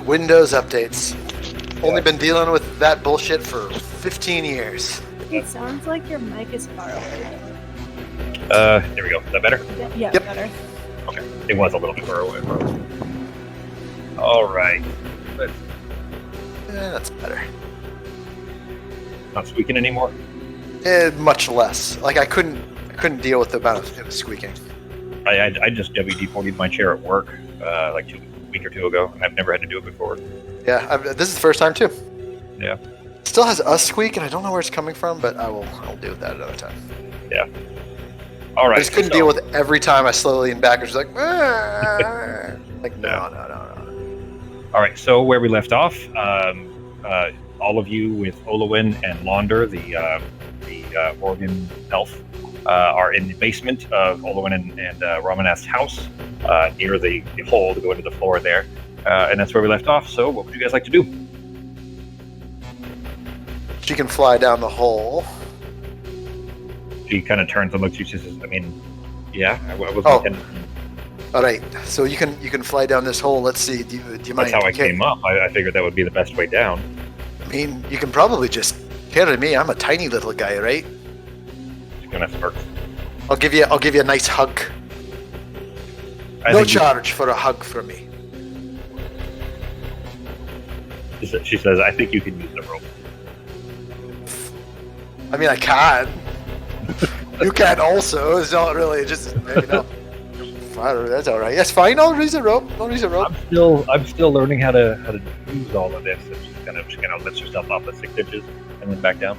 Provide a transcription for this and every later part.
Windows updates. Only been dealing with that bullshit for 15 years. It sounds like your mic is far away. There we go. Is that better? Yeah, Yep. better. Okay. It was a little bit far away. All right. Let's That's better. not squeaking anymore. Much less. Like I couldn't deal with the amount of squeaking. I just WD-40'd my chair at work like a week or two ago, and I've never had to do it before. Yeah, this is the first time too. Yeah. Still has a squeak, and I don't know where it's coming from, but I'll deal with that another time. Yeah. All right. I just couldn't deal with it every time I slowly lean back. It's like, like no. All right. So where we left off, all of you with Olowin and Launder, the Oregon elf, are in the basement of Olowin and Ramanath's house, near the hole to go into the floor there, and that's where we left off. So what would you guys like to do? She can fly down the hole. She kind of turns and looks at you. She says, "I mean, yeah, I wasn't Oh. intending." All right, so you can fly down this hole. Let's see. Do you mind? That's how I came up. I figured that would be the best way down. I mean, you can probably just carry me. I'm a tiny little guy, right? She's gonna smirk. I'll give you a nice hug. I No think you- charge for a hug from me. She says, "I think you can use the rope." I mean, I can. You can also. It's not really just maybe not. Fine, that's all right. That's fine. I'll use a rope. I'm still learning how to use all of this. And she kind of lifts herself up at 6 inches and then back down.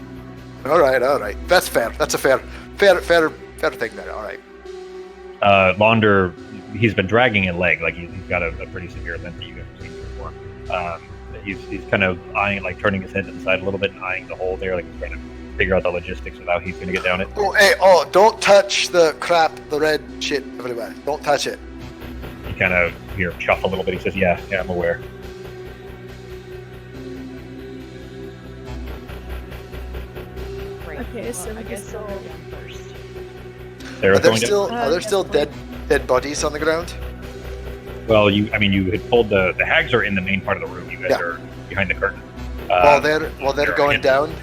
All right. That's fair. That's a fair thing there. All right. Launder, he's been dragging a leg. Like he's got a pretty severe limp that you've ever seen before. He's kind of eyeing, like turning his head to the side a little bit and eyeing the hole there, like he's trying to figure out the logistics of how he's going to get down it. Don't touch the crap, the red shit, everybody. Don't touch it. He kind of chuff a little bit. He says, "Yeah, I'm aware." Okay, so I guess we'll I'll go down first. Sarah's Are there going down? still Yes, dead bodies on the ground? Well, you had pulled the hags are in the main part of the room. You guys Yeah. are behind the curtain. While they're going in- down,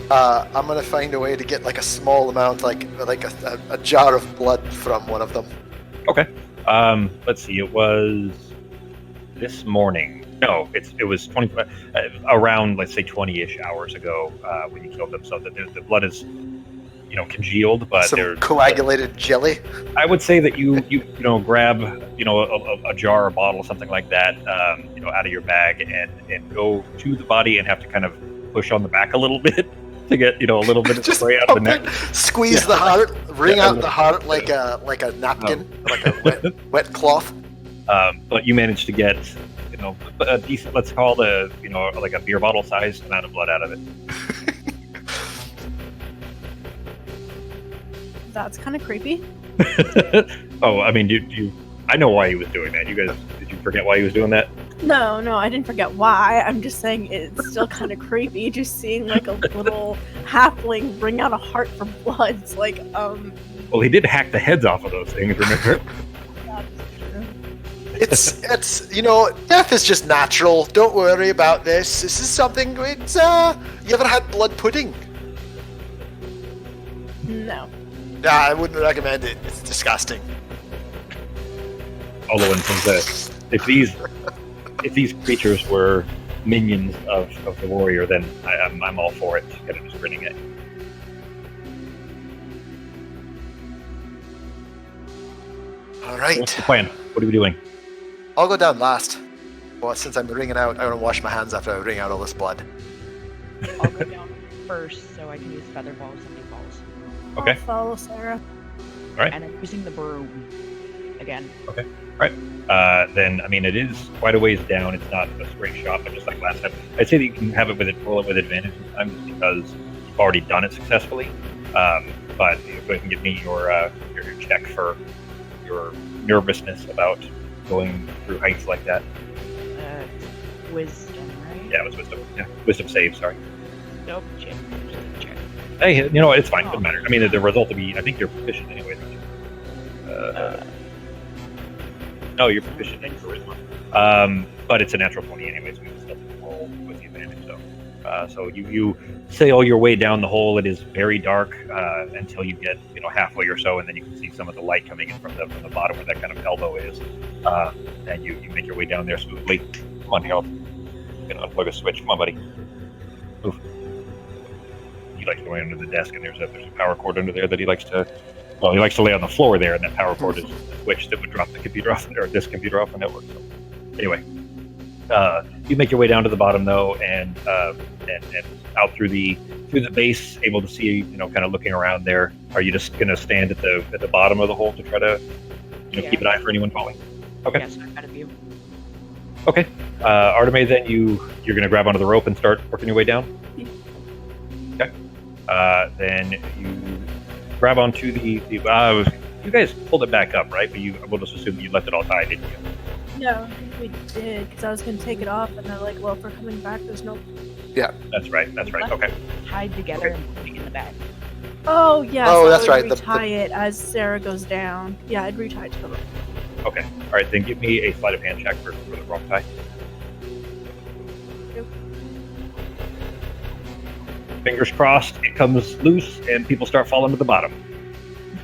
I'm gonna find a way to get like a small amount, like a jar of blood from one of them. Okay. Let's see. It was this morning. No, it was 20 around, let's say 20-ish hours ago when you killed them. So the blood is, congealed, but Some coagulated jelly. I would say that you grab a jar or bottle, something like that, out of your bag and go to the body and have to kind of push on the back a little bit to get a little bit of Just spray out of the pump neck. it, squeeze the heart, wring out the heart like a napkin, like a wet cloth. But you managed to get a decent, let's call it like a beer bottle sized amount of blood out of it. That's kind of creepy. Oh, I mean, I know why he was doing that. You guys, did you forget why he was doing that? No, I didn't forget why. I'm just saying it's still kind of creepy just seeing like a little halfling bring out a heart for blood. It's like, Well, he did hack the heads off of those things, remember? It's death is just natural. Don't worry about this. This is something. It's you ever had blood pudding? no. Nah, I wouldn't recommend it. It's disgusting. Although, if these creatures were minions of the warrior, then I'm all for it. Kind of just grinning at you. All right. What's the plan? What are we doing? I'll go down last. Well, since I'm wringing out, I'm gonna wash my hands after I wring out all this blood. I'll go down first so I can use feather balls and new balls. Okay. I'll follow Sarah. And I'm using the broom again. Okay. All right. Then, I mean, it is quite a ways down. It's not a straight shot, but just like last time. I'd say that you can have it roll it with advantage this time just because you've already done it successfully. But you go ahead and give me your check for your nervousness about going through heights like that. Wisdom, right? Yeah, it was wisdom. Yeah, wisdom save, sorry. Nope, check. Hey, it's fine. Doesn't matter. I mean, the result will be, I think you're proficient anyway. No, you're proficient in charisma. But it's a natural 20 anyway, so we can still roll with the advantage. So you sail your way down the hole. It is very dark until you get halfway or so, and then you can see some of the light coming in from the bottom where that kind of elbow is. And you make your way down there smoothly. Come on, Harold. You can unplug a switch. Come on, buddy. Move. He likes going under the desk, and there's a power cord under there that he likes to. Well, he likes to lay on the floor there, and that power cord is the switch that would drop the computer off, or this computer off the network. So, anyway, you make your way down to the bottom though, and out through the base, able to see, kind of looking around there. Are you just gonna stand at the bottom of the hole to try to keep an eye for anyone falling? Okay. Yes, I've got a view. Okay. Arteme, then you're gonna grab onto the rope and start working your way down. Okay. Then you grab onto the you guys pulled it back up, right? But we'll just assume you left it all tied, didn't you? No, I think we did, because I was going to take it off, and they're like, well, if we're coming back, there's no... Yeah. That's right. Okay. Tied together Okay. and putting in the bag. Oh, yeah, Oh, so that's I would right, retie it as Sarah goes down. Yeah, I'd retie it to the rope. Okay. All right, then give me a sleight of hand check for the wrong tie. Yep. Fingers crossed, it comes loose and people start falling to the bottom.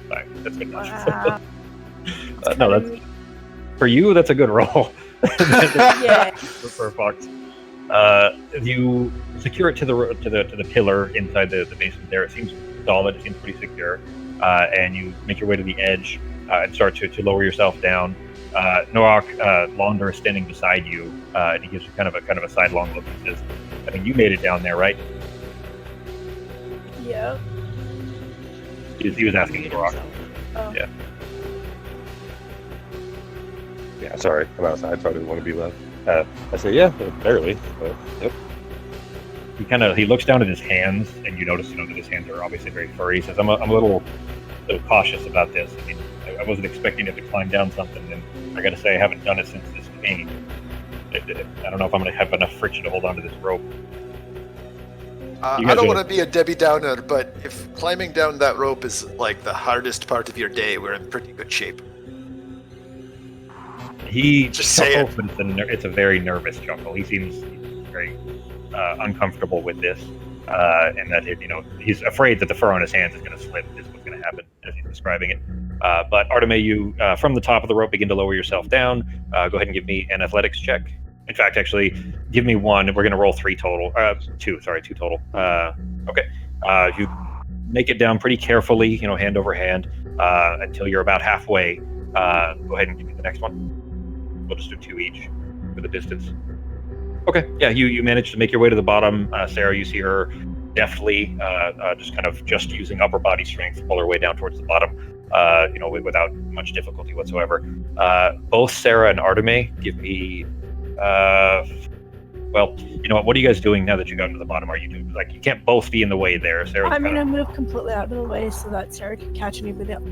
Right, that's good enough. Wow. No, that's for you. That's a good roll. Yeah. For a fox. You secure it to the pillar inside the basement. There, it seems solid. It seems pretty secure. And you make your way to the edge and start to lower yourself down. Norak Launder is standing beside you, and he gives you kind of a sidelong look. He says, "I think you made it down there, right?" Yeah. He was asking Norak. Oh. Yeah. Yeah, sorry, I'm outside, so I didn't want to be loud. I say, yeah, barely. But, yep. He looks down at his hands, and you notice, that his hands are obviously very furry. He says, "I'm a little cautious about this. I mean, I wasn't expecting it to climb down something, and I got to say, I haven't done it since this game. I don't know if I'm going to have enough friction to hold onto this rope." I don't want to be a Debbie Downer, but if climbing down that rope is like the hardest part of your day, we're in pretty good shape. He Just say chuckles, but it's a very nervous chuckle. He seems very uncomfortable with this, and that he's afraid that the fur on his hands is going to slip. Is what's going to happen as he's describing it. But Arteme, you from the top of the rope begin to lower yourself down. Go ahead and give me an athletics check. In fact, actually, give me one. We're going to roll two total. Okay. You make it down pretty carefully, hand over hand, until you're about halfway. Go ahead and give me the next one. We'll just do two each for the distance. Okay. Yeah, you managed to make your way to the bottom. Sarah, you see her deftly, just using upper body strength, pull her way down towards the bottom, without much difficulty whatsoever. Both Sarah and Arteme, give me. Well, you know what? What are you guys doing now that you got to the bottom? Are you doing you can't both be in the way there? Sarah's I'm gonna move completely out of the way so that Sarah can catch anybody else.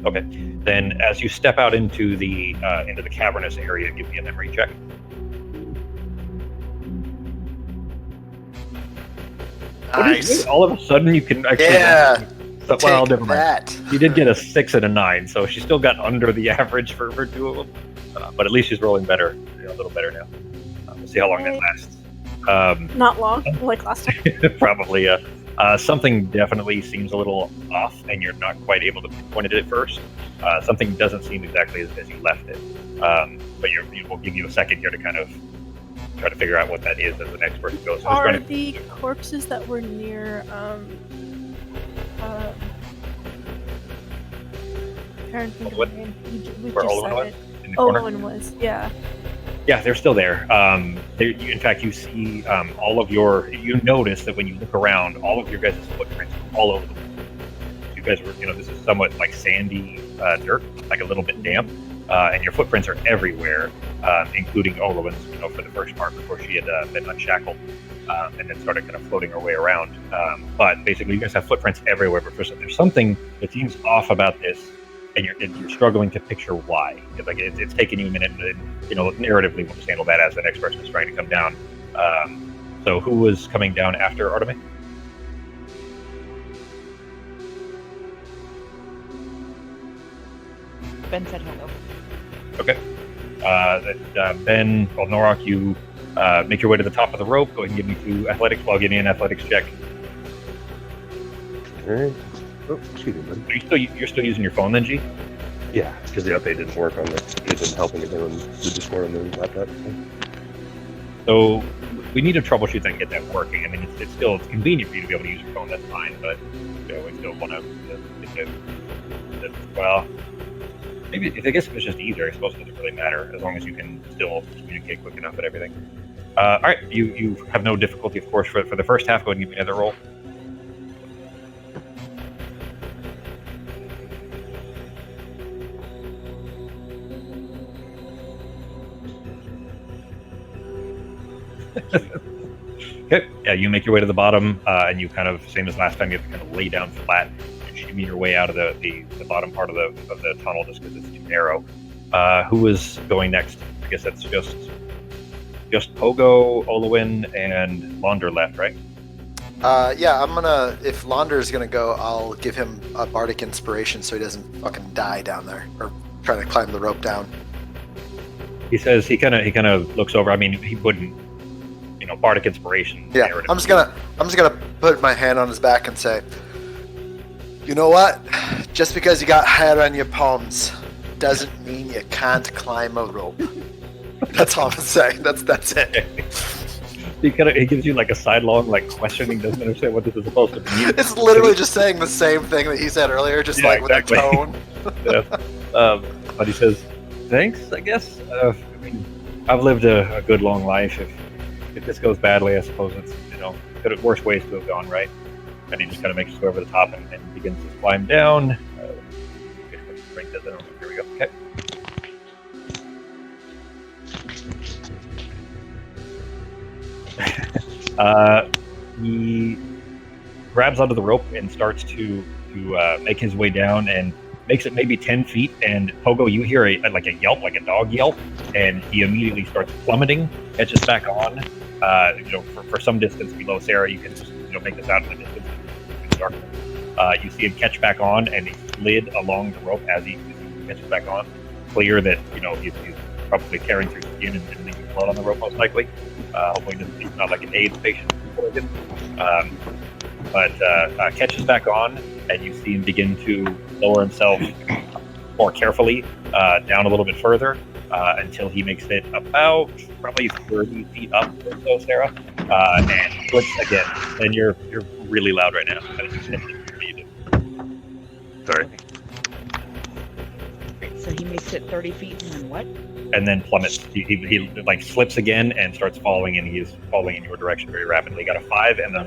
Okay. Then, as you step out into the cavernous area, give me a memory check. Nice. All of a sudden, you can actually. Yeah. Well, Take never mind. that. You did get a 6 and a 9, so she still got under the average for two of them. But at least she's rolling better, a little better now. We'll see how long that lasts. Not long, like last time. Probably. Something definitely seems a little off, and you're not quite able to pinpoint it at first. Something doesn't seem exactly as you left it. But we'll give you a second here to kind of try to figure out what that is as the next person goes. So Are the corpses that were near Karen, think of What? her name. We Where just Olwen said was? it. In the corner? Olwen was, yeah. Yeah, they're still there. In fact, you see all of you notice that when you look around, all of your guys' footprints are all over the place. You guys were, this is somewhat like sandy dirt, like a little bit damp, and your footprints are everywhere, including Olwen's, for the first part before she had been unshackled and then started kind of floating her way around. But basically, you guys have footprints everywhere, but there's something that seems off about this. And you're struggling to picture why. It's taken you a minute, and narratively we'll just handle that as the next person is trying to come down. So who was coming down after Arteme? Ben said hello. Okay. Ben, well, Norok, you make your way to the top of the rope. Go ahead and give me 2 athletics. Well, I'll give you an athletics check. All right. Oh, excuse me, buddy. You're still using your phone then, G? Yeah, because the update didn't work on it didn't help anything on the Discord on the laptop. So we need to troubleshoot that and get that working. I mean, it's convenient for you to be able to use your phone. That's fine, but we still want to get it. Well, maybe I guess if it's just easier, I suppose it doesn't really matter as long as you can still communicate quick enough and everything. All right, you have no difficulty, of course, for the first half. Go ahead and give me another roll. Okay, yeah, you make your way to the bottom, and you kind of, same as last time, you have to kind of lay down flat and shimmy your way out of the bottom part of the tunnel just because it's too narrow. Who was going next? I guess that's just Pogo, Olwyn, and Launder left, right? Yeah, if Launder is gonna go, I'll give him a bardic inspiration so he doesn't fucking die down there or trying to climb the rope down. He says he kind of looks over. I mean, he wouldn't, bardic inspiration. Yeah, I'm just gonna put my hand on his back and say, you know what? Just because you got hair on your palms doesn't mean you can't climb a rope. That's all I'm saying. That's it. He gives you like a sidelong questioning, doesn't understand what this is supposed to mean. It's literally just saying the same thing that he said earlier, just exactly. with a tone. Yeah. But he says, thanks, I guess. I mean, I've lived a good long life. If this goes badly, I suppose it's, worse ways to have gone, right? And he just kind of makes his way over the top and begins to climb down. Here we go. Okay. He grabs onto the rope and starts to make his way down and makes it maybe 10 feet. And Pogo, you hear a yelp, like a dog yelp, and he immediately starts plummeting, catches back on. For some distance below Sarah, you can just make this out in the distance. You see him catch back on, and he slid along the rope as he catches back on. Clear that he's probably tearing through skin and leaving blood on the rope, most likely. Hopefully he's not like an AIDS patient. But catches back on, and you see him begin to lower himself more carefully down a little bit further until he makes it about probably 30 feet up or so, Sarah, and flips again. And you're really loud right now. Sorry. So he makes it 30 feet and then what? And then plummets. He slips again and starts falling, and he's falling in your direction very rapidly. Got a 5 and then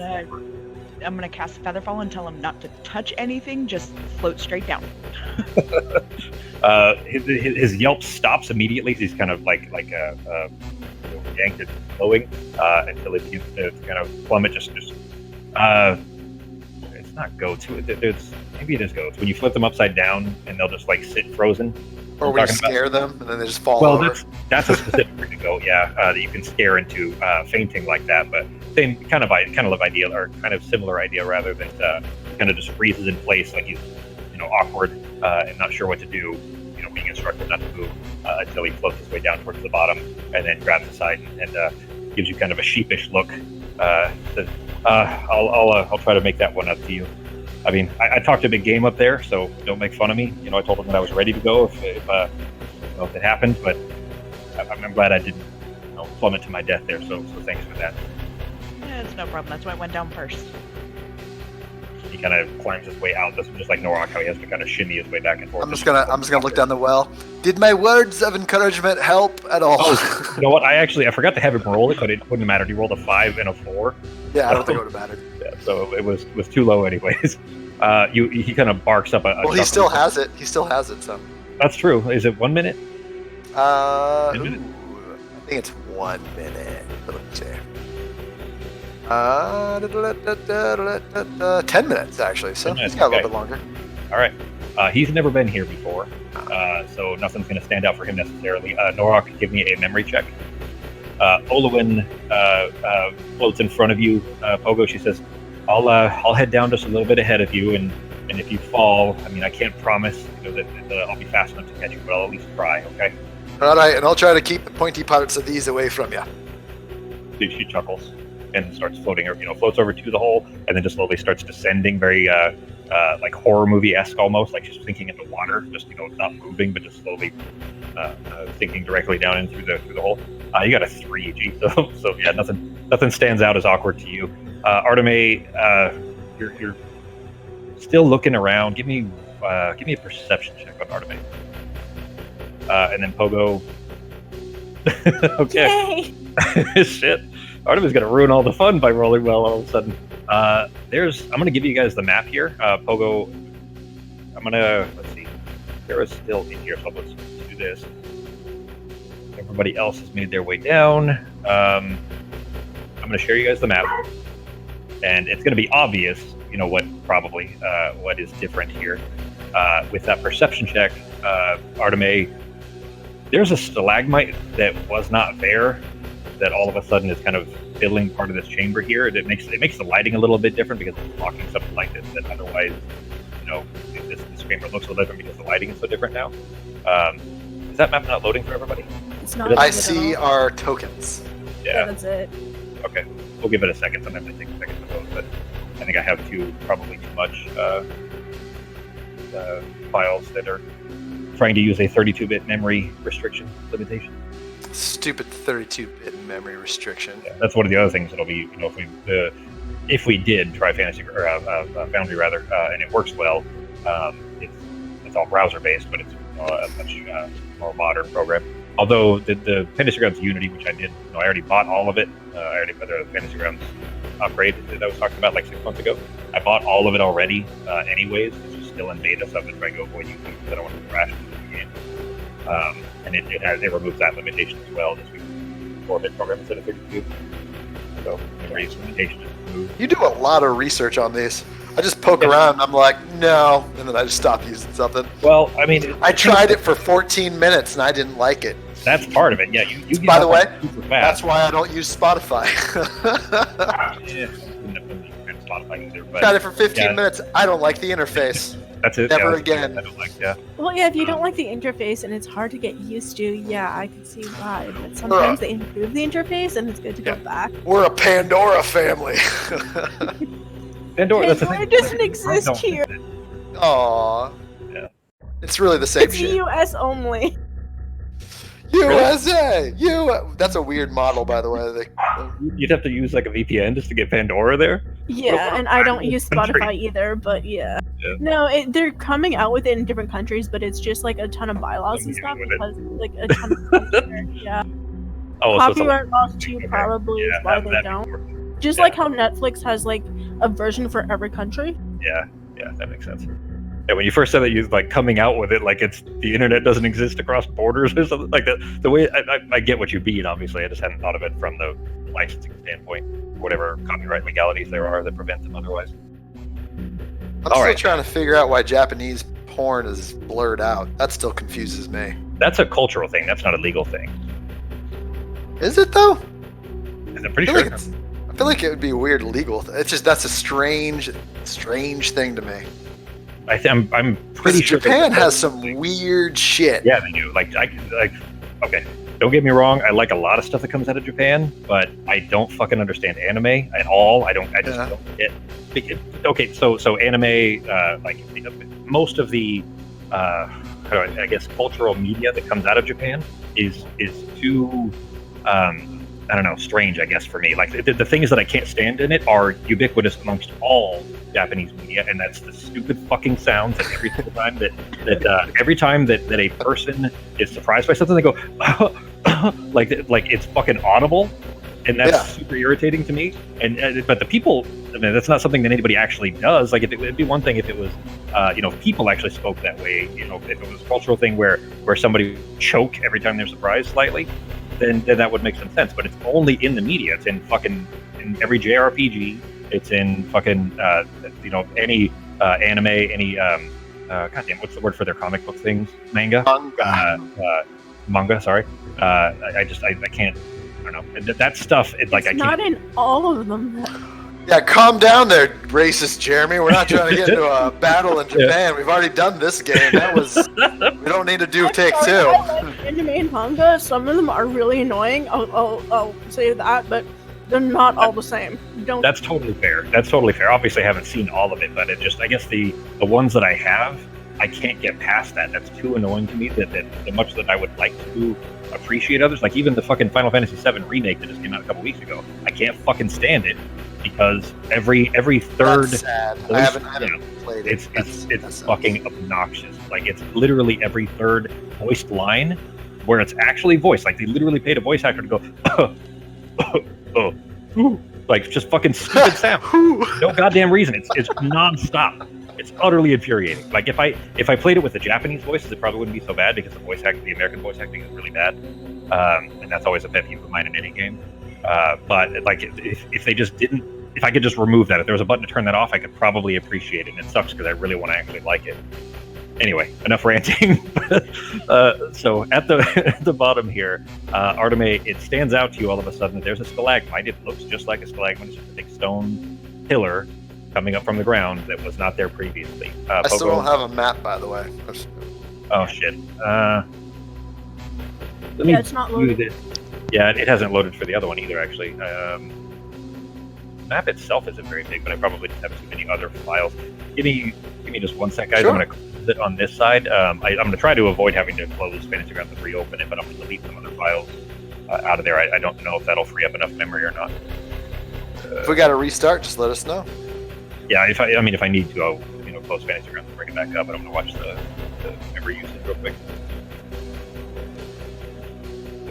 I'm gonna cast Featherfall and tell him not to touch anything, just float straight down. His yelp stops immediately. He's kind of yanked and flowing until it begins to kind of plummet. It's not go to it. Maybe it is go. It's when you flip them upside down and they'll just sit frozen. Or when you scare them and then they just fall over. Well, that's a specific way to go. Yeah, that you can scare into fainting like that. But same kind of idea, or kind of similar idea, rather than kind of just freezes in place like he's awkward and not sure what to do. Being instructed not to move until he floats his way down towards the bottom, and then grabs the side and gives you kind of a sheepish look. Says, I'll try to make that one up to you. I mean, I talked a big game up there, so don't make fun of me. I told him that I was ready to go if it happened, but I'm glad I didn't plummet to my death there. So thanks for that. Yeah, it's no problem. That's why I went down first. He kind of climbs his way out. This is just like Norok, how he has to kind of shimmy his way back and forth. I'm just gonna look down the well. Did my words of encouragement help at all? Oh, you know what? I forgot to have him roll it, but it wouldn't have mattered. He rolled a 5 and a 4. Yeah, I don't think it would have mattered. Yeah, so it was too low, anyways. He kind of barks up a. Well, he still has it. He still has it. So that's true. Is it 1 minute? I think it's 1 minute. Let me see. 10 minutes actually, so he's got a little bit longer. All right. He's never been here before, so nothing's going to stand out for him necessarily. Norok, give me a memory check. Olwyn floats in front of you. Pogo, she says, I'll head down just a little bit ahead of you, and if you fall, I mean, I can't promise that I'll be fast enough to catch you, but I'll at least try, okay? All right, and I'll try to keep the pointy parts of these away from you. She chuckles and starts floating, or floats over to the hole, and then just slowly starts descending, very like horror movie-esque almost, like she's sinking into water, just not moving, but just slowly sinking directly down in through the hole. You got a 3, G, so yeah, nothing stands out as awkward to you. Arteme, you're still looking around. Give me a perception check on Arteme. And then Pogo. Okay. Shit. Arteme's gonna ruin all the fun by rolling well all of a sudden. I'm gonna give you guys the map here. Pogo, let's see. Kara's still in here, so let's do this. Everybody else has made their way down. I'm gonna share you guys the map. And it's gonna be obvious, what is different here. With that perception check, Arteme, there's a stalagmite that was not there that all of a sudden is kind of filling part of this chamber here. It makes the lighting a little bit different because it's blocking something like this that otherwise, this chamber looks a little different because the lighting is so different now. Is that map not loading for everybody? It's not. I see our tokens. Yeah, that's it. Okay, we'll give it a second. Sometimes it takes a second to load, but I think I have probably too much files that are trying to use a 32-bit memory restriction limitation. Stupid 32-bit memory restriction. Yeah, that's one of the other things that'll be, if we did try Fantasy or Foundry rather, and it works well. It's all browser based, but it's a much more modern program. Although the Fantasy Grounds Unity, which I did, I already bought all of it. I already put the Fantasy Grounds upgrade that I was talking about like 6 months ago. I bought all of it already, anyways. It's just still in beta, so I'm going to try to go avoid YouTube because I don't want to crash the game. And it removes that limitation as well. This week, 4-bit program instead of 32. So memory limitation is removed. You do a lot of research on these. I just poke around and I'm like, no, and then I just stop using something. Well, I mean, I tried it for 14 minutes and I didn't like it. That's part of it. Yeah, you get By the way, super fast. that's why I don't use Spotify. Yeah, Spotify either, but Tried it for 15 minutes. I don't like the interface. That's it. Never yeah, again. I don't like. Yeah. Well, yeah, if you don't like the interface and it's hard to get used to, yeah, I can see why. But sometimes they improve the interface and it's good to go back. We're a Pandora family. Pandora, that's the thing. doesn't exist here. Aww. Yeah. It's really the same It's shit. US only. USA! That's a weird model, by the way. You'd have to use like a VPN just to get Pandora there. Yeah, and I don't use Country. Spotify either, but yeah. Yeah. No, they're coming out with it in different countries, but it's just like a ton of bylaws and stuff because like a ton of yeah. Oh, Copyright laws too probably is why they that'd be don't. cool. Just like how Netflix has like a version for every country. Yeah, that makes sense. Yeah, when you first said that you like coming out with it, like it's the internet doesn't exist across borders or something like that. The way I get what you mean, obviously, I just hadn't thought of it from the licensing standpoint, whatever copyright legalities there are that prevent them otherwise. I'm still trying to figure out why Japanese porn is blurred out. That still confuses me. That's a cultural thing. That's not a legal thing. Is it though? I'm pretty I sure. feel like it would be a weird legal. It's just that's a strange thing to me. I'm pretty sure Japan has some weird shit. Yeah, they do. Okay, don't get me wrong. I like a lot of stuff that comes out of Japan, but I don't fucking understand anime at all. I just don't get. Okay, so anime, most of the, I guess cultural media that comes out of Japan is too, I don't know, strange, I guess, for me. Like the things that I can't stand in it are ubiquitous amongst all Japanese media, and that's the stupid fucking sounds that every single time every time that a person is surprised by something, they go like it's fucking audible, and that's super irritating to me. But the people, I mean, that's not something that anybody actually does. Like it'd be one thing if it was, people actually spoke that way. If it was a cultural thing where somebody would choke every time they're surprised slightly. Then that would make some sense, but it's only in the media. It's in every JRPG. It's in fucking any anime, any goddamn, what's the word for their comic book things? Manga. Manga. Sorry. I can't. I don't know. That stuff. It's not in all of them. Yeah, calm down there, racist Jeremy. We're not trying to get into a battle in Japan. We've already done this game. That was. We don't need to do take Sorry, two. I like anime and manga. Some of them are really annoying. I'll say that, but they're not all the same. Don't. That's totally fair. That's totally fair. Obviously, I haven't seen all of it, but it just, I guess the ones that I have, I can't get past that. That's too annoying to me. That the much that I would like to appreciate others, like even the fucking Final Fantasy VII remake that just came out a couple weeks ago, I can't fucking stand it because every third. That's sad. voice- I haven't played it. It's fucking obnoxious. Like it's literally every third voiced line where it's actually voiced. Like they literally paid a voice actor to go, like just fucking stupid sound. No goddamn reason. It's nonstop. It's utterly infuriating. Like if I played it with the Japanese voices, it probably wouldn't be so bad because the American voice acting is really bad, and that's always a pet peeve of mine in any game. But like if they just didn't, if I could just remove that, if there was a button to turn that off, I could probably appreciate it. And it sucks because I really want to actually like it. Anyway, enough ranting. So at the bottom here, Arteme, it stands out to you all of a sudden that there's a stalagmite. It looks just like a stalagmite. It's just a big stone pillar coming up from the ground that was not there previously. I still Pogo- don't have a map, by the way. Oh shit. Let me Yeah, it's not do loaded. this. Yeah, it hasn't loaded for the other one either, actually. Map itself isn't very big, but I probably just have too many other files. Give me just 1 sec, guys. Sure. I'm going to close it on this side. I'm going to try to avoid having to close Fantasy Grounds and reopen it, but I'm going to delete some other files out of there. I don't know if that'll free up enough memory or not. If we got to restart, just let us know. Yeah, if I need to, I'll close Fantasy Grounds and bring it back up. But I'm going to watch the memory usage real quick.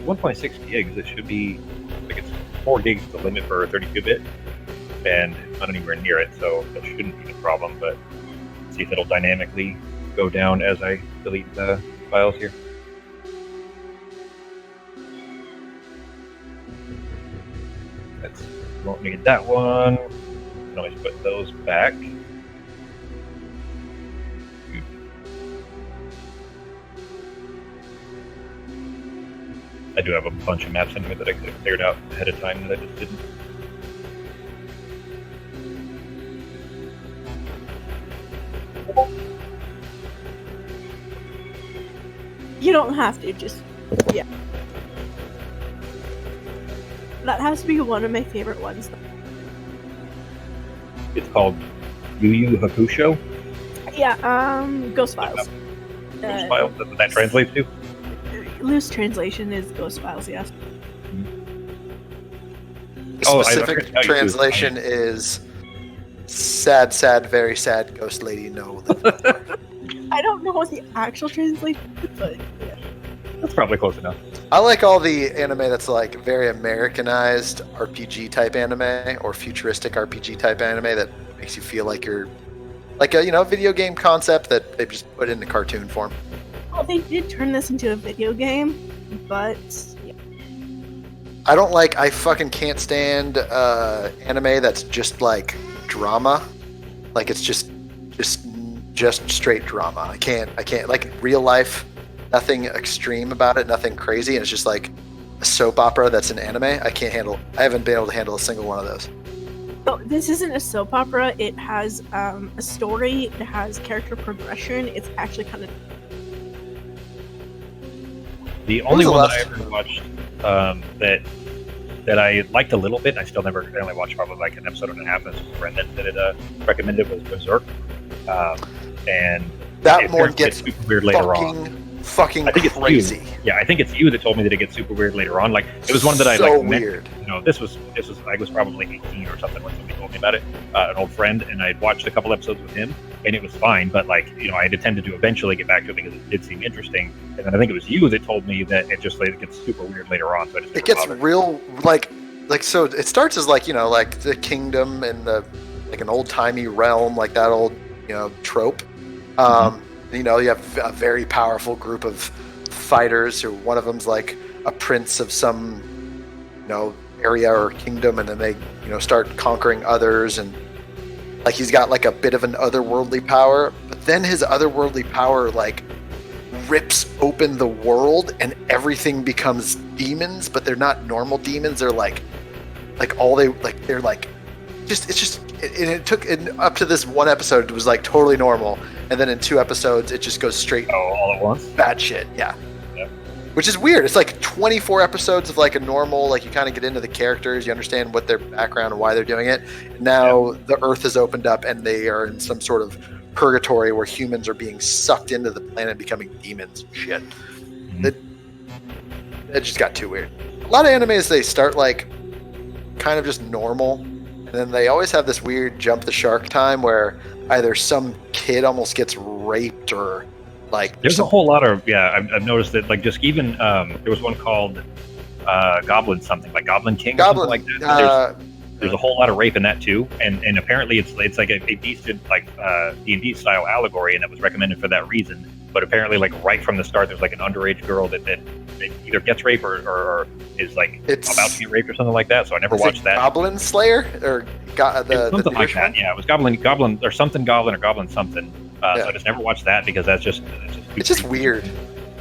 1.6 gigs. It should be like it's 4 gigs the limit for 32-bit, and it's not anywhere near it, so that shouldn't be the problem. But see if it'll dynamically go down as I delete the files here. That's won't need that one. Can always put those back. I do have a bunch of maps in here that I could have cleared out ahead of time that I just didn't. You don't have to. Just yeah. That has to be one of my favorite ones. It's called Yu Yu Hakusho. Yeah. Ghost Files. Ghost Files. That's what that translates to. Loose translation is Ghost Files. Yes. The Oh, I specific forgot you translation is sad, sad, very sad, ghost lady, no. I don't know what the actual translation is, but yeah. That's probably close enough. I like all the anime that's like very Americanized RPG type anime or futuristic RPG type anime that makes you feel like you're like a video game concept that they just put into cartoon form. Well, they did turn this into a video game, but yeah. I fucking can't stand anime that's just like drama. Like it's just straight drama. I can't like real life, nothing extreme about it, nothing crazy, and it's just like a soap opera that's an anime. I haven't been able to handle a single one of those. So this isn't a soap opera. It has a story. It has character progression. It's actually kind of. The only the one that last- I ever watched that I liked a little bit, I only watched probably like an episode and a half. This was a friend that it recommended was Berserk, and That it one gets gets super weird later on. fucking I think it's crazy. Yeah, I think it's you that told me that it gets super weird later on. Like it was one that I So like meant- weird. this was I was probably 18 or something when somebody told me about it, an old friend, and I'd watched a couple episodes with him, and it was fine. But like I had intended to eventually get back to it because it did seem interesting. And then I think it was you that told me that it gets super weird later on. So I just It never gets bothered. real like so it starts as like like the kingdom and the like an old timey realm, like that old trope. You have a very powerful group of fighters who one of them's like a prince of some area or kingdom, and then they start conquering others, and like he's got like a bit of an otherworldly power, but then his otherworldly power like rips open the world and everything becomes demons, but they're not normal demons. They're they're like it took up to this one episode, it was like totally normal, and then in 2 episodes it just goes straight all at once. bad shit. Yeah. Yep. Which is weird. It's like 24 episodes of like a normal, like you kind of get into the characters, you understand what their background and why they're doing it. Now the Earth has opened up and they are in some sort of purgatory where humans are being sucked into the planet, becoming demons and shit. It just got too weird. A lot of animes, they start like kind of just normal, and then they always have this weird jump the shark time where either some kid almost gets raped or like there's a whole lot of I've noticed that like just even there was one called Goblin something, like Goblin King or something like that. There's a whole lot of rape in that too, and apparently it's like a decent like D&D style allegory, and it was recommended for that reason. But apparently, like right from the start, there's like an underage girl that either gets raped or is like about to get raped or something like that. So I never watched that. Goblin Slayer or something like that. Yeah, it was Goblin or something Goblin or Goblin something. So I just never watched that because it's just weird.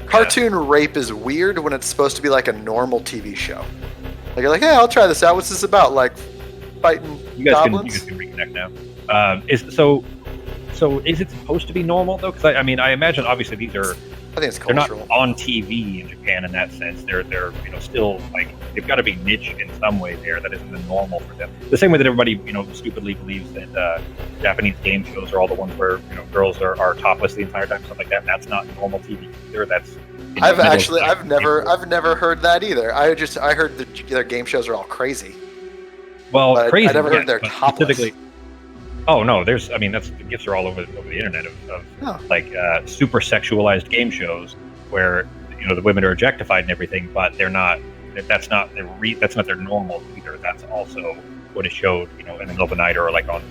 Cartoon rape is weird when it's supposed to be like a normal TV show. Like you're like, hey, I'll try this out. What's this about? Like fighting goblins? You guys can reconnect now. So is it supposed to be normal though? Because I imagine obviously these are. I think it's cultural. cultural. They're not on TV in Japan in that sense. They're still like they've got to be niche in some way there. That isn't the normal for them. The same way that everybody stupidly believes that Japanese game shows are all the ones where girls are topless the entire time, stuff like that. That's not normal TV either. That's I've never heard that either. I heard their game shows are all crazy. Well, crazy. I never heard they're topless. Oh no, that's the gifs are all over the internet of like super sexualized game shows where the women are objectified and everything, but they're not. That's not their normal either. That's also what is showed in the middle of the night or like on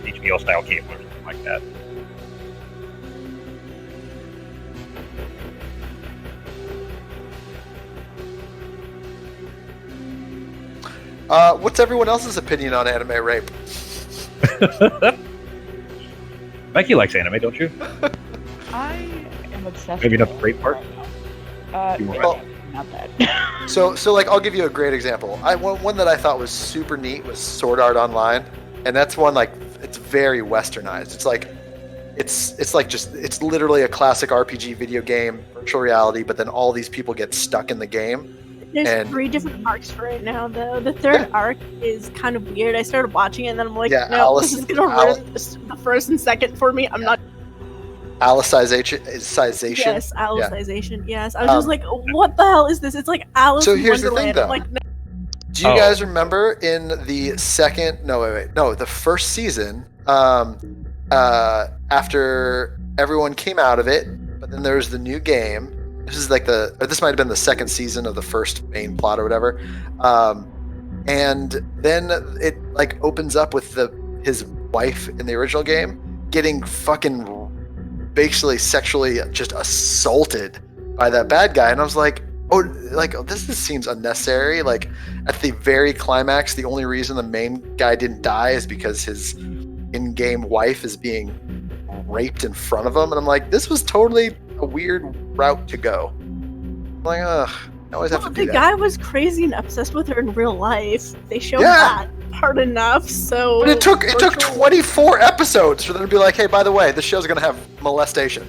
HBO style cable or something like that. What's everyone else's opinion on anime rape? Becky likes anime, don't you? I am obsessed. Maybe with not the great part. Not that. So like I'll give you a great example. One that I thought was super neat was Sword Art Online, and that's one like it's very westernized. It's like it's literally a classic RPG video game, virtual reality, but then all these people get stuck in the game. There's 3 different arcs for it now, though. The third arc is kind of weird. I started watching it, and then I'm like, no, this is going to ruin the first and second for me. I'm not... Alicization? Yes, Alicization, yes. I was just like, what the hell is this? It's like Alice in here's Wonderland. the thing, though. Like, no. Do you guys remember in the the first season, after everyone came out of it, but then there was the new game. This might have been the second season of the first main plot or whatever. And then it like opens up with his wife in the original game getting fucking basically sexually just assaulted by that bad guy. And I was like, this seems unnecessary. Like at the very climax, the only reason the main guy didn't die is because his in-game wife is being raped in front of him. And I'm like, this was totally a weird route to go. I'm like, I always have to do that. The guy was crazy and obsessed with her in real life. They showed that part enough, so... But it took 24 episodes for them to be like, hey, by the way, this show's going to have molestation.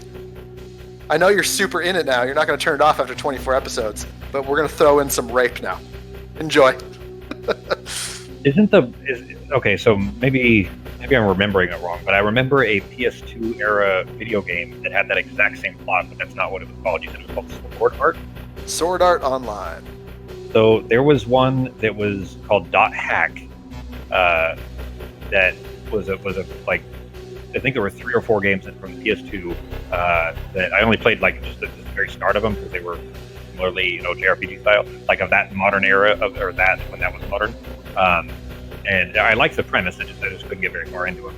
I know you're super in it now. You're not going to turn it off after 24 episodes, but we're going to throw in some rape now. Enjoy. Okay, so maybe I'm remembering it wrong, but I remember a PS2 era video game that had that exact same plot, but that's not what it was called. You said it was called Sword Art? Sword Art Online. So there was one that was called Dot Hack that was a like, I think there were 3 or 4 games from the PS2 that I only played like just the very start of them because they were similarly, JRPG style, like of that modern era or that when that was modern. And I liked the premise. I just couldn't get very far into it.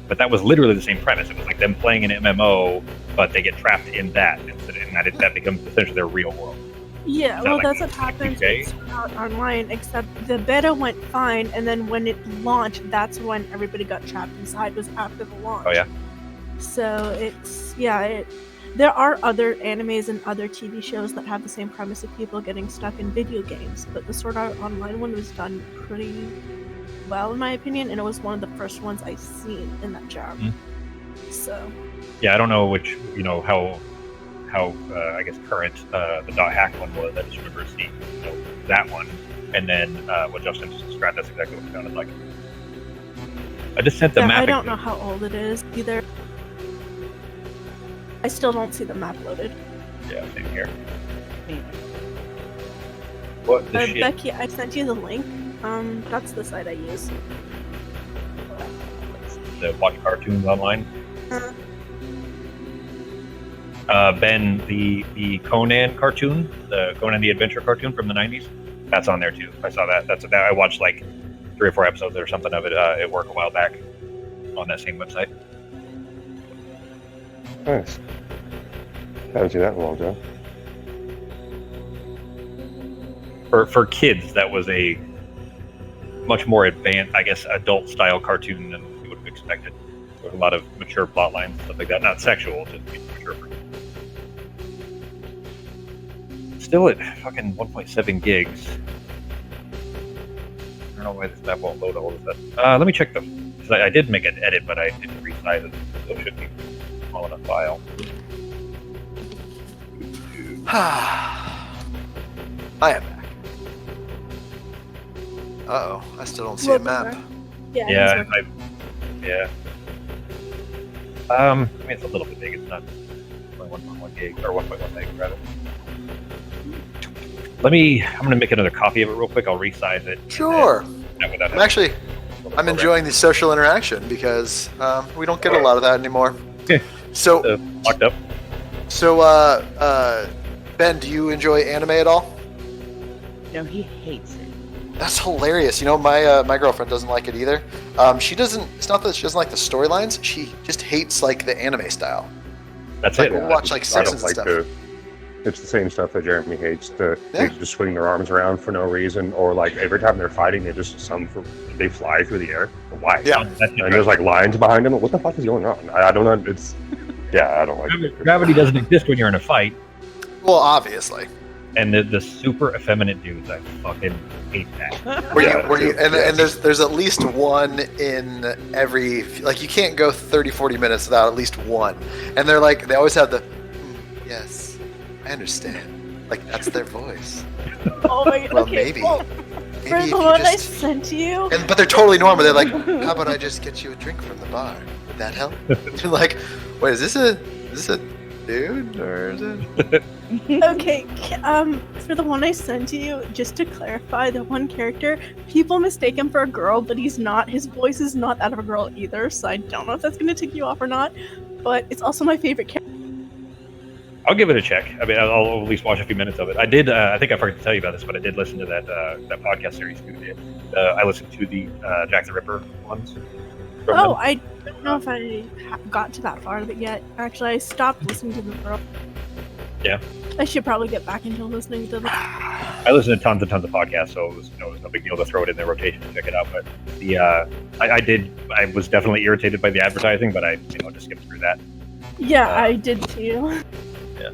But that was literally the same premise. It was like them playing an MMO, but they get trapped in that, and that becomes essentially their real world. Yeah, well, that's what happens with Sword Art Online, except the beta went fine, and then when it launched, that's when everybody got trapped inside, was after the launch. Oh, yeah? So there are other animes and other TV shows that have the same premise of people getting stuck in video games, but the Sword Art Online one was done pretty well, in my opinion, and it was one of the first ones I seen in that job. So. Yeah, I don't know which, how I guess current the dot hack one was. I just remember seeing that one, and then what Justin just described. That's exactly what it sounded like. I just sent the map. I don't know how old it is either. I still don't see the map loaded. Yeah, same here. What the shit? Becky, I sent you the link. That's the site I use. The watch cartoons online. Ben, the Conan cartoon, the Conan the Adventure cartoon from the 90s, that's on there too. I saw that. That I watched like 3 or 4 episodes or something of it at work a while back on that same website. Nice. Haven't seen that in a long time. For kids, that was a much more advanced, I guess, adult style cartoon than you would have expected. There was a lot of mature plot lines and stuff like that. Not sexual, just mature. Still at fucking 1.7 gigs. I don't know why this map won't load all of that. Let me check them. I did make an edit, but I didn't resize it. Still should be small enough file. I am back. Uh-oh, I still don't see a map. Yeah. I mean, it's a little bit big. It's not 1.1 gig or 1.1 meg rather. I'm going to make another copy of it real quick. I'll resize it. Sure. I'm enjoying the social interaction because we don't get a lot of that anymore. So locked up. So, Ben, do you enjoy anime at all? No, he hates it. That's hilarious. My girlfriend doesn't like it either. She doesn't. It's not that she doesn't like the storylines. She just hates like the anime style. That's like, it. We'll watch like Simpsons and stuff. It's the same stuff that Jeremy hates. They just swing their arms around for no reason, or like every time they're fighting, they fly through the air. Why? Yeah. And there's like lines behind them. What the fuck is going on? I don't know. I don't like it. Gravity doesn't exist when you're in a fight. Well, obviously. And the super effeminate dudes, I fucking hate that. And there's at least one in every, like, you can't go 30-40 minutes without at least one. And they're like, they always have the yes, I understand. Like, that's their voice. Oh my god. Well, okay, maybe. Well, Maybe for if the you one I just- sent you. But they're totally normal. They're like, how about I just get you a drink from the bar? Would that help? You're like, wait, is this a dude or is it? Okay, for the one I sent you, just to clarify, the one character, people mistake him for a girl, but he's not. His voice is not that of a girl either, so I don't know if that's going to tick you off or not, but it's also my favorite character. I'll give it a check. I mean, I'll at least watch a few minutes of it. I did. I think I forgot to tell you about this, but I did listen to that podcast series too. I listened to the Jack the Ripper ones. Oh, I don't know if I got to that far of it yet. Actually, I stopped listening to the girl. Yeah. I should probably get back into listening to them. I listen to tons and tons of podcasts, so it was no big deal to throw it in their rotation and check it out. But I was definitely irritated by the advertising, but I just skipped through that. Yeah, I did too. Yeah.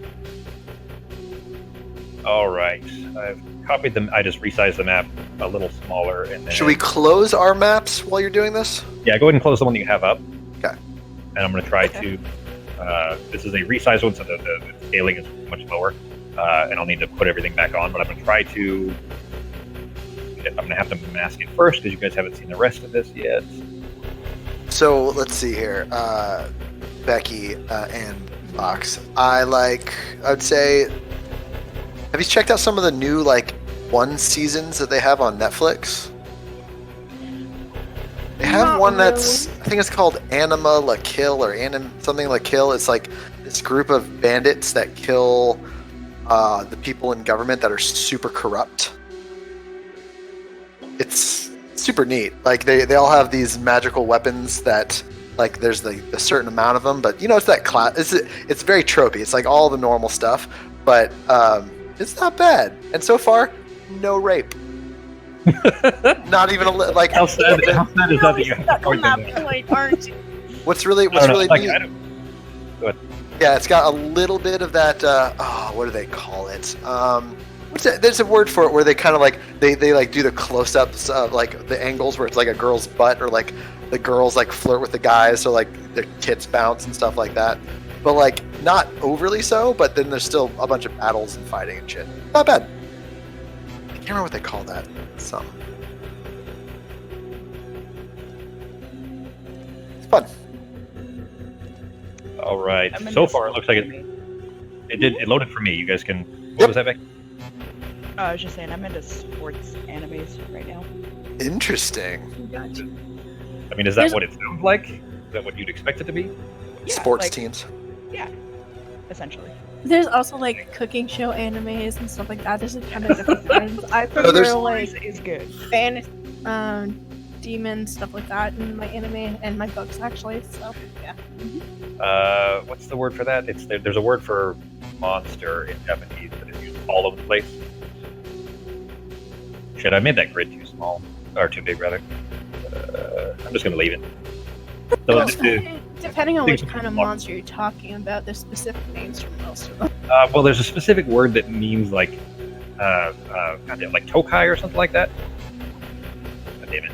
All right, I've copied them. I just resized the map a little smaller, and then Should we close our maps while you're doing this? Yeah, go ahead and close the one you have up. Okay. And I'm going to try to. This is a resized one, so the scaling is much lower, and I'll need to put everything back on. But I'm going to try to. I'm going to have to mask it first because you guys haven't seen the rest of this yet. So let's see here, Becky and Fox. I would say. Have you checked out some of the new one seasons that they have on Netflix? They have Not one that's, really. I think it's called Anima La Kill or something La Kill. It's like this group of bandits that kill the people in government that are super corrupt. It's super neat. Like they all have these magical weapons that there's a certain amount of them, but it's that class. It's very tropey. It's like all the normal stuff, but it's not bad. And so far, no rape. Not even How sad is that that you have to Stuck on point that them point, aren't you? What's really neat? Yeah, it's got a little bit of that. What do they call it? There's a word for it where they kind of like they like do the close-ups of like the angles where it's like a girl's butt or like the girls like flirt with the guys, so like their tits bounce and stuff like that. But like not overly so. But then there's still a bunch of battles and fighting and shit. Not bad. I can't remember what they call that. Some. It's fun. All right. I'm in So this far, it looks like for me. it loaded for me. You guys can. What Yep. was that, Vic? I was just saying, I'm into sports animes right now. Interesting. Gotcha. I mean, is that There's- what it sounds like? Is that what you'd expect it to be? Yeah, Sports like- teams. Yeah, essentially. There's also like cooking show animes and stuff like that. There's a ton of different kinds. I Oh, there's- prefer like Is good. fantasy, demon stuff like that in my anime and my books actually. So yeah. What's the word for that? There's a word for monster in Japanese, but it's used all over the place. Shit, I made that grid too small or too big rather. I'm just gonna leave it. So this is, Depending on things which kind of like- monster you're talking about, there's specific names for most of them. well, there's a specific word that means like, goddamn, like tokai or something like that. God damn it.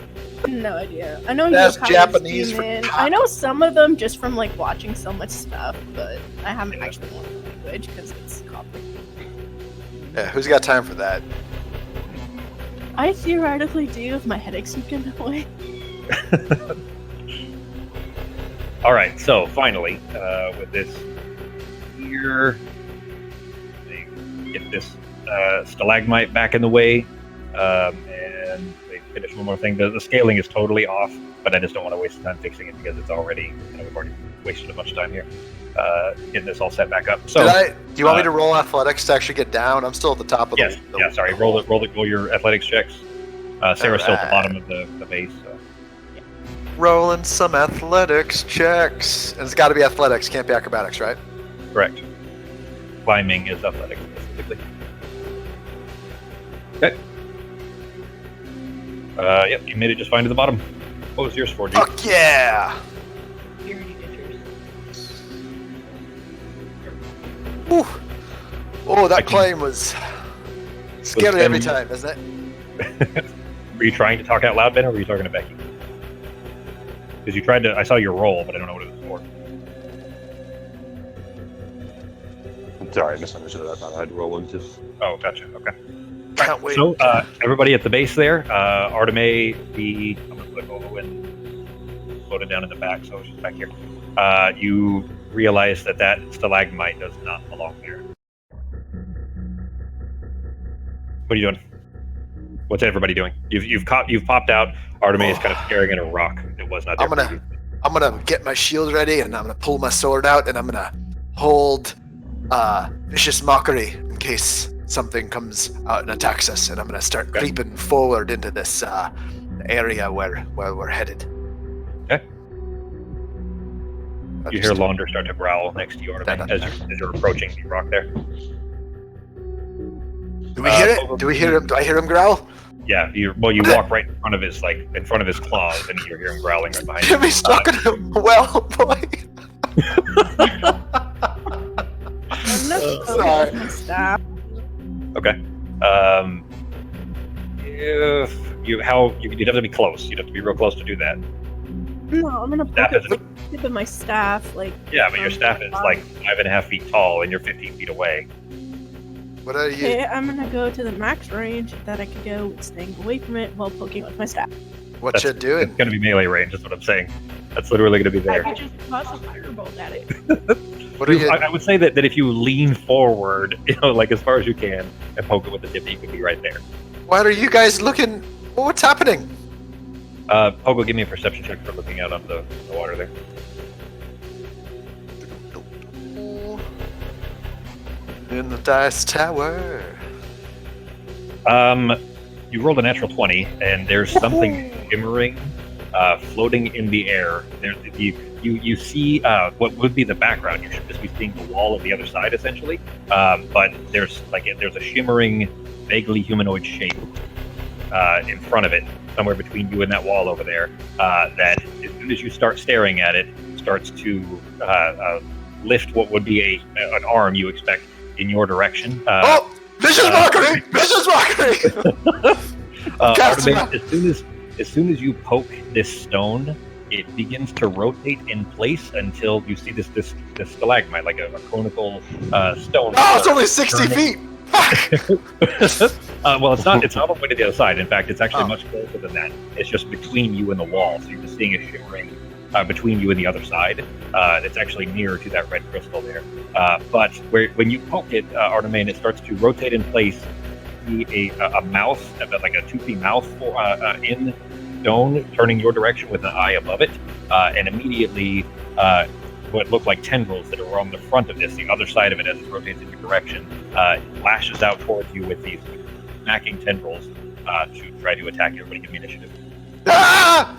No idea. I know That's yokai is Japanese for demon. cock. I know some of them just from like watching so much stuff, but I haven't actually learned the language because it's complicated. Yeah, who's got time for that? I theoretically do if my headaches keep getting away. All right, so finally, with this here, they get this stalagmite back in the way, and they finish one more thing. The scaling is totally off, but I just don't want to waste time fixing it because it's already, we've already wasted a bunch of time here getting this all set back up. So, Do you want me to roll athletics to actually get down? I'm still at the top of yes, the. yeah, sorry, roll your athletics checks. Sarah's still at the Alright. bottom of the base. So. Rolling some athletics checks, and it's got to be athletics. Can't be acrobatics, right? Correct. Climbing is athletics specifically. Okay. Yep, you made it just fine to the bottom. What was yours for, dude? Fuck yeah! You already did yours. Whew. Oh, I that can- climb was scary every time, isn't it? Were you trying to talk out loud, Ben, or were you talking to Becky? Because you tried to. I saw your roll, but I don't know what it was for. Sorry, I misunderstood. I thought I had to roll into. Oh, gotcha. Okay. Can't wait. So, everybody at the base there, Arteme, I'm going to flip over and load it down in the back, so it's just back here. You realize that stalagmite does not belong there. What are you doing? What's everybody doing? You've popped out. Arteme is kind of staring at a rock that was not there. I'm gonna get my shield ready, and I'm gonna pull my sword out, and I'm gonna hold vicious mockery in case something comes out and attacks us, and I'm gonna start Okay. creeping forward into this area where we're headed. Okay. You hear Launder start to growl next to you, Arteme, as you're approaching the rock there. Do we hear it? over- Do we hear him? Do I hear him growl? Yeah, you walk right in front of his claws, and you hear him growling right behind you. Jimmy's talking to him. Well, boy. I'm not Sorry. focused on my staff. Okay. If you'd have to be close. You'd have to be real close to do that. No, I'm gonna Staff poke is it with the tip of my staff, like. Yeah, but your from staff my is body. like 5.5 feet tall, and you're 15 feet away. What are you? Okay, I'm gonna go to the max range that I could go with staying away from it while poking with my staff. What you It's doing? going to be melee range. Is what I'm saying. That's literally going to be I there. could just toss a firebolt at it. What are you? I would say that if you lean forward, like as far as you can, and poke it with the tip, you could be right there. What are you guys looking? What's happening? Pogo, give me a perception check for looking out on the water there. In the dice tower. You rolled a natural 20, and there's something shimmering, floating in the air. You see what would be the background. You should just be seeing the wall of the other side, essentially. But there's a shimmering, vaguely humanoid shape in front of it, somewhere between you and that wall over there. That as soon as you start staring at it, starts to lift what would be an arm you expect in your direction. Oh, Vicious mockery! Vicious mockery! Casting Artemis, as soon as you poke this stone, it begins to rotate in place until you see this stalagmite, like a conical stone. Oh, it's only 60 feet! Well, it's not all the way to the other side. In fact, it's actually much closer than that. It's just between you and the wall, so you're just seeing it shimmering between you and the other side. It's actually nearer to that red crystal there. But when you poke it, Artemis, it starts to rotate in place. You see a mouth, like a toothy mouth in stone, turning your direction with an eye above it, and immediately what look like tendrils that are on the front of this, the other side of it, as it rotates in your direction, lashes out towards you with these smacking tendrils to try to attack everybody. Give me initiative. Ah!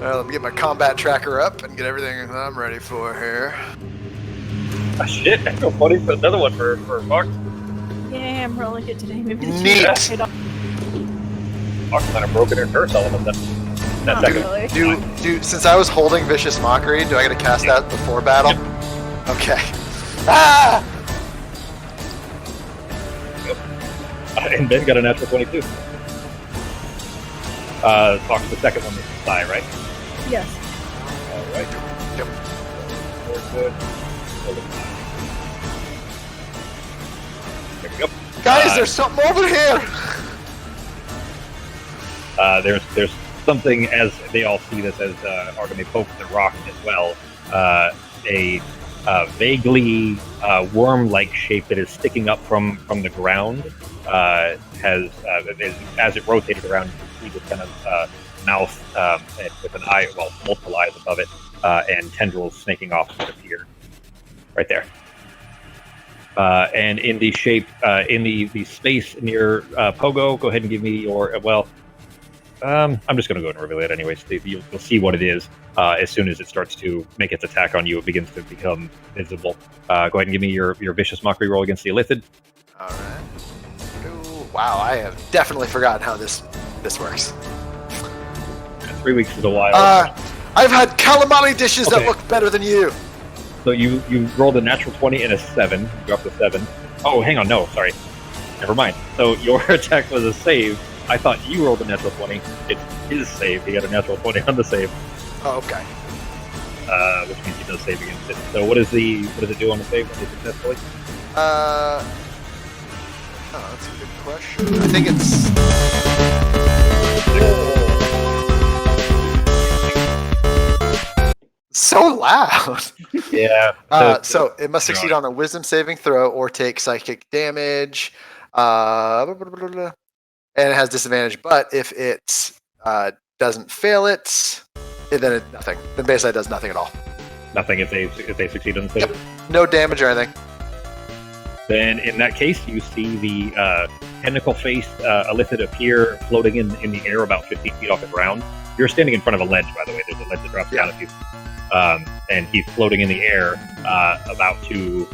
Let me get my combat tracker up and get everything I'm ready for here. Ah, shit, I feel funny for another one for Mark. Yeah, I'm rolling it today. Maybe the Neat. Mark's kind of broken her curse element then. Not really. Do since I was holding Vicious Mockery, do I get to cast that before battle? Okay. Ah! And Ben got a natural 22. Talk to the second one, the thigh, right? Yes. All right. Yep. Very good. There we go. Guys, there's something over here! There's something, as they all see this, as Artemis pokes the rock as well, a vaguely worm-like shape that is sticking up from the ground. As it rotated around, you can see this kind of mouth with an eye, well, multiple eyes above it, and tendrils snaking off sort of here, right there. And in the shape, in the space near Pogo, go ahead and give me your, I'm just going to go and reveal it anyways. You'll see what it is as soon as it starts to make its attack on you. It begins to become visible. Go ahead and give me your vicious mockery roll against the Illithid. All right. Ooh, wow, I have definitely forgotten how this works. 3 weeks is a while. I've had calamari dishes that Okay. look better than you. So you rolled a natural 20 and a 7. You dropped a 7. Oh, hang on. No, sorry. Never mind. So your attack was a save. I thought you rolled a natural 20. It's his save. He got a natural 20 on the save. Oh, okay. Which means he does save against it. So what does it do on the save successfully? That's a good question. I think it's... So loud! Yeah. So it must succeed on a wisdom saving throw or take psychic damage. And it has disadvantage, but if it doesn't fail it, then it nothing. Then basically it does nothing at all. Nothing if they succeed on the save. Yep. No damage or anything. Then in that case, you see the tentacle-faced Illithid appear floating in the air about 15 feet off the ground. You're standing in front of a ledge, by the way. There's a ledge that drops down a few. And he's floating in the air, about to.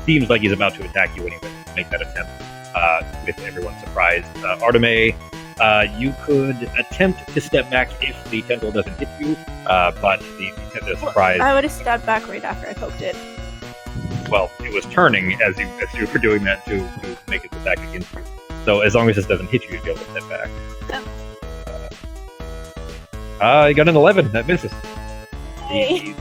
Seems like he's about to attack you anyway. Make that attempt with everyone surprised. Artemis, you could attempt to step back if the tentacle doesn't hit you, but the surprise. I would have stepped back right after I poked it. Well, it was turning as you were doing that to make its attack against you. So as long as this doesn't hit you, you'll be able to step back. You got an 11. That misses. Hey.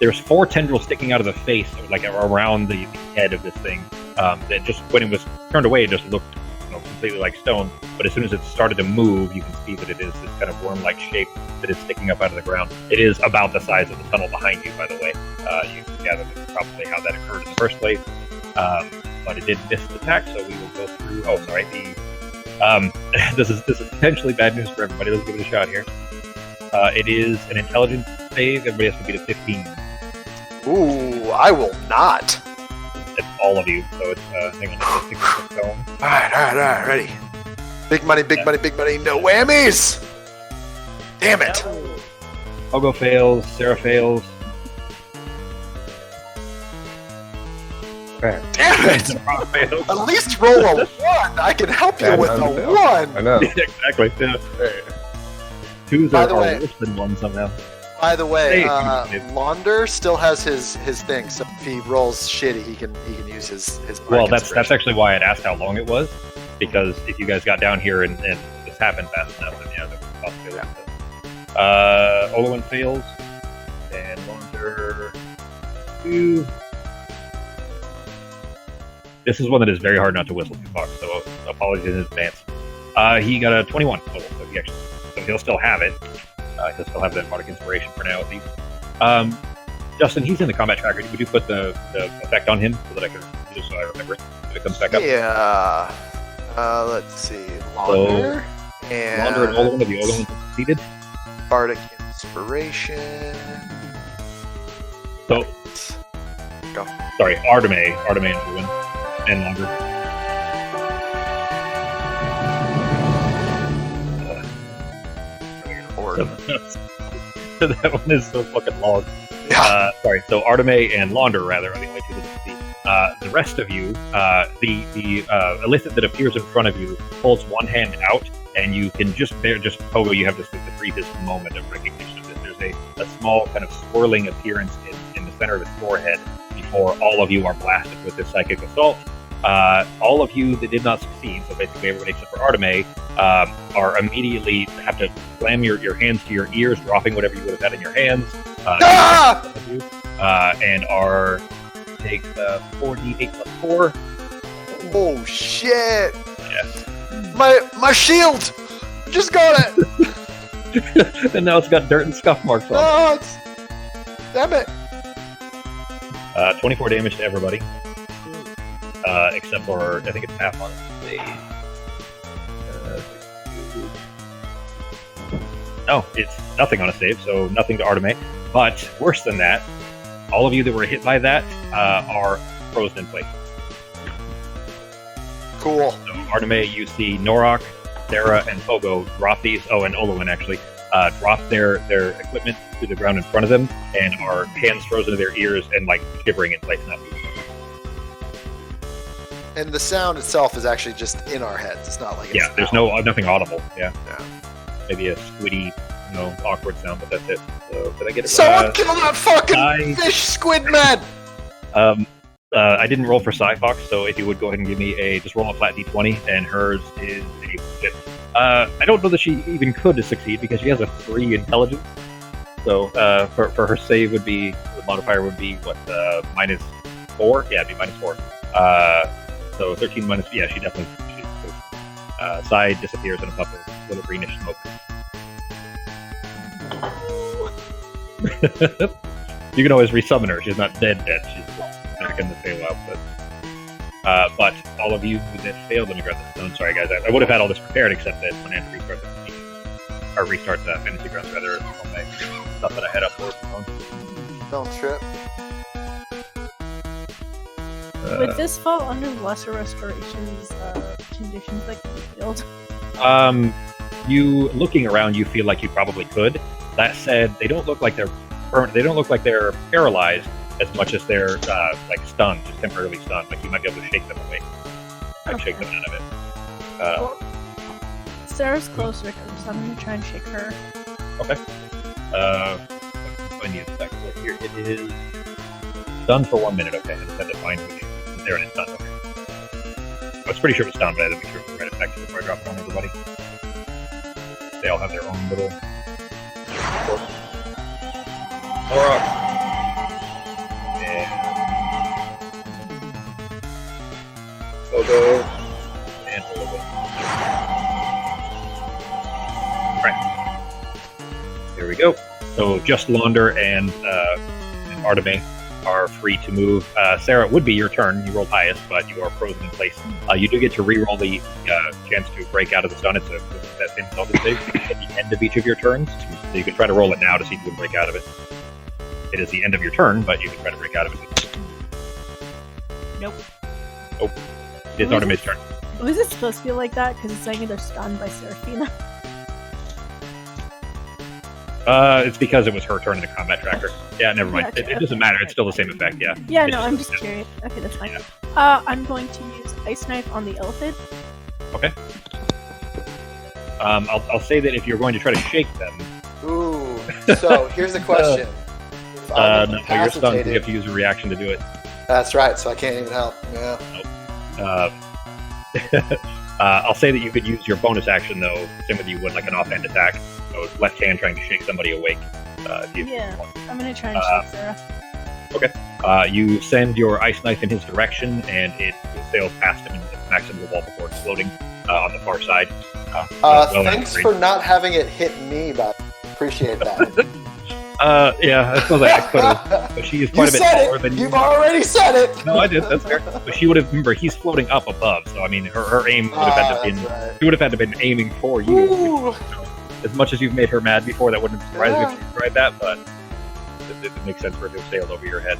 There's 4 tendrils sticking out of the face, like around the head of this thing. That just when it was turned away, it just looked completely like stone. But as soon as it started to move, you can see that it is this kind of worm-like shape that is sticking up out of the ground. It is about the size of the tunnel behind you, by the way. You can gather that's probably how that occurred in the first place. But it did miss the attack, so we will go through. Oh, sorry. This is potentially bad news for everybody. Let's give it a shot here. It is an intelligence save. Everybody has to beat a 15. Ooh, I will not. It's all of you. So it's hang on, it's a 6 stone. All right, ready. Big money, big money, big money. No whammies. Damn it. Pogo fails. Sarah fails. Damn it. Rock fails. At least roll a 1. I can help you with a 1. I know. Exactly. Yeah. 2s By are the way- worse than 1 somehow. By the way, Hey, Launder still has his thing, so if he rolls shitty, he can use his. Well, that's actually why I'd asked how long it was, because if you guys got down here and this happened fast enough, then yeah, there was a possibility. Olwen fails, and Launder 2. This is one that is very hard not to whistle to Fox, so apologies in advance. He got a 21 total, so he'll still have it. He'll still have that Bardic Inspiration for now, at least. Justin, he's in the combat tracker. Would you put the effect on him so that I can, just so I remember it when it comes back up? Yeah. Let's see. Launder and Launder and Olwen, have you Olwen succeeded? Bardic Inspiration. So, Go. sorry, Arteme and Olwen, and Launder. That one is so fucking long. Yeah. Sorry, so Arteme and Launder, rather, are the only two that succeed. The rest of you, the illicit that appears in front of you holds one hand out, and you can Pogo, you have this the briefest moment of recognition of this. There's a small kind of swirling appearance in the center of his forehead before all of you are blasted with this psychic assault. All of you that did not succeed, so basically everybody except for Arteme, are immediately have to slam your hands to your ears, dropping whatever you would have had in your hands. And are take 4d8 plus 4. Oh shit! Yeah. My shield! Just got it! And now it's got dirt and scuff marks on it. Oh, damn it! 24 damage to everybody. Except for, I think it's half on save. No, it's nothing on a save, so nothing to Arteme. But worse than that, all of you that were hit by that are frozen in place. Cool. So Arteme, you see Norok, Sarah, and Pogo drop these. Oh, and Olwen actually drop their equipment to the ground in front of them, and are hands frozen to their ears and like shivering in place, not moving. And the sound itself is actually just in our heads. It's not like it's There's out. nothing audible. Yeah. Yeah. Maybe a squiddy, awkward sound, but that's it. So did I get it? Someone kill that fucking I- fish squid man! I didn't roll for Fox, so if you would go ahead and give me just roll a flat d20, and hers is a 6. I don't know that she even could succeed because she has a 3 intelligence. So for her save would be, the modifier would be what, -4? Yeah, it'd be -4. So 13 minus, yeah, she definitely. Side disappears in a puff of little greenish smoke. You can always resummon her. She's not dead. She's back in the Feywild. But all of you that failed, let me grab the stone. Sorry, guys. I would have had all this prepared, except that when I had to restart the fantasy grounds, rather, all my stuff that I had uploaded. Don't trip. Would this fall under lesser restorations conditions that can be filled? You looking around, you feel like you probably could. That said, they don't look like they're they don't look like they're paralyzed as much as they're like stunned, just temporarily stunned. Like you might be able to shake them away, shake them out of it. Well, Sarah's closer, so I'm gonna try and shake her. Okay. I need a second look here. It is stunned for 1 minute. Okay, I just had to find which there, and it's done. Okay. I was pretty sure it was stunned, but I had to make sure it was the right effect before I drop it on everybody. They all have their own little. Norok. And Pogo. And Olwen. Alright. There we go. So just Launder and Arteme are free to move. Sarah, it would be your turn. You rolled highest, but you are frozen in place. You do get to re-roll the chance to break out of the stun. It's that same intelligence save at the end of each of your turns. So you can try to roll it now to see if you can break out of it. It is the end of your turn, but you can try to break out of it. Nope. Nope. It's Artemis' turn. Was it supposed to feel like that? Because it's saying they're stunned by Seraphina. It's because it was her turn in the combat tracker. Yeah, never mind. Gotcha. It doesn't matter. It's still the same effect. Yeah. Yeah, It's no, I'm just curious. Okay, that's fine. I'm going to use Ice Knife on the elephant. Okay. I'll say that if you're going to try to shake them, Ooh. So here's the question. If I'm No, you're stunned. You incapacitated- have to use a reaction to do it. That's right. So I can't even help. Yeah. I'll say that you could use your bonus action though, same with you would like an offhand attack. So left hand trying to shake somebody awake. If you Yeah, I'm gonna try and shake Sarah. You send your ice knife in his direction, and it sails past him and smacks into the wall before exploding on the far side. Thanks for not having it hit me, but appreciate that. Yeah, I suppose I could have. But she is quite a bit taller than you. You've already said it. No, I did. That's fair. But she would have. Remember, he's floating up above, so I mean, her aim would have had to been. Right. She would have had to been aiming for you. Ooh. As much as you've made her mad before, that wouldn't have surprised me if she tried that. But it makes sense for it to have sailed over your head.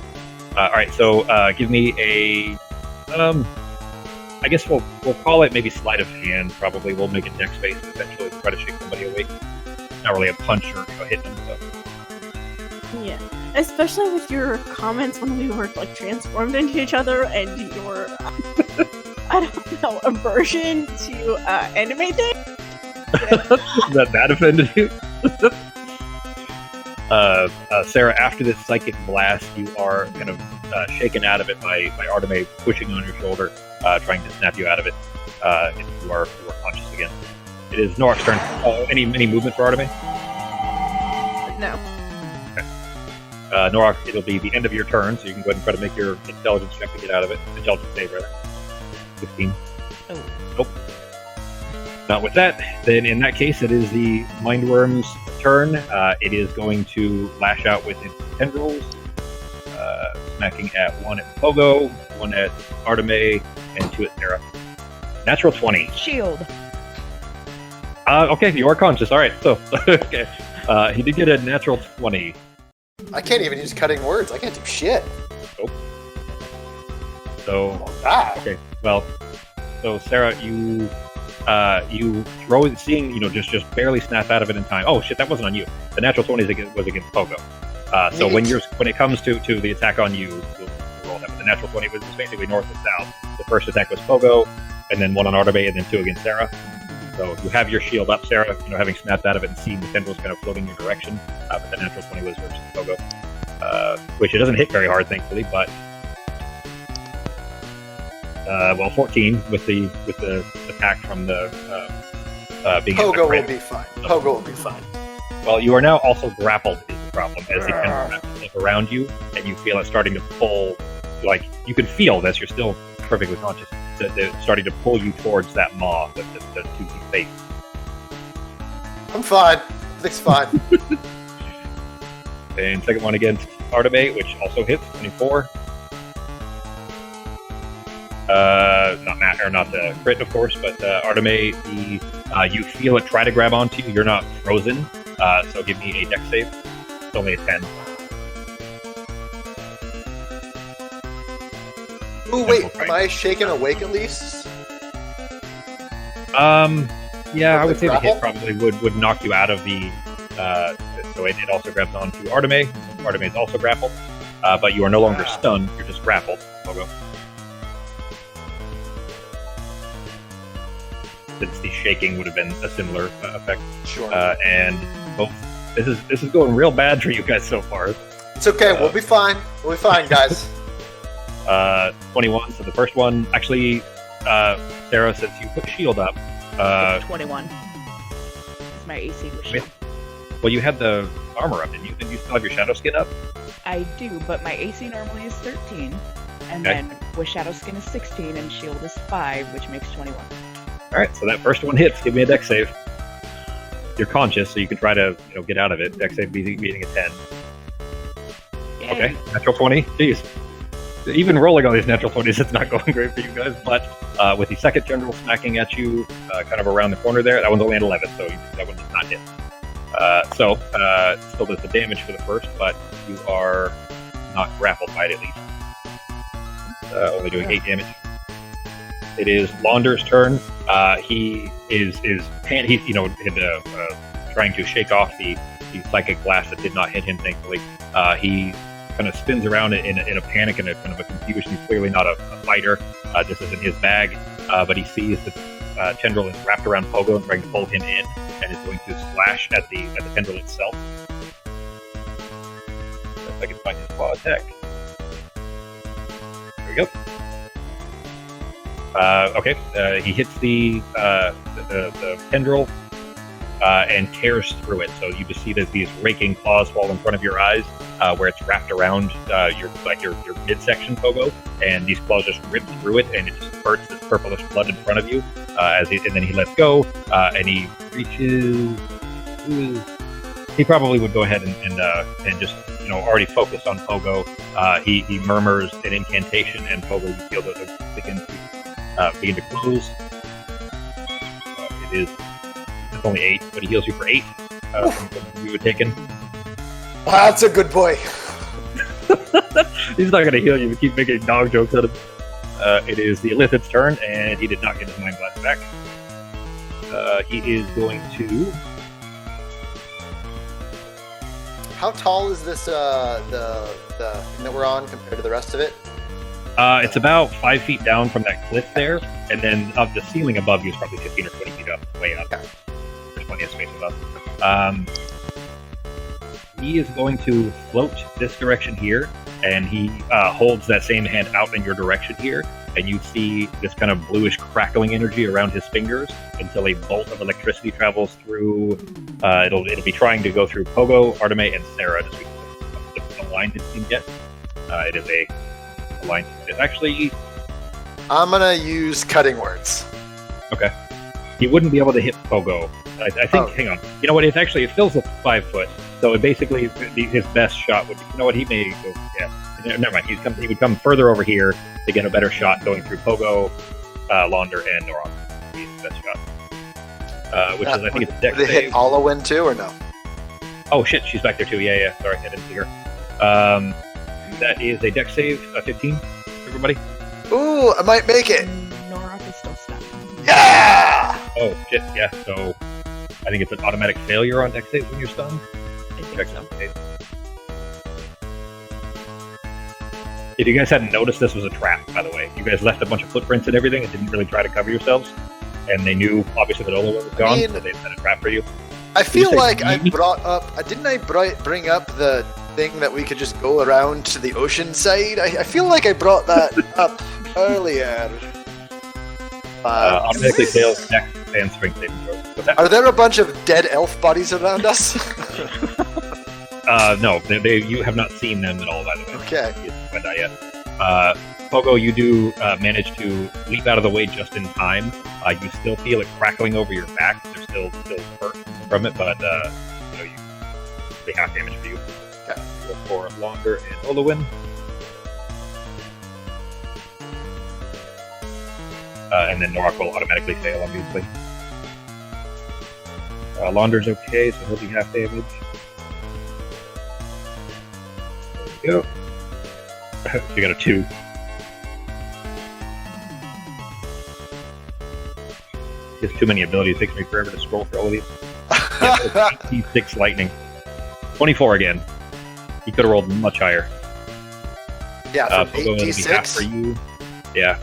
All right, so give me a. I guess we'll call it maybe sleight of hand. Probably we'll make it dex based eventually to try to shake somebody awake. Not really a punch or hit them. So. Yeah, especially with your comments when we were like transformed into each other and your I don't know aversion to anime things. that offended you? Sarah, after this psychic blast, you are kind of shaken out of it by Arteme pushing on your shoulder, trying to snap you out of it. You are conscious again. It is Norak's turn. Any movement for Arteme? No. Norak, it'll be the end of your turn, so you can go ahead and try to make your intelligence check to get out of it. Intelligence save, rather. 15. Oh. Nope. Not with that. Then in that case, it is the Mindworm's turn. It is going to lash out with its tendrils, smacking at one at Pogo, one at Arteme, and two at Sarah. Natural 20. Shield. Okay, you are conscious. All right, so okay. He did get a natural 20. I can't even use cutting words. I can't do shit. Nope. So okay, well, so Sarah, you throw it, seeing just barely snap out of it in time. Oh shit, that wasn't on you. The natural 20 was against Pogo. So when it comes to the attack on you, you'll roll that. But the natural 20 was basically north and south. The first attack was Pogo, and then one on Arteme, and then two against Sarah. So you have your shield up, Sarah, having snapped out of it and seeing the tendrils kind of floating in your direction. But the natural 20 was versus Pogo, which it doesn't hit very hard, thankfully. But 14 with the attack from the being. Pogo will be fine. Pogo will be fine. Well, you are now also grappled is the problem, as the tendril wraps itself around you, and you feel it starting to pull. Like you can feel this, you're still perfectly conscious. They're starting to pull you towards that maw, the toothy face. I'm fine. Everything's fine. And second one against Arteme, which also hits 24. Not the crit, of course, but Arteme, you feel it try to grab onto you. You're not frozen, so give me a dex save. It's only a 10. Ooh, wait. Am I shaken awake at least? Yeah, I would say the hit grapple? probably would knock you out of the. So it also grabs onto Arteme. Arteme is also grappled, but you are no longer stunned. You're just grappled. Pogo. Since the shaking would have been a similar effect. Sure. And both. This is going real bad for you guys so far. It's okay. We'll be fine. We'll be fine, guys. 21. So the first one, actually, Sarah, since you put shield up, 21. It's my AC with shield. well, you had the armor up, didn't you? Did you still have your shadow skin up? I do, but my AC normally is 13, and Okay. then with shadow skin is 16, and shield is 5, which makes 21. All right, so that first one hits. Give me a dex save. You're conscious, so you can try to get out of it. Dex save beating a 10. Yay. Okay, natural 20. Jeez. Even rolling all these natural 20s, it's not going great for you guys. But with the second general smacking at you, kind of around the corner there, that one's only an 11, so that one does not hit. Still does the damage for the first, but you are not grappled by it at least. Only doing 8 damage. It is Launder's turn. He is trying to shake off the psychic blast that did not hit him. Thankfully, he kind of spins around in a panic and a kind of a confusion. He's clearly not a fighter. This isn't his bag, but he sees the tendril is wrapped around Pogo and trying to pull him in, and is going to slash at the tendril itself. if I can find his claw attack. There we go. Okay, he hits the tendril and tears through it. So you just see that these raking claws fall in front of your eyes, where it's wrapped around your midsection, Pogo, and these claws just rip through it, and it just spurts this purplish blood in front of you. And then he lets go, and he reaches. He probably would go ahead and just already focus on Pogo. He murmurs an incantation, and Pogo, you feel that it begin to close. It's only 8, but he heals you for 8 from you had taken. That's a good boy. He's not going to heal you. We keep making dog jokes at him. It is the Elithid's turn, and he did not get his mind blast back. He is going to. How tall is this the thing that we're on compared to the rest of it? It's about 5 feet down from that cliff there, and then of the ceiling above you is probably 15 or 20 feet up, way up. Okay. There's plenty of space above. He is going to float this direction here, and he holds that same hand out in your direction here, and you see this kind of bluish crackling energy around his fingers until a bolt of electricity travels through. It'll be trying to go through Pogo, Arteme, and Sarah. Just because the line didn't seem yet. It is a line. It's actually. I'm gonna use cutting words. Okay. He wouldn't be able to hit Pogo. I think. Oh. Hang on. You know what? It fills up 5 foot. So it basically, his best shot would be. You know what? He may go. Yeah. Never mind. He would come further over here to get a better shot going through Pogo, Launder, and Norok. He's the best shot. Which is, I think, it's a dex Did they save. hit Olowin too, or no? Oh shit, she's back there too. Yeah. Sorry, I didn't see her. That is a dex save, 15. Everybody. Ooh, I might make it. Norok is still stuck. Yeah! Oh shit, yeah. So I think it's an automatic failure on dex saves when you're stunned. I think Dex so. save. If you guys hadn't noticed, this was a trap, by the way. You guys left a bunch of footprints and everything and didn't really try to cover yourselves. And they knew, obviously, that Olo was gone, so they set a trap for you. I feel say like I me? brought up. Didn't I bring up the thing that we could just go around to the ocean side? I feel like I brought that up earlier. Automatically fails dex and strength saving throws. What's that? Are there a bunch of dead elf bodies around us? No, you have not seen them at all, by the way. Okay. You haven't done yet. Pogo, you do manage to leap out of the way just in time. You still feel it crackling over your back. There's still hurt from it, but you the half damage for you. Okay. For Launder and Olowin. And then Norok will automatically fail, obviously. Launder's okay, so he'll be half damage. There we go. So you got a 2. He has too many abilities. It takes me forever to scroll for all of these. Yeah, 86 lightning. 24 again. He could have rolled much higher. Yeah, from Pogo, it'll be half for 86. you. Yeah.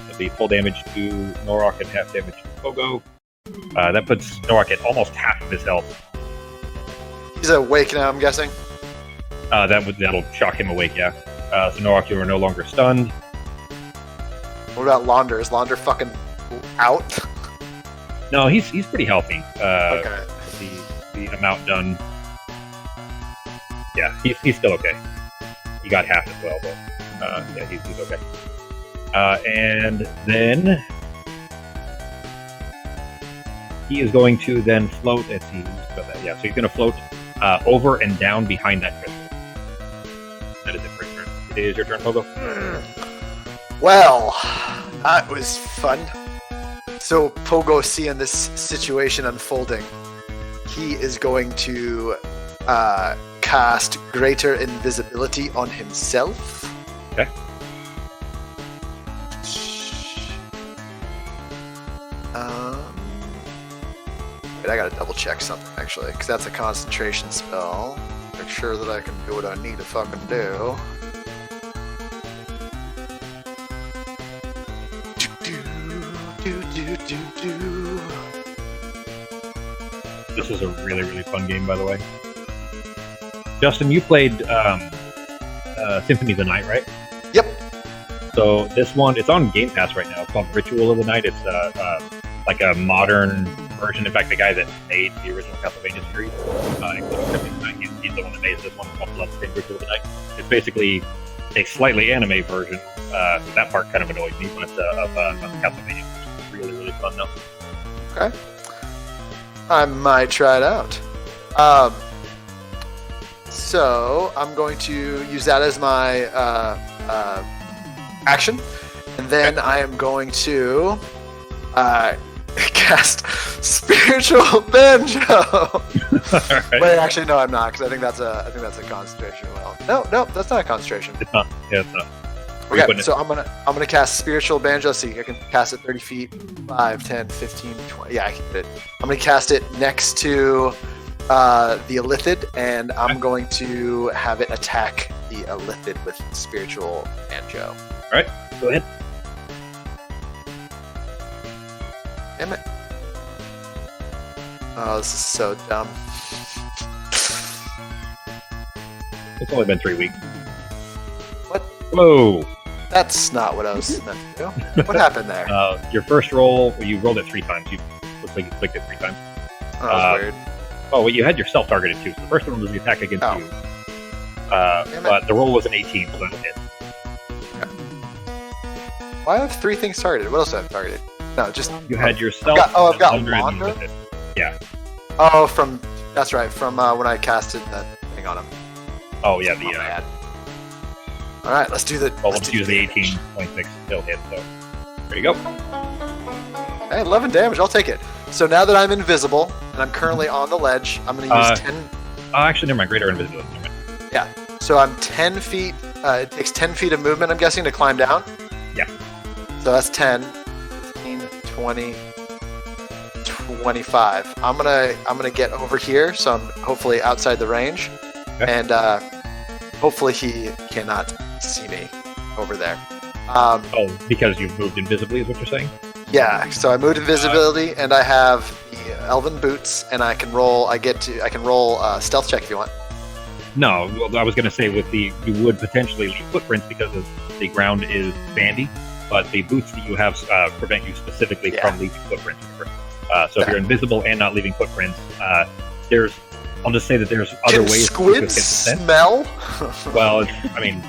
It'll be full damage to Norok and half damage to Pogo. That puts Norok at almost half of his health. He's awake now, I'm guessing. That'll shock him awake, yeah. So Norok, you are no longer stunned. What about Launder? Is Launder fucking out? No, he's pretty healthy. Okay. The amount done. Yeah, he's still okay. He got half as well, but yeah, he's okay. And then he is going to then float. Let's see. Yeah, so he's going to float over and down behind that crystal. That is it for your turn. It is your turn, Pogo. Well, that was fun. So Pogo, seeing this situation unfolding, he is going to cast Greater Invisibility on himself. Okay. Wait, I gotta double check something actually, because that's a concentration spell. Make sure that I can do what I need to fucking do. This is a really, really fun game, by the way. Justin, you played Symphony of the Night, right? Yep. So this one, it's on Game Pass right now. It's called Ritual of the Night. It's like a modern version. In fact, the guy that made the original Castlevania series, including Symphony of the Night, he's the one that made this one called Bloodstained Ritual of the Night. It's basically a slightly anime version. So that part kind of annoyed me, but of Castlevania. It's really, really fun though. Okay. I might try it out. So I'm going to use that as my action, and then I am going to cast Spiritual Banjo. Right. Wait, actually, no, I'm not, because I think that's a concentration. Well, no, that's not a concentration. It's not. Yeah, it's not. Okay, so I'm gonna cast Spiritual Banjo. See, I can cast it 30 feet, 5, 10, 15, 20. Yeah, I can hit it. I'm gonna cast it next to the Illithid, and I'm going to have it attack the Illithid with Spiritual Banjo. All right, go ahead. Damn it. Oh, this is so dumb. It's only been 3 weeks. What? Whoa! That's not what I was meant to do. What happened there? Your first roll, well, you rolled it 3 times. Looks like you clicked it 3 times. Oh, that was weird. Oh, well, you had yourself targeted too. So the first one was the attack against Oh. you. But the roll was an 18, so that's it. Why I have 3 things targeted? What else do I have targeted? No, just You had yourself. I've got Thunder, and Wander? then with it. Yeah. oh, that's right, from when I casted that thing on him. Oh, yeah. Oh, my bad. All right, let's do the. Well, let's let's do use the 18.6 still hit. So there you go. Hey, 11 damage. I'll take it. So now that I'm invisible and I'm currently on the ledge, I'm going to use 10. Oh, actually, never mind. Greater invisibility. Never mind. Yeah. So I'm 10 feet. It takes 10 feet of movement, I'm guessing, to climb down. Yeah. So that's 10, 15, 20, 25. I'm gonna get over here, so I'm hopefully outside the range, Okay. and hopefully he cannot see me over there. Oh, because you've moved invisibly, is what you're saying? Yeah. So I moved invisibility, and I have the elven boots, and I can roll. I can roll stealth check if you want. No, well, I was going to say you would potentially leave footprints because the ground is sandy, but the boots that you have prevent you specifically from leaving footprints. So if you're invisible and not leaving footprints, I'll just say that there's other ways. Squids to sense. smell? Well,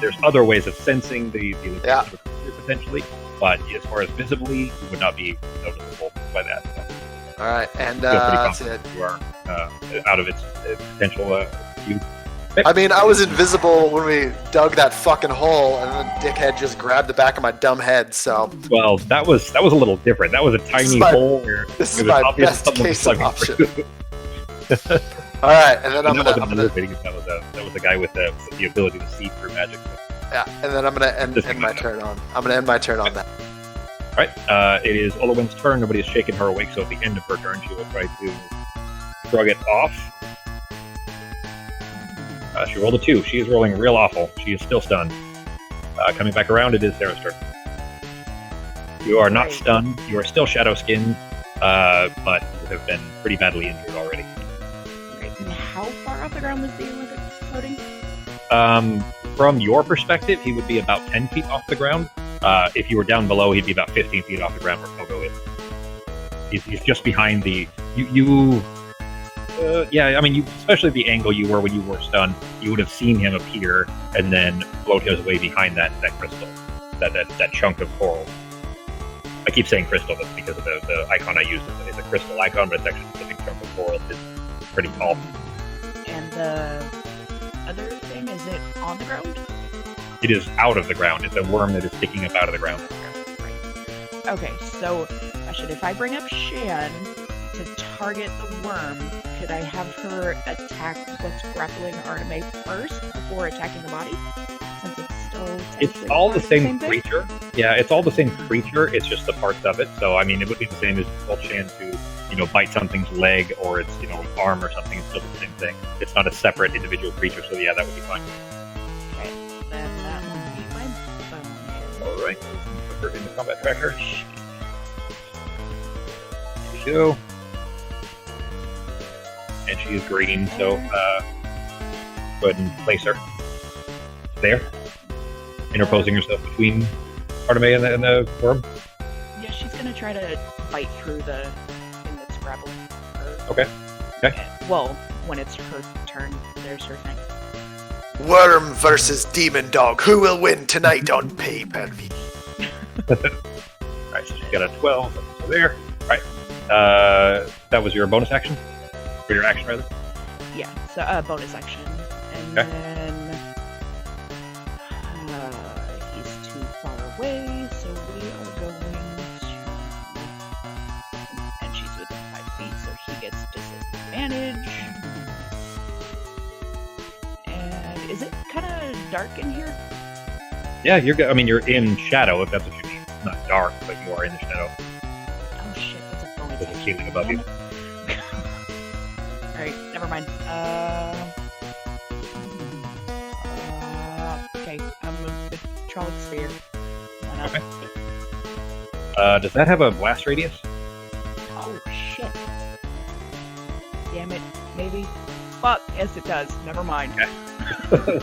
there's other ways of sensing the location Yeah. of a creature potentially, but as far as visibly, you would not be noticeable by that. So All right, and feel pretty that's confident it. you are out of its potential view. I mean, I was invisible when we dug that fucking hole, and then dickhead just grabbed the back of my dumb head. So Well, that was a little different. That was a tiny my- hole where this is it was my obvious best someone was case of slugging option. through. all right, and then And I'm that gonna wasn't another video. That was a guy with the ability to see through magic. yeah, and then I'm gonna end Just my turn on. I'm gonna end my turn on that. All right, it is Olawin's turn. Nobody has shaken her awake, so at the end of her turn, she will try to shrug it off. She rolled a 2. She is rolling real awful. She is still stunned. Coming back around, it is Sarah's turn. You are not Right. stunned. You are still shadow skinned, but you have been pretty badly injured already. Right. And how far off the ground was the Olympic floating? From your perspective, he would be about 10 feet off the ground. If you were down below, he'd be about 15 feet off the ground where Kogo is. He's just behind the... especially the angle you were when you were stunned, you would have seen him appear and then float his way behind that crystal, that chunk of coral. I keep saying crystal, that's because of the icon I used is a crystal icon, but it's actually just a big chunk of coral. It's pretty tall. And the other thing, is it on the ground? It is out of the ground. It's a worm that is sticking up out of the ground. Right. Okay, so if I bring up Shan to target the worm, could I have her attack what's grappling Artemis first before attacking the body? Since it's still It's technically all part the of same thing? creature. Yeah, it's all the same creature. It's just the parts of it. So, it would be the same as told Shan to, bite something's leg or its, arm or something. It's still the same thing. It's not a separate individual creature. So, yeah, that would be fine. Okay, then that will be my bonus. All right. Put her in the combat tracker. There you go. And she is green, so go ahead and place her. there, interposing herself between Artemis and the worm. Yeah, she's gonna try to bite through the thing that's grappling her. Okay. Well, when it's her turn, there's her thing. Worm versus demon dog. Who will win tonight on pay-per-view? Alright, so she's got a 12 so there. Alright. That was your bonus action? Or your action, rather? Yeah, so bonus action. And Okay. then he's too far away, so we are going to... And she's within 5 feet, so he gets disadvantage. And is it kind of dark in here? Yeah, you're good. I mean, you're in shadow, if that's what you mean. It's not dark, but you are in the shadow. Oh shit, that's a bonus There's a action. ceiling above you. Alright, never mind. Okay, I'm a Vitrolic Sphere. Why not? Okay. Does that have a blast radius? Oh shit. Damn it, maybe. Fuck, yes it does. Never mind. Okay.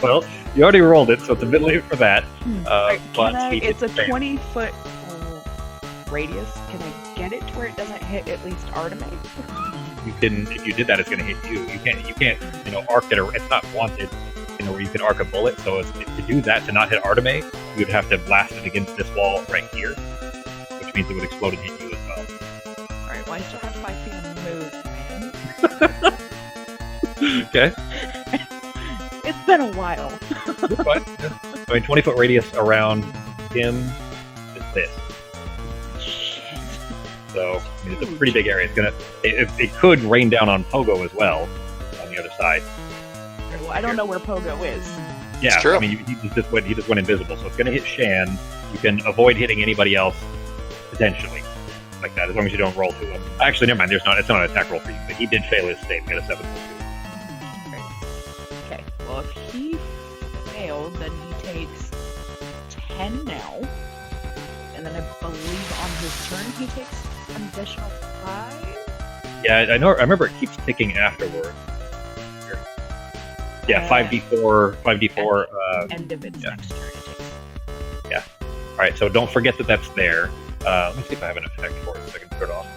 Well, you already rolled it, so it's a bit late for that. Alright, But he it's a did fail. 20-foot radius. Can I get it to where it doesn't hit at least Artemis? You can, if you did that, it's going to hit you. You can't, arc it. Or it's not wanted, where you can arc a bullet. So to do that, to not hit Artemis, you would have to blast it against this wall right here, which means it would explode and hit you as well. Alright, well I still have 5 feet on the move, man. Okay. It's been a while. You're fine. Yeah. I mean, 20-foot radius around him is this. Shit. So I mean, it's a pretty big area. It could rain down on Pogo as well on the other side. Well, I don't know where Pogo is. Yeah, It's true. I mean, he just went invisible, so it's going to hit Shan. You can avoid hitting anybody else potentially like that, as long as you don't roll to him. Actually, never mind. It's not an attack roll for you, but he did fail his save. He got a 7+2. Okay, well if he failed, then he takes 10 now. And then I believe on his turn he takes an additional 5? Yeah, I know. I remember it keeps ticking afterward. Here. Yeah, 5d4. 5d4. End of its yeah. next turn it takes. All right, so don't forget that that's there. Let me see if I have an effect for it so I can turn it off.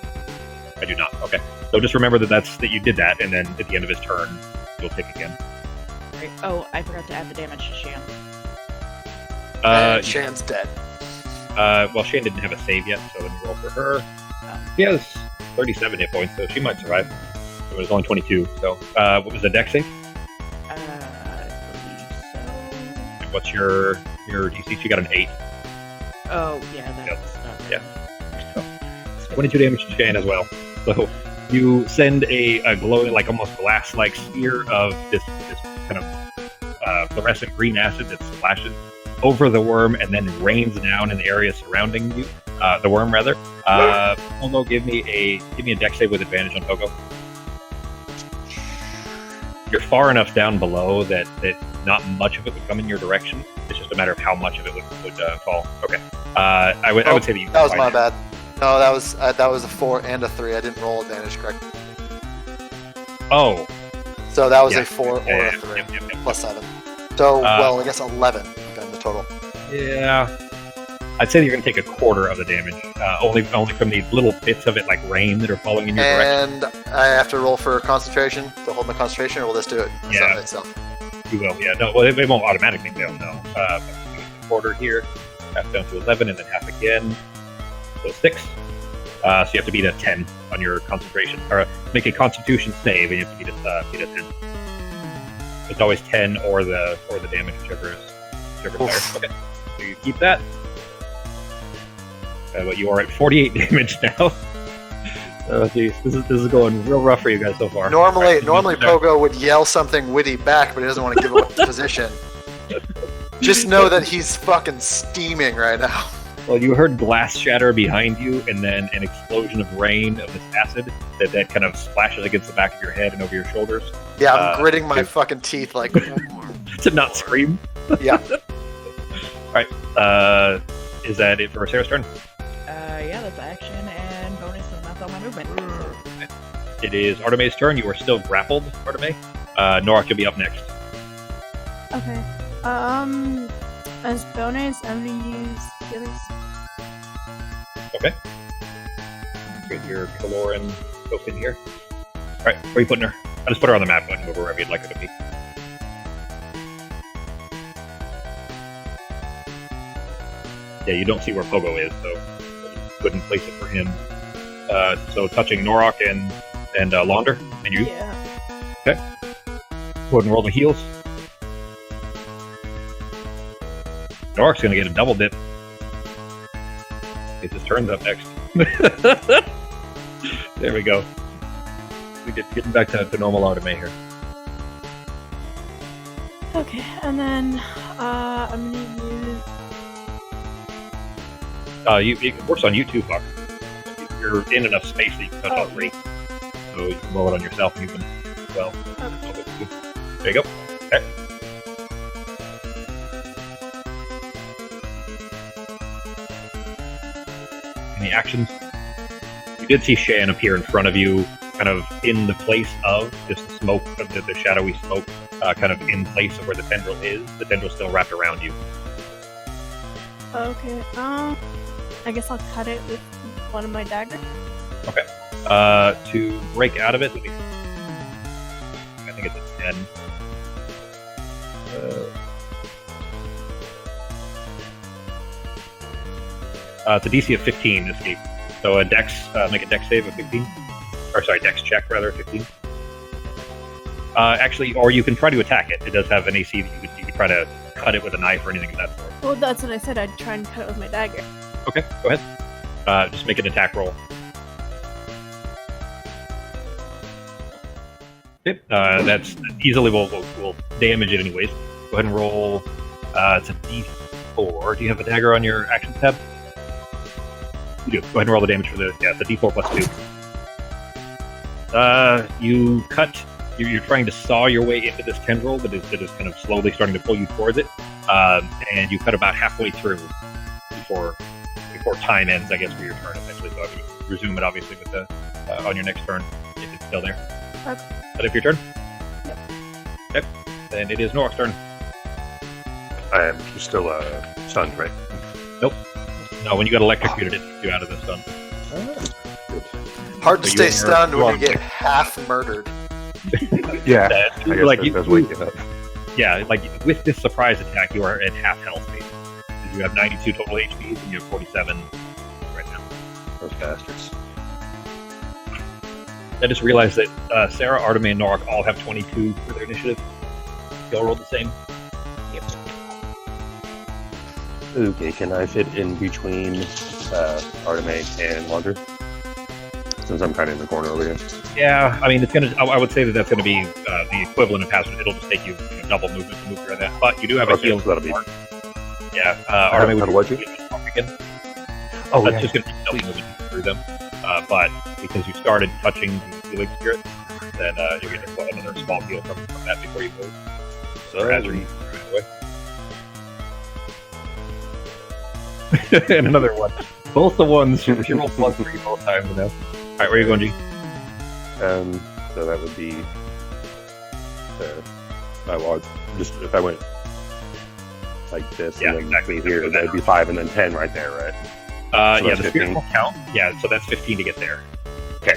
I do not. Okay, so just remember that you did that, and then at the end of his turn, you'll tick again. Right. Oh, I forgot to add the damage to Shan. And Shan's dead. Well, Shane didn't have a save yet, so let me roll for her. She has 37 hit points, so she might survive. It was only 22. So, what was the dex save? I believe so. And what's your DC? She got an 8. Oh, yeah, that's Yeah. 22 damage to Shane as well. So you send a glowing, like almost glass-like sphere of this kind of fluorescent green acid that splashes over the worm and then rains down in the area surrounding you. The worm, rather. Pogo, give me a dex save with advantage on Pogo. You're far enough down below that not much of it would come in your direction. It's just a matter of how much of it would fall. Okay. I would say that you. That was my bad. No, that was a 4 and a 3. I didn't roll advantage correct. Oh. So that was Yeah. a 4 or Yeah, a 3 yep. plus 7. So well, I guess 11 then the total. Yeah. I'd say that you're going to take a quarter of the damage, only from the little bits of it like rain that are falling in your direction. And I have to roll for concentration to hold my concentration, or will this do it Yeah. itself? You will, yeah. No, well, it won't automatically fail, no. A quarter here, half down to 11, and then half again. So 6. So you have to beat a 10 on your concentration, or make a Constitution save, and you have to beat a 10. It's always 10 or the damage, whichever is higher. Okay, so you keep that. But you are at 48 damage now. Oh, geez, this is going real rough for you guys so far. Normally All right, Pogo would yell something witty back, but he doesn't want to give away his position. Just know that he's fucking steaming right now. Well, you heard glass shatter behind you, and then an explosion of rain of this acid that kind of splashes against the back of your head and over your shoulders. Yeah, I'm gritting my fucking teeth like. To not scream. Yeah. Alright, is that it for Sarah's turn? Yeah, that's action and bonus, and that's all my movement. It is Artemis' turn. You are still grappled, Artemis. Norak, you'll be up next. Okay. As bonus, I'm gonna use healers. Okay. Get your Kaloran token here. Alright, where are you putting her? I'll just put her on the map and move her wherever you'd like her to be. Yeah, you don't see where Pogo is, so you couldn't place it for him. So touching Norok and Launder, and you. Yeah. Okay. Go ahead and roll the heals. Norok's gonna get a double dip. It just turns up next. There we go. We getting back to normal Arteme here. Okay, and then I'm gonna use. It works on you too, Fox. You're in enough space that you can touch all three. So you can roll it on yourself and you can, well, there you go. Okay. Any actions? You did see Shan appear in front of you, kind of in the place of just the smoke, of the shadowy smoke, kind of in place of where the tendril is. The tendril's still wrapped around you. Okay. I guess I'll cut it with one of my daggers. Okay. To break out of it, I think it's a 10. It's a DC of 15 escape. So a dex, make a dex save of 15. Or sorry, dex check rather, 15. Actually, or you can try to attack it. It does have an AC that you could try to cut it with a knife or anything of that sort. Well, that's what I said. I'd try and cut it with my dagger. Okay, go ahead. Just make an attack roll. Okay, that's easily will damage it anyways. Go ahead and roll. It's a D4. Do you have a dagger on your action tab? You do. Go ahead and roll the damage for the. Yeah, it's a D4 plus 2. You cut. You're trying to saw your way into this tendril that is kind of slowly starting to pull you towards it, and you cut about halfway through before time ends. I guess for your turn essentially. So I would resume it obviously with the on your next turn if it's still there. Okay. But if your turn. Yep. Okay. Then it is Norok's turn. I am still stunned, right? Nope. No, when you got electrocuted, it took you out of the stun. Hard to So stay you stunned when you wrong. get half murdered. Yeah, That- I guess like that you, does wake you up. yeah, like with this surprise attack, you are at half health basically. You have 92 total HPs and you have 47 right now. Those bastards. I just realized that Sarah, Arteme, and Norok all have 22 for their initiative. You all rolled the same. Yep. Okay, can I fit in between Arteme and Launder? Since I'm kind of in the corner over here. Yeah, I mean, it's gonna. I would say that that's gonna be the equivalent of hazard. It'll just take you, double movement to move through that. But you do have a Okay, heal. so that'll be- Yeah, Arteme how would what you? again. Oh, That's yeah. just going to be stealthy movement through them. But because you started touching the healing spirit, then you're going to get another small heal from that before you move. So hazard right away. And another one. Both the ones, she rolled +3 both times now. Alright, where are you going, G? So that would be. Well, just if I went like this, Yeah, and then exactly. here, that'd be 5 and then 10 right there, right? So Yeah, that's the spirit 15. won't count. Yeah, so that's 15 to get there. Okay.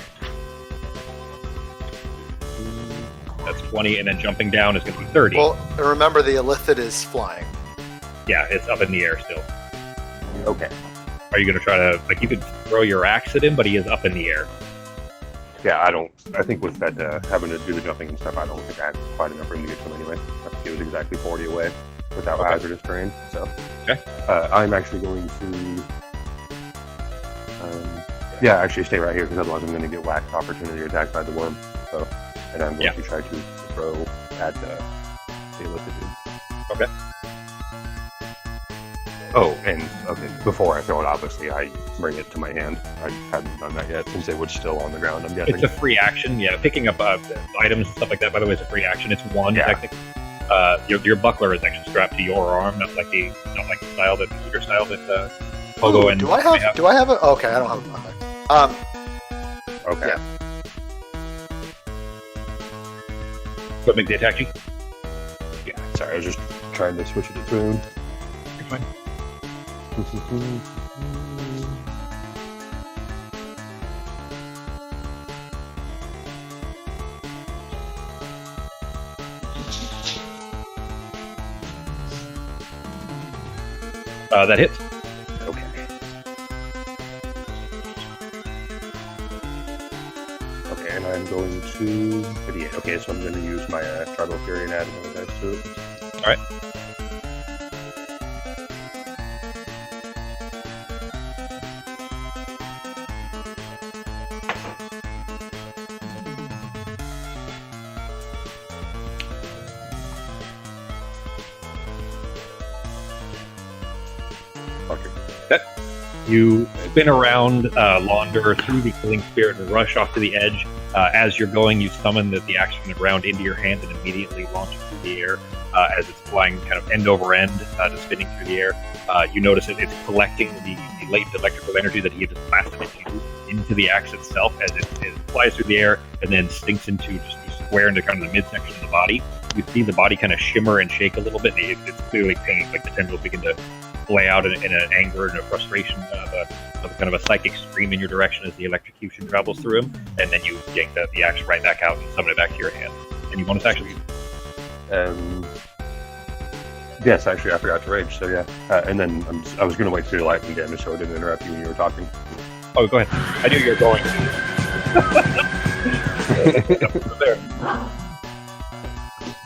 That's 20, and then jumping down is going to be 30. Well, remember the Illithid is flying. Yeah, it's up in the air still. Okay. Are you going to try to, you could throw your axe at him, but he is up in the air. Yeah, I think with that having to do the jumping and stuff, I don't think I have quite enough room to get to him anyway. I think it was exactly 40 away without hazardous terrain. So, Okay. I'm actually going to. Yeah, actually stay right here because otherwise I'm going to get whacked opportunity attacked by the worm. So, and I'm going to try to throw at the Illithid. Okay. Oh, and okay, before I throw it, obviously I bring it to my hand. I hadn't done that yet since it was still on the ground. I'm guessing. It's a free action. Yeah, picking up items and stuff like that. By the way, is a free action. It's one technically. Your buckler is actually strapped to your arm, not like the style that your style that Pogo Ooh, and do I have? Do I have a? Okay, I don't have a buckler. Okay. Yeah. What make the attack? G? Yeah. Sorry, I was just trying trying to switch it to tune. You're fine. That hits. Okay. Okay, and I'm going to 58. Okay, so I'm going to use my Tribal Fury and add another dice to it. All right. You spin around, launder through the killing spirit and rush off to the edge. As you're going, you summon the axe from the ground into your hand and immediately launch it through the air as it's flying kind of end over end, just spinning through the air. You notice that it's collecting the latent electrical energy that he had just blasted into the axe itself as it flies through the air and then sinks into just square into kind of the midsection of the body. You see the body kind of shimmer and shake a little bit. It's clearly pain, like the tendrils begin to lay out in an anger and a frustration of kind of a psychic scream in your direction as the electrocution travels through him, and then you yank the axe right back out and summon it back to your hand. And you bonus action? Yes, actually, I forgot to rage, so yeah. And then I was going to wait for your lightning damage so I didn't interrupt you when you were talking. Oh, go ahead. I knew you were going to. There.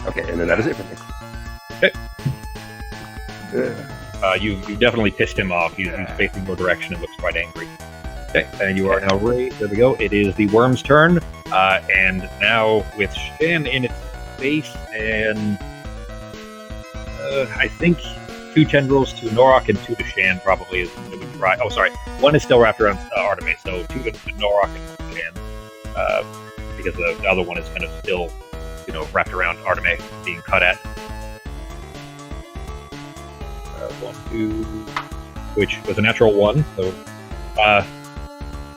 Okay, and then that is it for me. Okay. You definitely pissed him off. He's facing your direction and looks quite angry. Okay, and you are now raised. There we go. It is the worm's turn, and now with Shan in its face, and I think 2 tendrils to Norok and 2 to Shan probably is going to try. Oh, sorry, 1 is still wrapped around Artemis, so 2 to Norok and Shan, because the other one is kind of still, wrapped around Artemis, being cut at. 1, 2, which was a natural 1. So,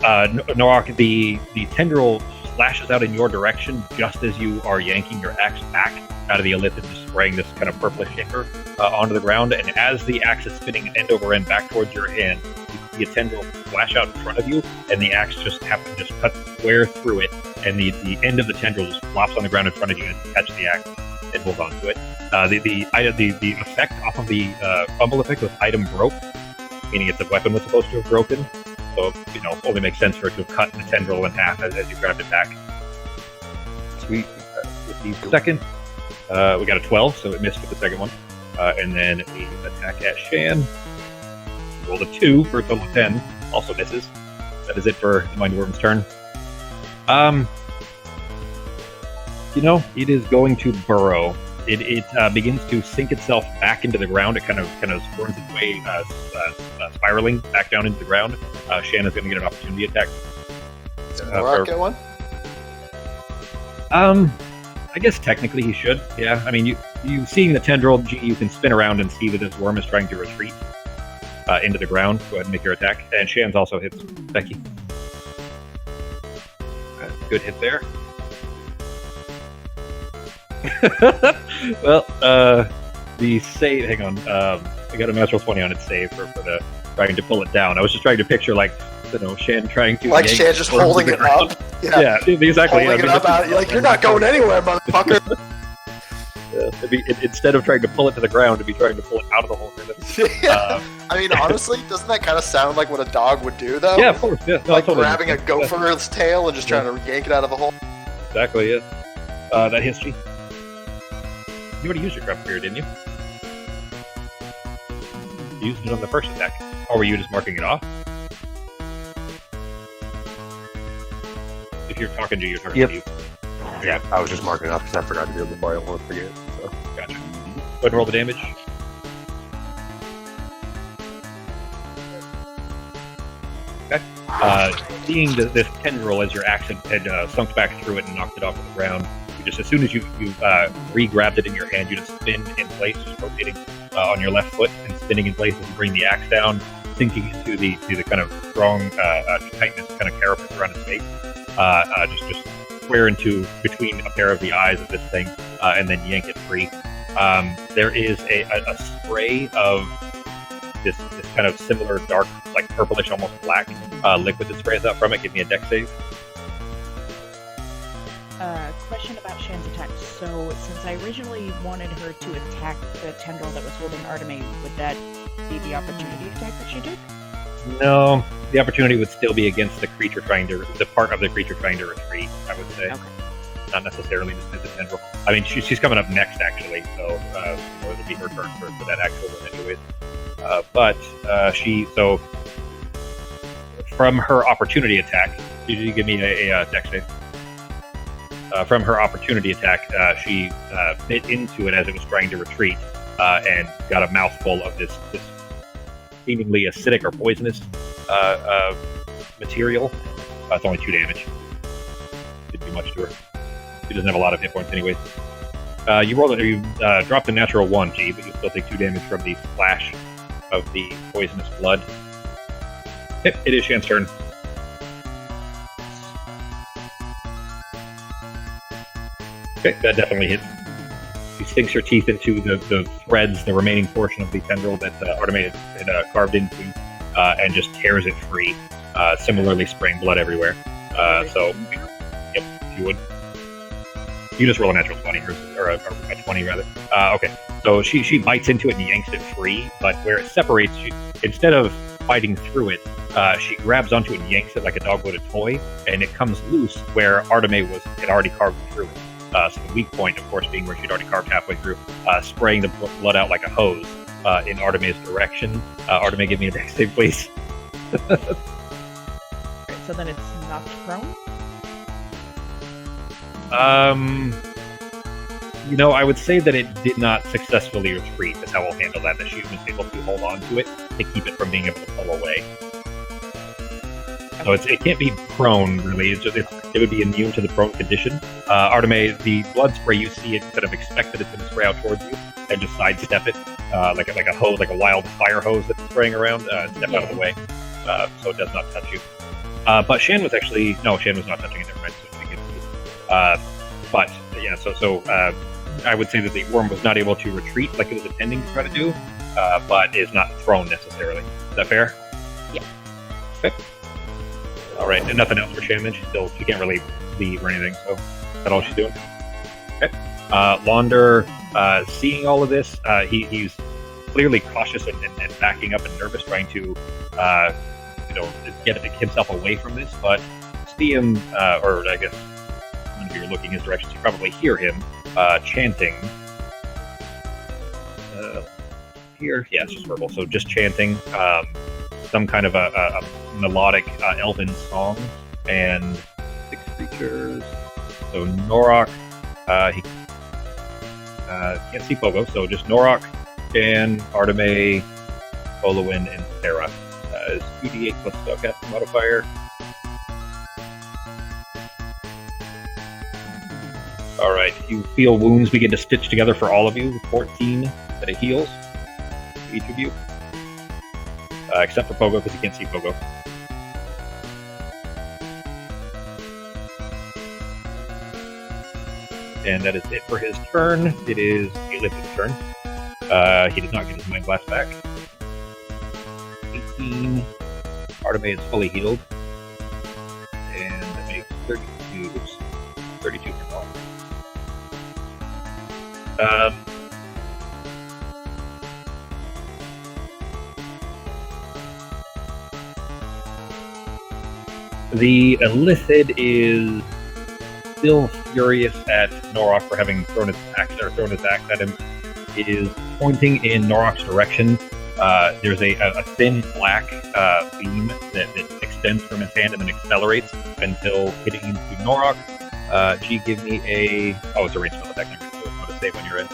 Norok, the tendril slashes out in your direction just as you are yanking your axe back out of the ellipse and just spraying this kind of purplish shaker onto the ground. And as the axe is spinning end over end back towards your hand, you see a tendril flash out in front of you, and the axe just cuts square through it, and the end of the tendril just flops on the ground in front of you as you catch the axe and hold on to it. The effect off of the fumble effect was item broke, meaning it's a weapon was supposed to have broken. So, only makes sense for it to have cut the tendril in half as you grabbed it back. Sweet. With the second, we got a 12, so it missed with the second one. And then the attack at Shan. Rolled a 2 for a total of 10. Also misses. That is it for the Mighty Worm's turn. It is going to burrow. It begins to sink itself back into the ground. It kind of squirms its way, spiraling back down into the ground. Shan is going to get an opportunity attack. Norok get one? I guess technically he should. Yeah, I mean, you seeing the tendril, you can spin around and see that this worm is trying to retreat into the ground. Go ahead and make your attack. And Shan's also hits Becky. Good hit there. Well, the save. Hang on. I got a natural 20 on its save for the trying to pull it down. I was just trying to picture Shan trying to Shan just holding it up. Yeah, exactly. Holding it up out. You're not going anywhere, motherfucker. Instead of trying to pull it to the ground, to be trying to pull it out of the hole. Yeah. I mean, honestly, doesn't that kind of sound like what a dog would do, though? Yeah, of course. Yeah, like grabbing a gopher's tail and just trying to yank it out of the hole. Exactly. Yeah. That hits you. You already used your trap period, didn't you? You used it on the first attack. Or were you just marking it off? If you're talking to you, you're talking to you. Yeah, I was just marking it off because I forgot to do it before I don't want to forget. So. Gotcha. Go ahead and roll the damage. Okay. Seeing this tendril as your axe had sunk back through it and knocked it off the ground, as soon as you re-grabbed it in your hand, you just spin in place, just rotating on your left foot and spinning in place as you bring the axe down, sinking into the kind of strong tightness kind of carapace around its face, just square into between a pair of the eyes of this thing, and then yank it free. There is a spray of this kind of similar dark, like purplish, almost black liquid that sprays out from it. Give me a dex save. Question about Shan's attack. So, since I originally wanted her to attack the tendril that was holding Arteme, would that be the opportunity attack that she took? No, the opportunity would still be against the part of the creature trying to retreat, I would say. Okay. Not necessarily just the tendril. I mean, she's coming up next, actually, so it'll be her turn for that actual one anyways. So from her opportunity attack, did you give me a dex save? From her opportunity attack, she bit into it as it was trying to retreat and got a mouthful of this seemingly acidic or poisonous material. It's only 2 damage. Didn't do much to her. She doesn't have a lot of hit points anyways. You dropped a natural 1, G, but you still take 2 damage from the splash of the poisonous blood. Okay, it is Shan's turn. Okay, that definitely hits. She sinks her teeth into the threads, the remaining portion of the tendril that Arteme had carved into, and just tears it free, similarly spraying blood everywhere. Yep, you would. You just roll a natural 20, or a 20 rather. Okay, so she bites into it and yanks it free, but where it separates, instead of fighting through it, she grabs onto it and yanks it like a dog would a toy, and it comes loose where Arteme had already carved through it. So the weak point, of course, being where she'd already carved halfway through, spraying the blood out like a hose in Arteme's direction. Arteme, give me a dex save, please. Right, so then it's knocked prone? I would say that it did not successfully retreat, is how we'll handle that. That she was able to hold on to it to keep it from being able to pull away. So it can't be prone, really. It would be immune to the prone condition. Arteme, the blood spray, you see it kind of expect that it's going to spray out towards you, and just sidestep it like a hose, like a wild fire hose that's spraying around, and step out of the way, so it does not touch you. But Shan was not touching it. Never mind. But yeah, so I would say that the worm was not able to retreat like it was intending to try to do, but is not thrown necessarily. Is that fair? Yeah. Okay. All right, and nothing else for Shan then? She can't really leave or anything, so that's all she's doing. Okay. Launder, seeing all of this, he's clearly cautious and backing up and nervous, trying to get himself away from this, but see him, or I guess if you're looking his direction, you probably hear him chanting. Here, yeah, it's just verbal, so just chanting some kind of a melodic elven song, and 6 creatures. So Norok, he can't see Pogo, so just Norok, Shan, Arteme, Olowin, and Terra. Is 2d8 plus spellcasting modifier. Alright, you feel wounds begin to stitch together for all of you. 14 that it heals. Each of you. Except for Pogo, because you can't see Pogo. And that is it for his turn. It is Ellip's turn. He did not get his Mind Blast back. 18. Arteme is fully healed. And that makes 32. Oops. 32 for all. The Illithid is still furious at Norok for having thrown his axe at him. It is pointing in Norok's direction. There's a thin black beam that extends from his hand and then accelerates until hitting into Norok. G, give me a... Oh, it's a range spell attack. So I'm going to save when you're in.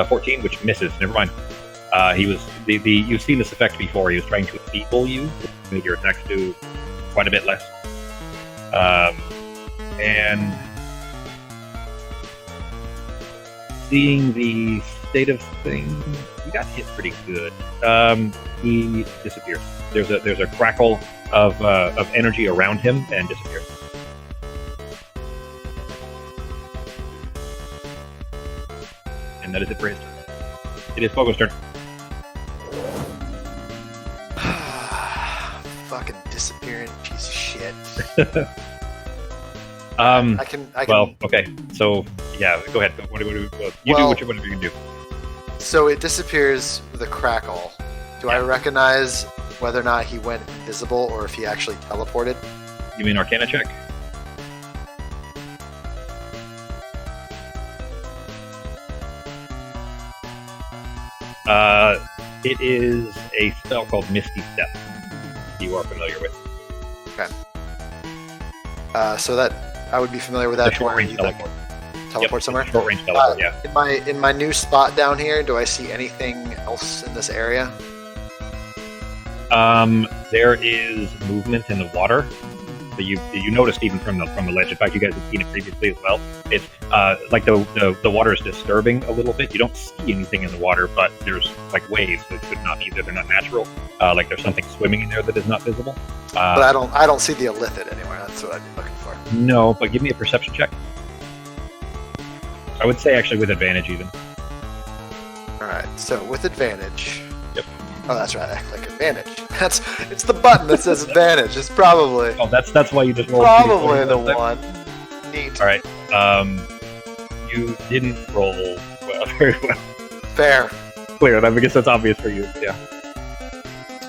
14, which misses. Never mind. He was you've seen this effect before. He was trying to enfeeble you, make your attacks do quite a bit less. And seeing the state of things, he got hit pretty good. He disappears. There's a crackle of energy around him and disappears. and that is it for his turn. It is Pogo's turn. Fucking disappearing piece of shit. I can. Well, okay. So, yeah, go ahead. What do you do whatever you can do. So it disappears with a crackle. Do I recognize whether or not he went invisible or if he actually teleported? You mean Arcana check? It is a spell called Misty Step. You are familiar with. Okay. So that I would be familiar with that. The short range teleport. Teleport somewhere. Short range teleport. Yeah. In my new spot down here, do I see anything else in this area? There is movement in the water. So you noticed even from the ledge. In fact, you guys have seen it previously as well. It's like the water is disturbing a little bit. You don't see anything in the water, but there's like waves that could not be there. They're not natural. Like there's something swimming in there that is not visible. But I don't see the illithid anywhere. That's what I'd be looking for. No, but give me a perception check. I would say actually with advantage even. All right. So with advantage. Yep. Oh, that's right. I click advantage. It's the button that says advantage. It's probably. Oh, that's why you just rolled. Probably the one. Neat. All right. You didn't roll very well. Fair. Clear. I guess that's obvious for you. Yeah.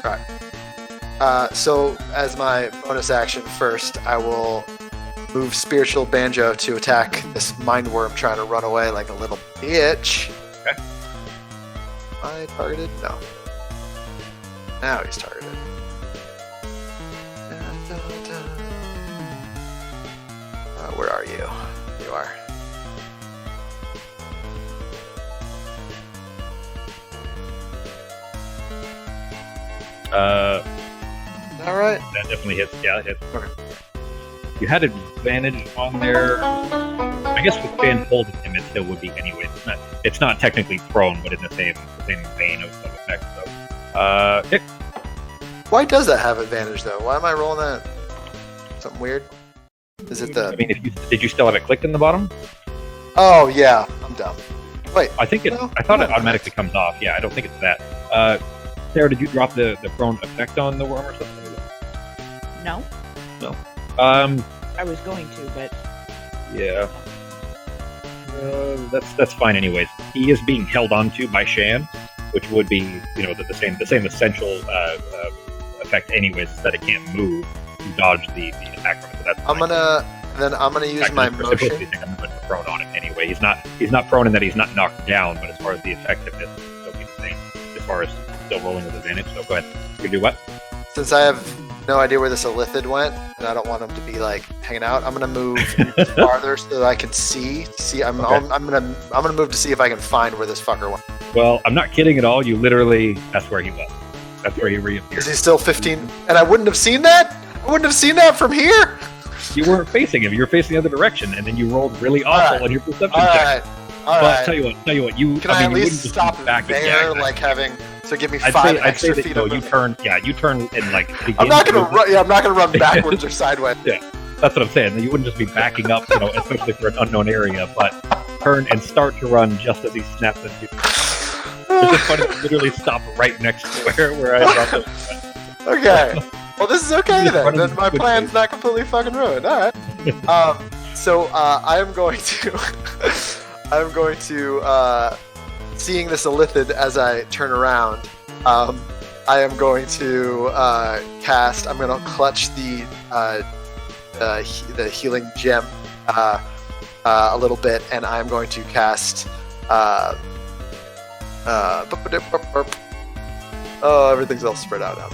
All right. So as my bonus action first, I will move Spiritual Banjo to attack this mind worm trying to run away like a little bitch. Okay. Am I targeted? No. Now he's targeted. Where are you? You are. All right. That definitely hits. Yeah, it hits. Okay. You had advantage on there. I guess with Fan holding him, it still would be anyway. It's not technically prone, but in the same vein of effect. So, Nick. Why does that have advantage though? Why am I rolling that? Something weird? Is it the? I mean, did you still have it clicked in the bottom? Oh yeah, I'm dumb. Wait. I think it. No, I thought no, it automatically comes off. Yeah, I don't think it's that. Sarah, did you drop the prone effect on the worm or something? No, I was going to, but yeah. That's fine. Anyways, he is being held onto by Shan, which would be the same essential effect. Anyways, is that it can't move. You dodge the attack from it. So that's I'm gonna use my motion. I'm gonna put the prone on it anyway. He's not prone in that he's not knocked down, but as far as the effectiveness, it'll be the same. As far as still rolling with advantage. So go ahead. You can do what? Since I have no idea where this illithid went, and I don't want him to be like hanging out, I'm gonna move farther so that I can see. I'm gonna move to see if I can find where this fucker went. Well, I'm not kidding at all. You literally, that's where he was. That's where he reappeared. Is he still 15? And I wouldn't have seen that. I wouldn't have seen that from here. You weren't facing him. You were facing the other direction, and then you rolled really awful on your perception check. All But right. tell you what. You Can I at you least wouldn't just stop be back there, again. like having to give me I'd 5 say extra that, feet no, of you movement? turn and like. I'm not gonna begin to- run. Yeah, I'm not gonna run backwards or sideways. Yeah, that's what I'm saying. You wouldn't just be backing up, especially for an unknown area, but turn and start to run just as he snaps into. It's just funny to literally stop right next to where I dropped it. Okay. Well, this is okay Just then. running Then my quickly. plan's not completely fucking ruined. All right. So I am going to, seeing this illithid as I turn around. I am going to cast. I'm going to clutch the healing gem a little bit, and I'm going to cast. Oh, everything's all spread out now.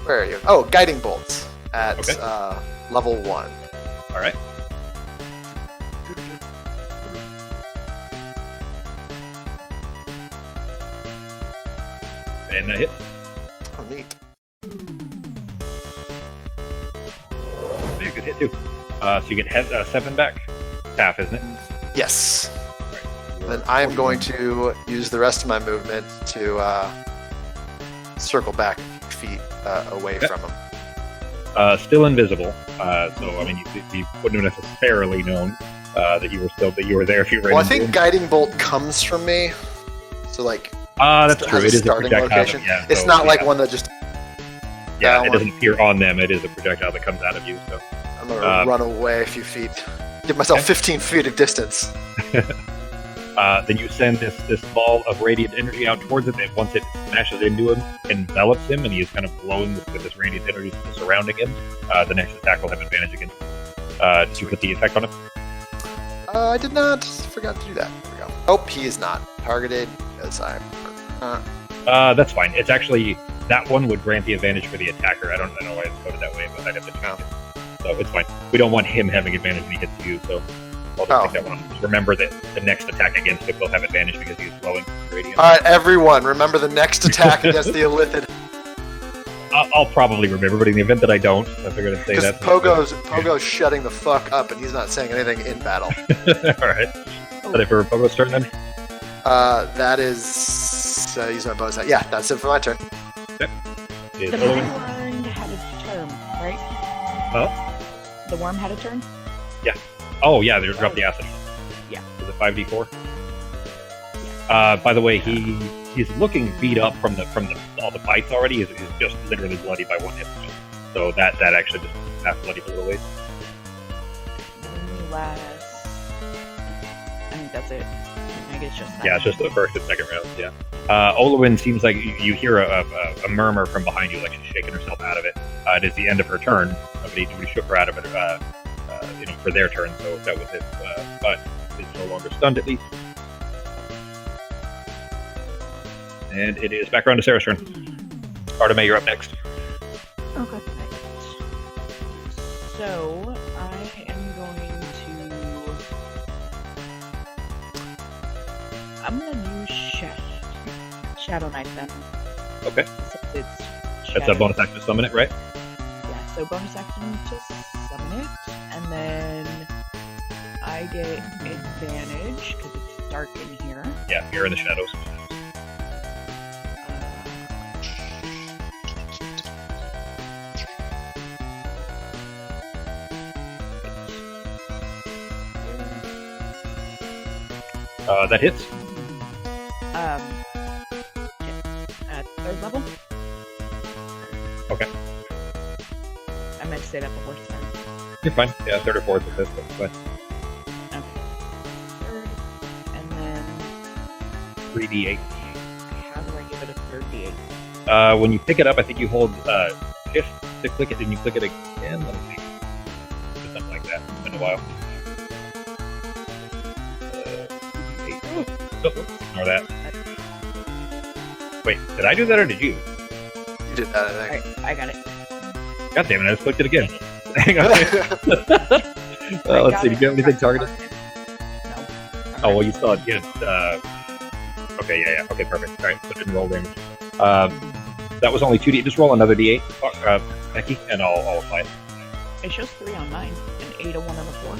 Where are you? Oh, guiding bolts at Okay. level 1. All right. And that hit. Oh, neat. Be a good hit too. So you get 7 back. Half, isn't it? Yes. Then I am going to use the rest of my movement to circle back a few feet away Okay. from him. Still invisible. So I mean, you wouldn't have necessarily known. that you were there if you ran Well, I into think him. guiding bolt comes from me, so like That's it true. has It a is a starting projectile. location. Yeah, It's so, not like yeah. one that just. Yeah, that it one. doesn't appear on them. It is a projectile that comes out of you. So I'm gonna run away a few feet. Give myself Okay. 15 feet of distance. then you send this ball of radiant energy out towards it. And once it smashes into him, envelops him, and he is kind of glowing with this radiant energy surrounding him. The next attack will have advantage again. Did you put the effect on him? I did not. Forgot to do that. There we go. Oh, he is not targeted because I'm. That's fine. It's actually that one would grant the advantage for the attacker. I don't know why it's coded that way, but I'd have to change it. So it's fine. We don't want him having advantage when he hits you, so I'll just take that one. Just remember that the next attack against him will have advantage because he is glowing radiant. All right, everyone, remember the next attack against the Illithid. I'll probably remember, but in the event that I don't, I figured I'd say Because that. Pogo's shutting the fuck up, and he's not saying anything in battle. All right. Is that it for Pogo's turn then? That is. Use my bonus. Yeah, that's it for my turn. Is The Olwen- worm had a turn, right? Huh? The worm had a turn? Oh yeah, they dropped the acid. Yeah. Is it 5d4? By the way, he's looking beat up from all the bites already. He's just literally bloody by one hit. So that actually just half bloody a little ways. Only last. I think that's it. I think it's just that. Yeah, it's just the first and second rounds. Yeah. Olwen seems like you hear a murmur from behind you, like she's shaking herself out of it. It is the end of her turn. Nobody shook her out of it. For their turn, so that was it. But it's no longer stunned, at least. And it is back around to Sarah's turn. Artemis, you're up next. Okay. So I am going to. I'm gonna use Shadow Knife then. Okay. Since it's That's a Shadow- bonus action to summon it, right? Yeah, so bonus action to summon it, and then I get advantage because it's dark in here. Yeah, you're in the shadows. That hits. At third level. Okay. I meant to say that before turn. You're fine. Yeah, third or fourth with this, but fine. Okay. Third, and then 3d8. how do I give it a third D8? When you pick it up, I think you hold shift to click it, and you click it again. Let me see. Or something like that. It's been a while. 3d8. Oh, ignore that. Wait, did I do that or did you? You did that, I think. Alright, I got it. God damn it, I just clicked it again. Hang on. Let's see, do you have anything targeted? No. Oh, well, you saw it. Yeah. Okay, yeah. Okay, perfect. All right, so it didn't roll damage. That was only 2d. Just roll another d8, Becky, and I'll apply it. It shows 3 on mine, and 8 on 1 on the 4.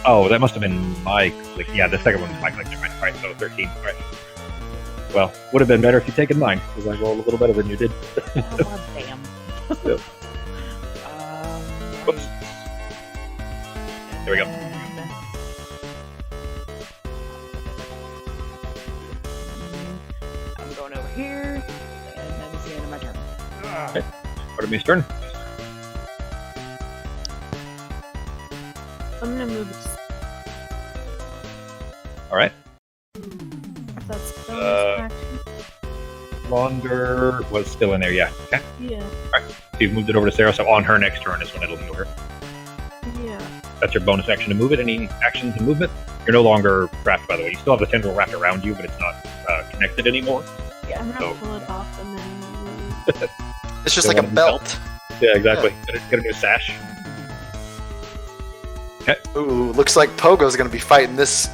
Oh, that must have been my click. Yeah, the second one was my click. All right, so 13. All right. Well, would have been better if you'd taken mine, because I rolled a little better than you did. Oh, well, damn. Yep. Whoops. And There we go. then- I'm going over here, and that is the end of my turn. Okay. Artemis' turn. I'm gonna move it. All right. If that's Uh, action. Launder was still in there, yeah. Okay. Yeah. So you've moved it over to Sarah, so on her next turn is when it'll heal her. Yeah. That's your bonus action to move it. Any actions to movement? You're no longer trapped, by the way. You still have the tendril wrapped around you, but it's not connected anymore. I'm gonna So- pull it off and then. It's just Don't like a want to belt. Yeah, exactly. Get a new sash. Ooh, looks like Pogo's gonna be fighting this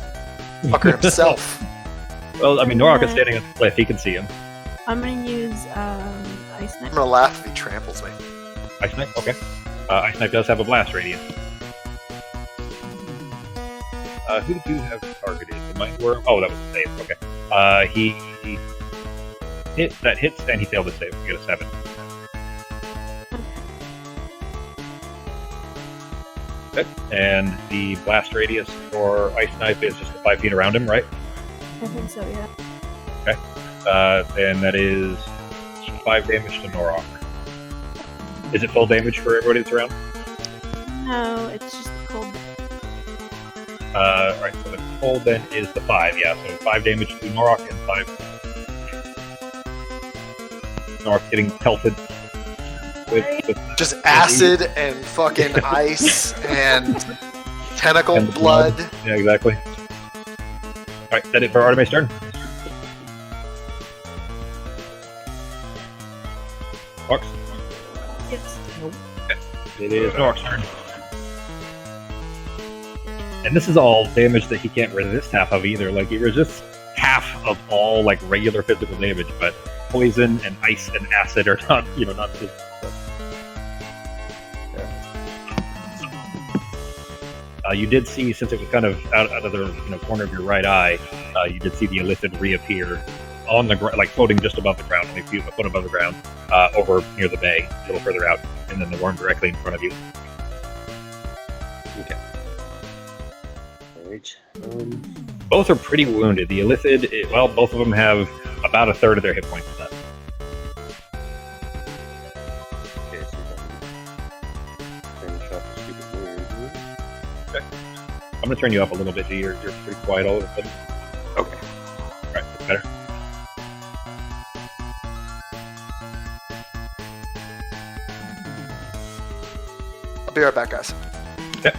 fucker himself. Well, I mean, Norak is standing on the cliff. He can see him. I'm gonna use Ice I'm Knife. gonna laugh if he tramples me. Ice Knife? Okay. Ice Knife does have a blast radius. Who did you have targeted? Oh, that was a save. Okay. He hits, and he failed to save. You get a 7. Okay. And the blast radius for Ice Knife is just 5 feet around him, right? I think so, yeah. Then that is 5 damage to Norok. Is it full damage for everybody that's around? No, it's just cold. Alright, so the cold then is the 5, yeah. So 5 damage to Norok and 5. Norok getting pelted with Just acid and fucking ice and tentacle and the blood. Yeah, exactly. Alright, is that it for Artemis' turn? Fox? Yes. It is Norok's turn. And this is all damage that he can't resist half of either. Like, he resists half of all, like, regular physical damage, but poison and ice and acid are not, not physical. You did see, since it was kind of out of the corner of your right eye, you did see the Illithid reappear on the ground, like floating just above the ground, only a foot above the ground, over near the bay, a little further out, and then the worm directly in front of you. Okay. Alright. Both are pretty wounded. The Illithid, both of them have about a third of their hit points left. Okay, so if I can finish off the stupid wound. Okay. I'm going to turn you up a little bit, G. You're pretty quiet all of a sudden. Okay. Alright, that's better. I'll be right back, guys. Okay.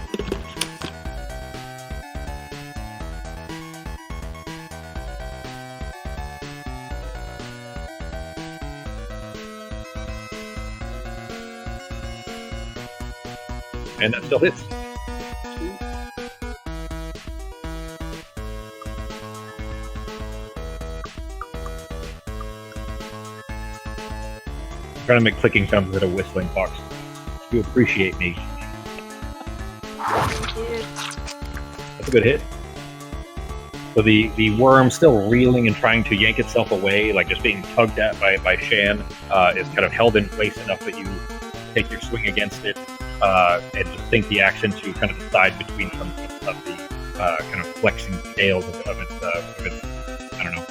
And that still hits. I'm trying to make clicking sounds instead of whistling, Fox. You appreciate me. That's a good hit. So the worm, still reeling and trying to yank itself away, like just being tugged at by Shan, is kind of held in place enough that you take your swing against it, and just think the action to kind of decide between some of the kind of flexing scales of its, I don't know,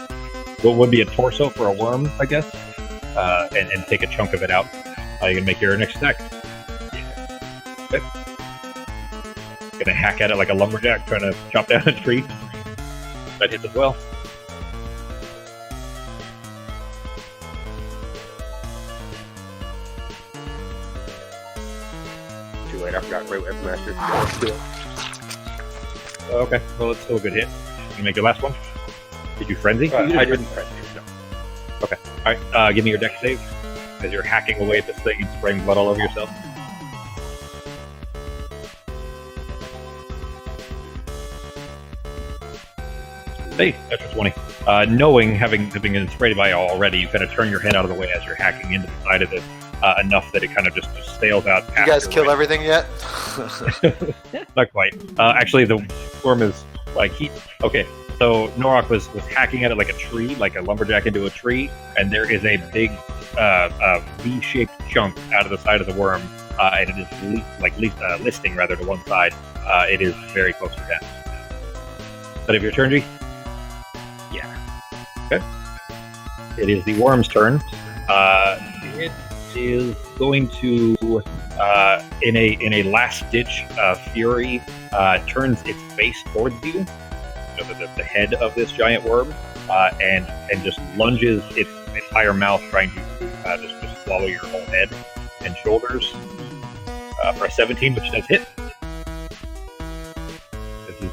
what would be a torso for a worm, I guess, and take a chunk of it out. You can make your next attack. Okay. Gonna hack at it like a lumberjack trying to chop down a tree. That hits as well. Too late, I forgot Great Weapon Master. Okay, well, it's still a good hit. You make your last one. Did you frenzy? I didn't frenzy, no. Okay. Alright, give me your dex save. As you're hacking away at this thing and spraying blood all over yourself. Hey, that's a 20. Knowing, having been sprayed by already, you kind of turn your head out of the way as you're hacking into the side of it, enough that it kind of just sails out past You guys your kill way. everything yet? Not quite. Actually, the worm is like okay, so Norok was hacking at it like a tree, like a lumberjack into a tree, and there is a big V-shaped chunk out of the side of the worm, and it is listing rather to one side. It is very close to death. Is that of your turn, G? Yeah. Okay. It is the worm's turn. It is going to, in a last ditch fury, turns its face towards you, the head of this giant worm, and just lunges its entire mouth, trying to just swallow your whole head and shoulders for a 17, which does hit. This is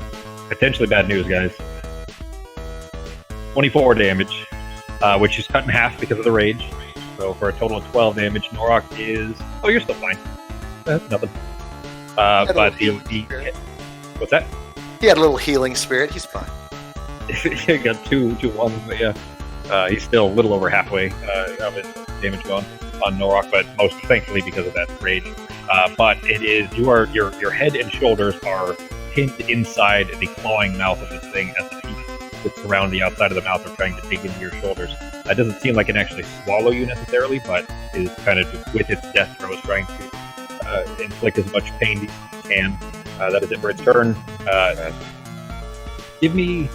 potentially bad news, guys. 24 damage, which is cut in half because of the rage. So for a total of 12 damage, Norok is... Oh, you're still fine. That's nothing. But he what's that? He had a little healing spirit. He's fine. He got two ones, but yeah. He's still a little over halfway of his damage gone on Norok, but most thankfully because of that rage. But it is... your head and shoulders are pinned inside the clawing mouth of this thing as the teeth that surround the outside of the mouth are trying to dig into your shoulders. It doesn't seem like it can actually swallow you necessarily, but is kind of just with its death throes trying to inflict as much pain as it can. That is it for its turn. Give me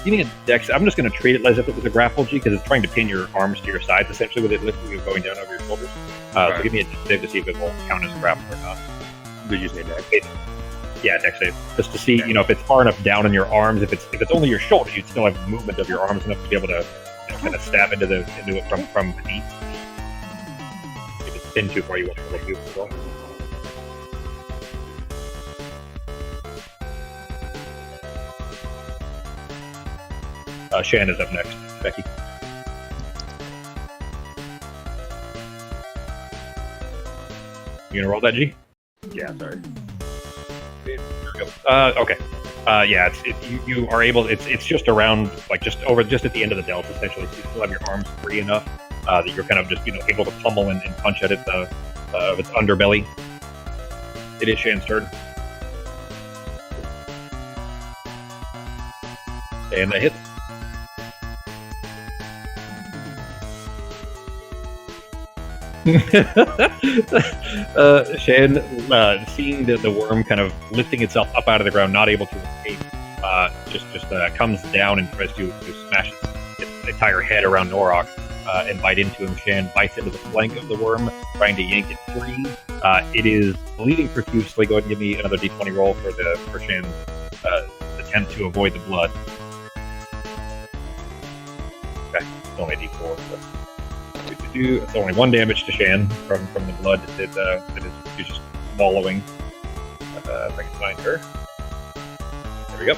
a dex. I'm just going to treat it as if it was a grapple G because it's trying to pin your arms to your sides essentially with it lifting and going down over your shoulders. So give me a dex save to see if it will count as a grapple or not. Did you say dex? Yeah, dex save. Just to see, if it's far enough down in your arms. If it's only your shoulders, you'd still have movement of your arms enough to be able to kind of stab into it from beneath. If it's pinned too far, you won't be able to do it as well. Shan is up next. Becky. You gonna roll that, G? Yeah, sorry. There we go. Okay. Yeah, you are able. It's just around, just at the end of the delta, essentially. So you still have your arms free enough that you're kind of just able to pummel and punch at it of its underbelly. It is Shan's turn. And that hits. Shan, seeing the worm kind of lifting itself up out of the ground, not able to escape, just comes down and tries to smash its entire head around Norok and bite into him. Shan bites into the flank of the worm, trying to yank it free. It is bleeding profusely. Go ahead and give me another d20 roll for Shan's attempt to avoid the blood. Okay, it's only a d4. But... It's only 1 damage to Shan from the blood that is just wallowing. If I can find her. There we go.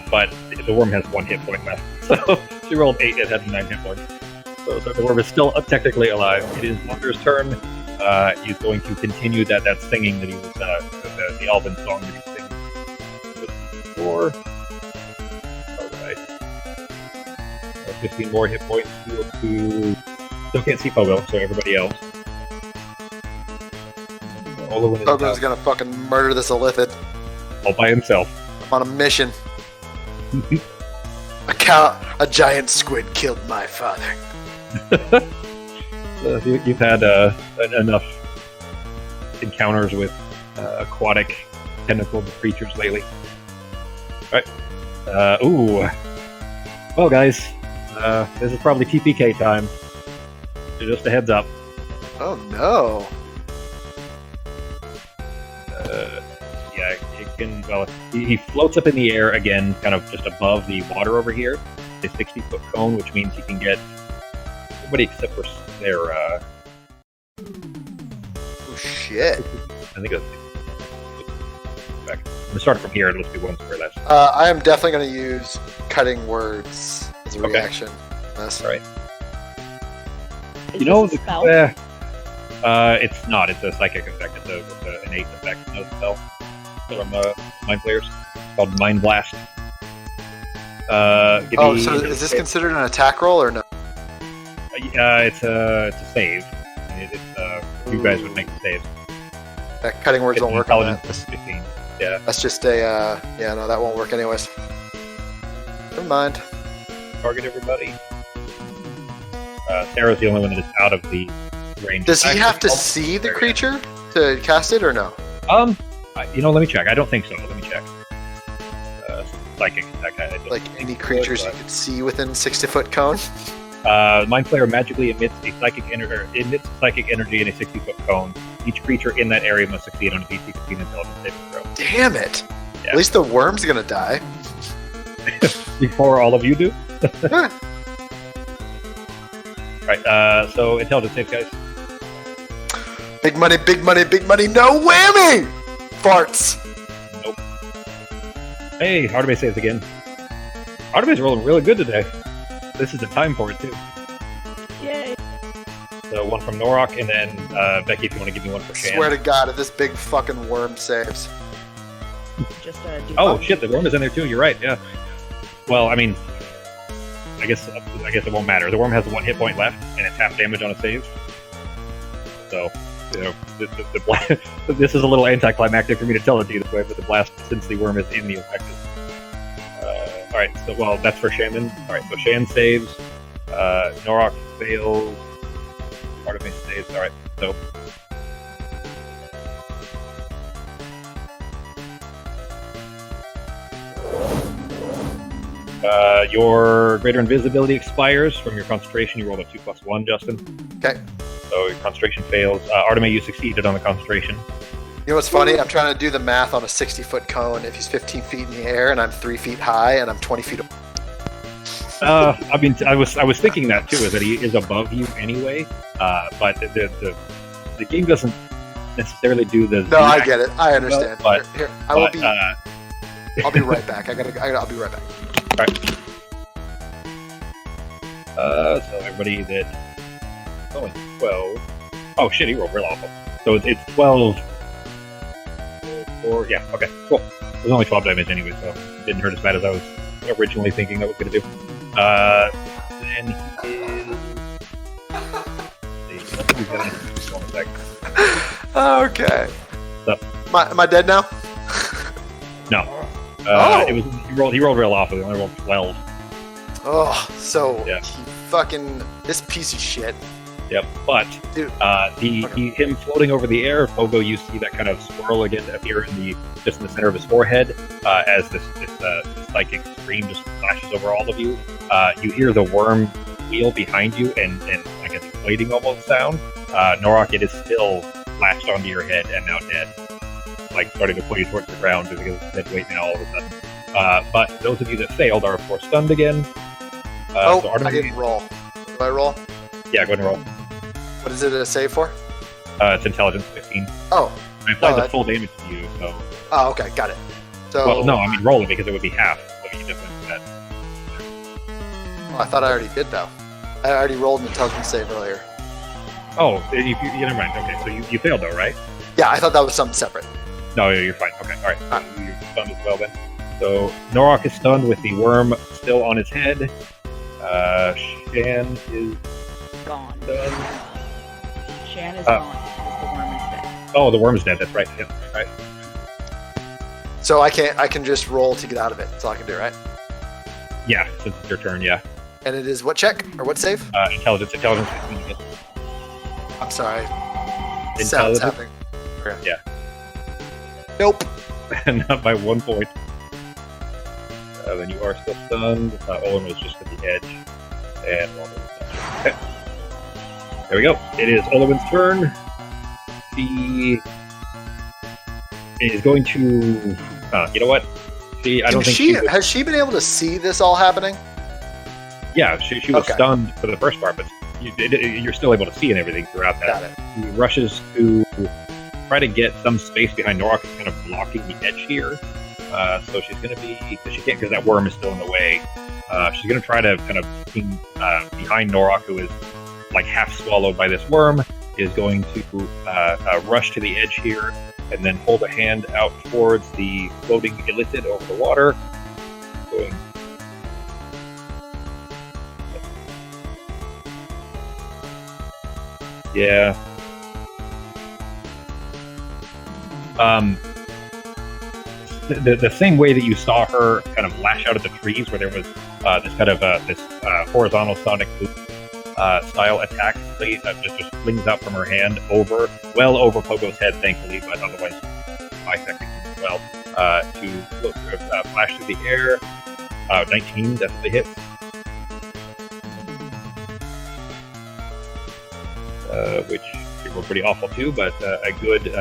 But the worm has 1 hit point left. So she rolled 8 and had 9 hit points. So the worm is still technically alive. It is Munger's turn. He's going to continue that singing that he was, the elven song that he was singing before. Alright. 15 more hit points. Still can't see Pogo, so everybody else. Pogo's gonna fucking murder this Illithid. All by himself. I'm on a mission. A giant squid killed my father. You've had enough encounters with aquatic tentacled creatures lately. Alright. Well, guys. This is probably TPK time. So just a heads up. Oh no. Yeah, it can. Well, he floats up in the air again, kind of just above the water over here. It's a 60-foot cone, which means he can get everybody except for Sarah. Oh shit. I think that's. Back. I'm gonna start from here. Let's do 1 square less. I am definitely gonna use cutting words as a reaction. That's right. Is this a spell? It's not. It's a psychic effect. It's an innate effect. No spell from mind players. It's called Mind Blast. So is this considered an attack roll or no? It's a save. You guys would make the save. Cutting words won't work on that. 15. Yeah. That's just a no, that won't work anyways. Never mind. Target everybody. Sarah's the only one that is out of the range. Does he have to see the creature to cast it or no? Let me check. I don't think so. Let me check. Psychic attack. Like any creatures you can see within 60-foot cone? Mind Flayer magically emits psychic energy in a 60-foot cone. Each creature in that area must succeed on a DC 15 intelligence saving throw. Damn it! Yeah. At least the worm's gonna die. Before all of you do. Alright, so intelligence saves, guys. Big money, big money, big money, no whammy! Farts! Nope. Hey, Artemis saves again. Artemis rolling really good today. This is the time for it, too. Yay. So 1 from Norok, and then Becky, if you want to give me 1 for Shan. Swear to God, if this big fucking worm saves. Just Oh shit, the worm is in there too. You're right. Yeah. Well, I mean, I guess it won't matter. The worm has 1 hit point left, and it's half damage on a save. So, the blast, this is a little anticlimactic for me to tell it to you this way, but the blast, since the worm is in the effective. All right. So, that's for Shaman. All right. So Shan saves. Norok fails. Artemis saves. All right. So. Your greater invisibility expires from your concentration. You rolled a 2+1, Justin. Okay. So your concentration fails. Artemis, you succeeded on the concentration. You know what's funny? I'm trying to do the math on a 60-foot cone. If he's 15 feet in the air and I'm 3 feet high and I'm 20 feet. I mean, I was thinking that too, is that he is above you anyway. But the game doesn't necessarily do the. No, I get it. I understand. But, here, I'll be right back. I'll be right back. All right. So everybody that. Oh, it's 12. Oh shit, he rolled real awful. So it's 12. Or yeah, okay, cool. It was only 12 damage anyway, so it didn't hurt as bad as I was originally thinking that was going to do. Then he is. One second. Okay. So, am I dead now? No. He rolled real awful. He only rolled 12. Oh, so yeah. He fucking this piece of shit. Yep, but Dude. Him floating over the air, Pogo, you see that kind of swirl again appear just in the center of his forehead as this psychic scream just flashes over all of you. You hear the worm wheel behind you and like an inflating almost sound. Norok, it is still latched onto your head and now dead, like starting to pull you towards the ground because it's dead weight now all of a sudden. But those of you that failed are of course stunned again. So I didn't roll. Do I roll? Yeah, go ahead and roll. What is it a save for? It's intelligence 15. Oh. I applied the full damage to you, so. Oh, okay, got it. So. Well, no, I mean roll it because it would be half. So you just went that. Oh, I thought I already did though. I already rolled an intelligence save earlier. Oh, never mind. Okay, so you failed though, right? Yeah, I thought that was something separate. No, you're fine. Okay, all right. You're stunned as well then. So Norok is stunned with the worm still on his head. Shan is Gone. done. Shan is gone because the worm is dead. Oh, the worm's dead. That's right. Yep, right. So I can just roll to get out of it. That's all I can do, right? Yeah, since it's your turn, yeah. And it is what check or what save? Intelligence 15. I'm sorry. Intelligence? Sounds happening. Okay. Yeah. Nope. Not by 1 point. Then you are still stunned. Olin was just at the edge. And okay. There we go. It is Olwen's turn. She is going to. You know what? I don't think has she been able to see this all happening? Yeah, she was Okay. stunned for the first part, but you're still able to see and everything throughout that. Got it. He rushes to try to get some space behind Norok. Is kind of blocking the edge here. So she's going to be, because she can't, because that worm is still in the way. She's going to try to kind of behind Norok, who is like half swallowed by this worm, is going to rush to the edge here and then hold a hand out towards the floating illithid over the water. Going. Yeah. The same way that you saw her kind of lash out at the trees, where there was this kind of this horizontal sonic boom style attack, just flings out from her hand well over Pogo's head, thankfully, but otherwise bisecting him as well. To flash through the air. 19 definitely hits. Which were pretty awful too, but a good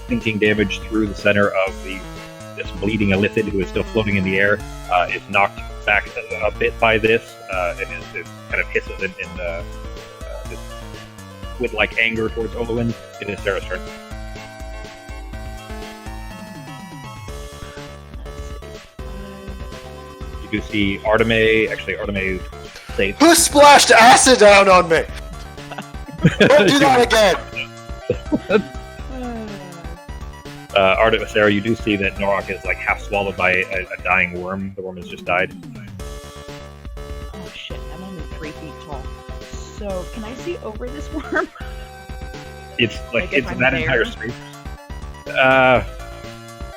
sinking damage through the center of this bleeding illithid who is still floating in the air, is knocked back a bit by this, and it kind of hisses in this with anger towards Olwen. It is Sarah's turn. You do see Artemis saves. Who splashed acid down on me? Don't do that again. Sarah, you do see that Norok is half swallowed by a dying worm. The worm has just died. Oh shit, I'm only 3 feet tall. So, can I see over this worm? It's it's I'm that there? entire space.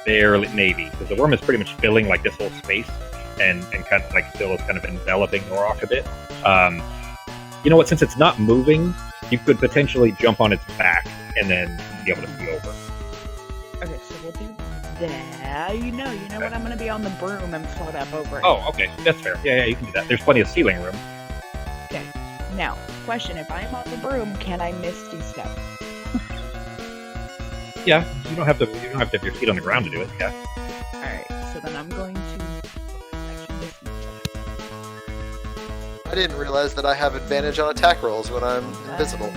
Barely, maybe, because the worm is pretty much filling this whole space, and kind of still is kind of enveloping Norok a bit. You know what? Since it's not moving, you could potentially jump on its back and then be able to see over. Okay, so we'll do that. You know what? I'm gonna be on the broom and float up over it. Oh, okay, that's fair. Yeah, you can do that. There's plenty of ceiling room. Okay. Now, question: if I'm on the broom, can I misty step? Yeah, you don't have to have your feet on the ground to do it. Yeah. All right. So then I'm going to actually misty step. I didn't realize that I have advantage on attack rolls when I'm invisible.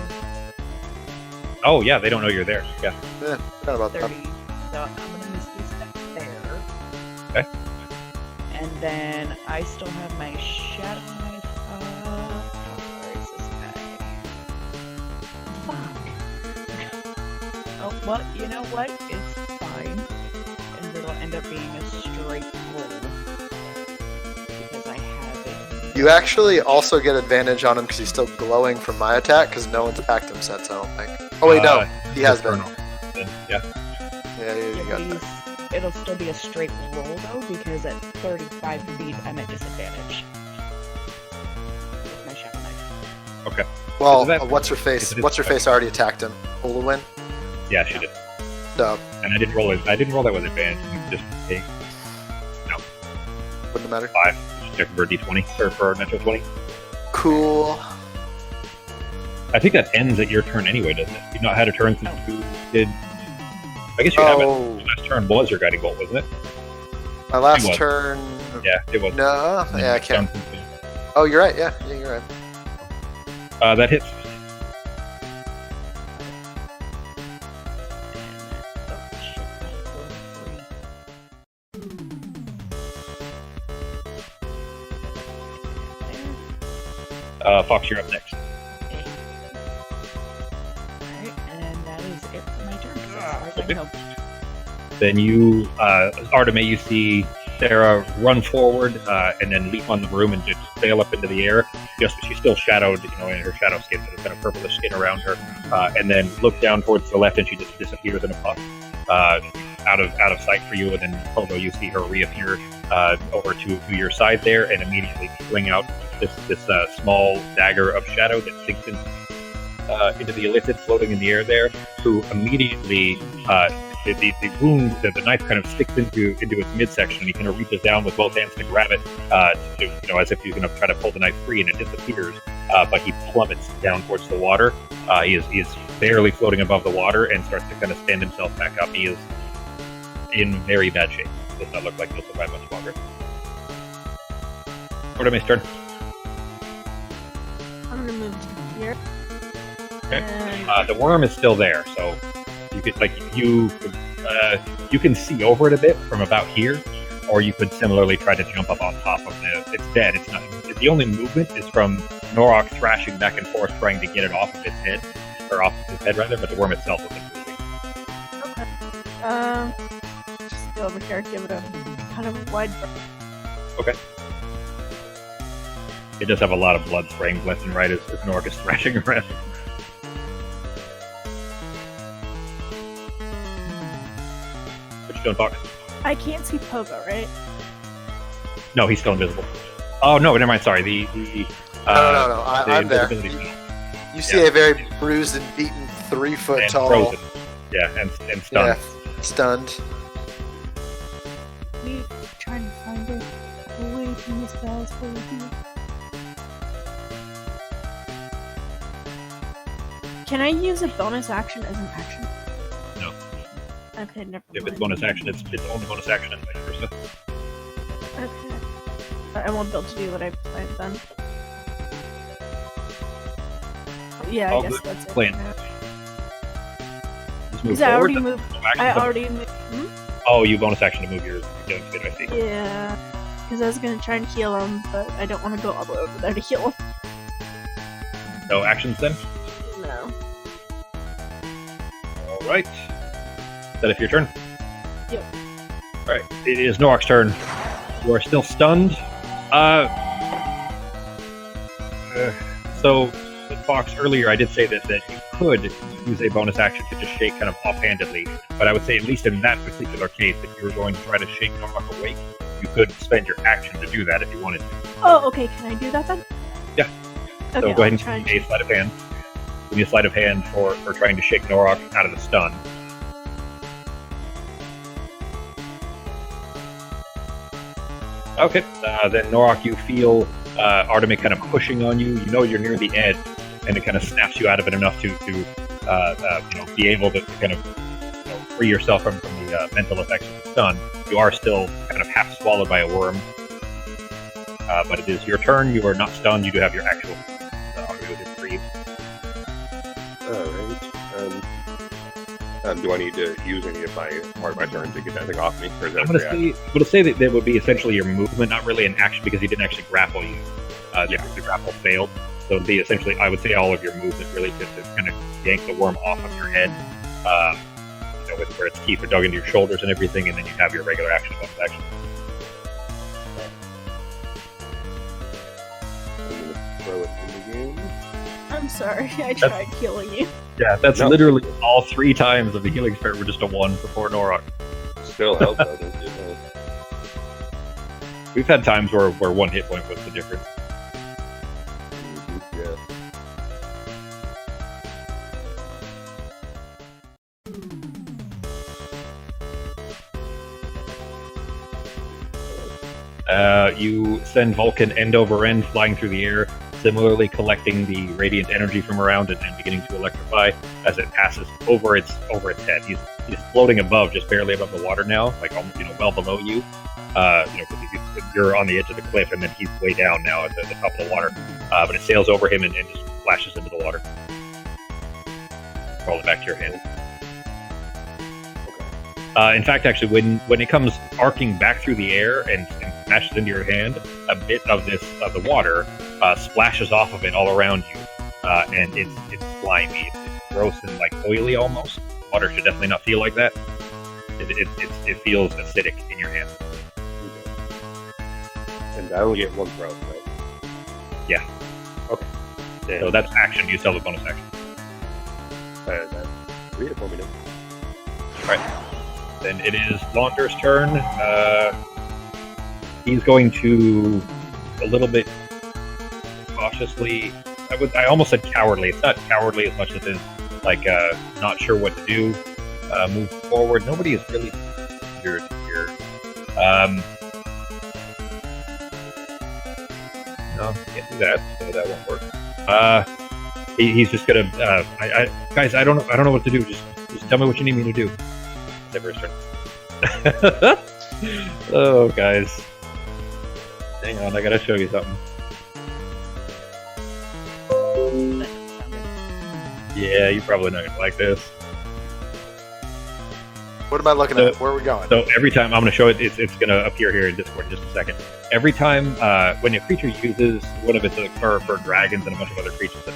Oh yeah, they don't know you're there. Yeah. Yeah, forgot about 30. that. So I'm gonna misty step there. Okay. And then I still have my shadow knife up. Where is this guy? Fuck. Oh, well, you know what? It's fine. And it'll end up being a straight roll. Because I have it. You actually also get advantage on him because he's still glowing from my attack because no one's attacked him since, I don't think. Oh wait, no, he has been. Yeah. Yeah, you got that. It'll still be a straight roll though, because at 35 feet I'm at disadvantage. With my shadow knife. Okay. Well, Is that- what's her face? is it- What's her face already attacked him? Ulwin. Yeah, she did. So And I didn't roll it. I didn't roll that with advantage. Just take wouldn't matter. 5. Just check for a d20 or for a natural 20. Cool. I think that ends at your turn anyway, doesn't it? You've not had a turn since you did. I guess you haven't. Oh, Your last turn was your guiding bolt, wasn't it? my last It was. turn. Yeah, it was. No, yeah, I can't. Oh, you're right. Yeah, you're right. That hits. Fox, you're up next. Alright, and that is it for my turn. 'Cause as far as I Okay. know. Then you, Artemis, you see Sarah run forward and then leap on the broom and just sail up into the air. Just she's still shadowed, in her shadow skin, so there's kind of purplish skin around her. And then look down towards the left, and she just disappears in a puff, out of sight for you. And then Proto, you see her reappear over to your side there, and immediately fling out this small dagger of shadow that sinks into the illithid floating in the air there. Who immediately the wound, the knife kind of sticks into its midsection, and he kind of reaches down with both hands to grab it, as if he's going to try to pull the knife free, and it disappears. But he plummets down towards the water. He is barely floating above the water and starts to kind of stand himself back up. He is in very bad shape. Does not look like he'll survive much longer. Artemis' turn. I'm gonna move to here. Okay. And The worm is still there, so you can see over it a bit from about here, or you could similarly try to jump up on top of it. It's dead. It's not. The only movement is from Norok thrashing back and forth, trying to get it off of its head, or off of his head rather. But the worm itself isn't moving. okay. Just go over here, give it a kind of a wide berth. Okay. It does have a lot of blood spraying left and right as Norok is thrashing around. What you doing, Fox? I can't see Pogo, right? No, he's still invisible. Oh no, never mind. Sorry. The No. the I'm there. invisibility spell. You see a very bruised and beaten 3 foot And tall. frozen. Yeah, and stunned. Yeah, stunned. We trying to find it away from this guy's point of view. Can I use a bonus action as an action? No. Okay, never If mind. it's bonus action, it's only bonus action and vice versa. Okay. I won't be able to do what I planned then. Yeah, I All guess good. that's it. Plan. Yeah. Just move 'Cause I forward. already moved. No action, I but- already moved. Oh, you bonus action to move your young kid, I see. Yeah. Because I was gonna try and heal him, but I don't want to go all the way over there to heal him. No actions then? No. Alright. Is that it for your turn? Yep. Alright, it is Norok's turn. You are still stunned. So, Fox, earlier I did say that you could use a bonus action to just shake kind of offhandedly, but I would say at least in that particular case, if you were going to try to shake Norok awake, you could spend your action to do that if you wanted to. Oh, okay. Can I do that then? Yeah. Okay, So go ahead and try give me a sleight of hand. Give me a sleight of hand for trying to shake Norok out of the stun. Okay, then Norok, you feel Artemis kind of pushing on you. You know you're near the edge, and it kind of snaps you out of it enough to be able to kind of free yourself from the mental effects of the stun. You are still kind of half swallowed by a worm, but it is your turn. You are not stunned. You do have your actual audio reprieve. Alright. Do I need to use any of my part of my turn to get that thing off me? Or is that I'm going to say that would be essentially your movement, not really an action, because he didn't actually grapple you. The grapple failed. So it would be essentially, I would say, all of your movement really to kind of yank the worm off of your head, with where its teeth are dug into your shoulders and everything, and then you have your regular action bonus action. I'm going to throw it in the game. I'm sorry, I tried healing you. Yeah, that's literally all 3 times of the healing spirit were just a 1 before Norok. Still help, though, don't you know? We've had times where 1 hit point was the difference. Yeah. You send Vulcan end over end flying through the air, similarly collecting the radiant energy from around it and beginning to electrify as it passes over its head. He's floating above, just barely above the water now, like almost well below you. Because you're on the edge of the cliff, and then he's way down now at the top of the water. But it sails over him and just flashes into the water. Roll it back to your hand. In fact, actually, when it comes arcing back through the air and smashes into your hand, a bit of the water splashes off of it all around you, and it's slimy. It's gross and like oily almost. Water should definitely not feel like that. It feels acidic in your hand. And I only get 1 throw, right? Yeah. Okay. Then, So that's action. You still have a bonus action. read it for me now. All right. Then it is Launder's turn. He's going to a little bit cautiously. I almost said cowardly. It's not cowardly as much as it is like not sure what to do. Move forward. Nobody is really injured here. No, can't do that. So that won't work. He's just gonna. Guys, I don't know what to do. Just tell me what you need me to do. Never his turn. Oh, guys. Hang on, I gotta show you something. Yeah, you're probably not gonna like this. What am I looking at? Where are we going? So every time I'm going to show it, it's going to appear here in Discord in just a second. Every time when a creature uses one of its for dragons and a bunch of other creatures that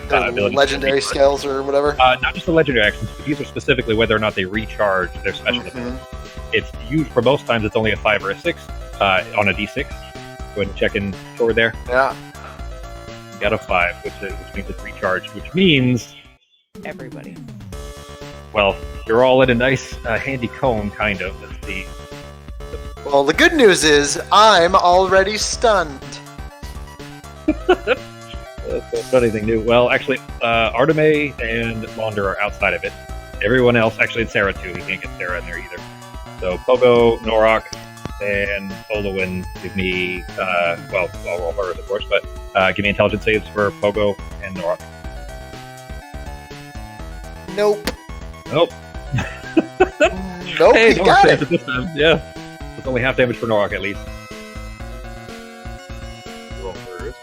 have the legendary skills or whatever. Not just the legendary actions, but these are specifically whether or not they recharge their special ability. It's used for most times. It's only a 5 or a 6 on a d6. Go ahead and check in toward there. Yeah. You got a 5, which means it's recharged, which means Everybody. well, you're all in a nice handy cone, kind of. That's the Well, the good news is I'm already stunned. That's not anything new. Well, actually, Artemis and Launder are outside of it. Everyone else, actually, and Sarah too. You can't get Sarah in there either. So Pogo, Norok, and Olowin give me, well, roll hers, of course, but give me intelligence saves for Pogo and Norok. Nope. Nope. Nope, Hey, you Norok got saves it. this time. Yeah. It's only half damage for Norok, at least. Roll hers.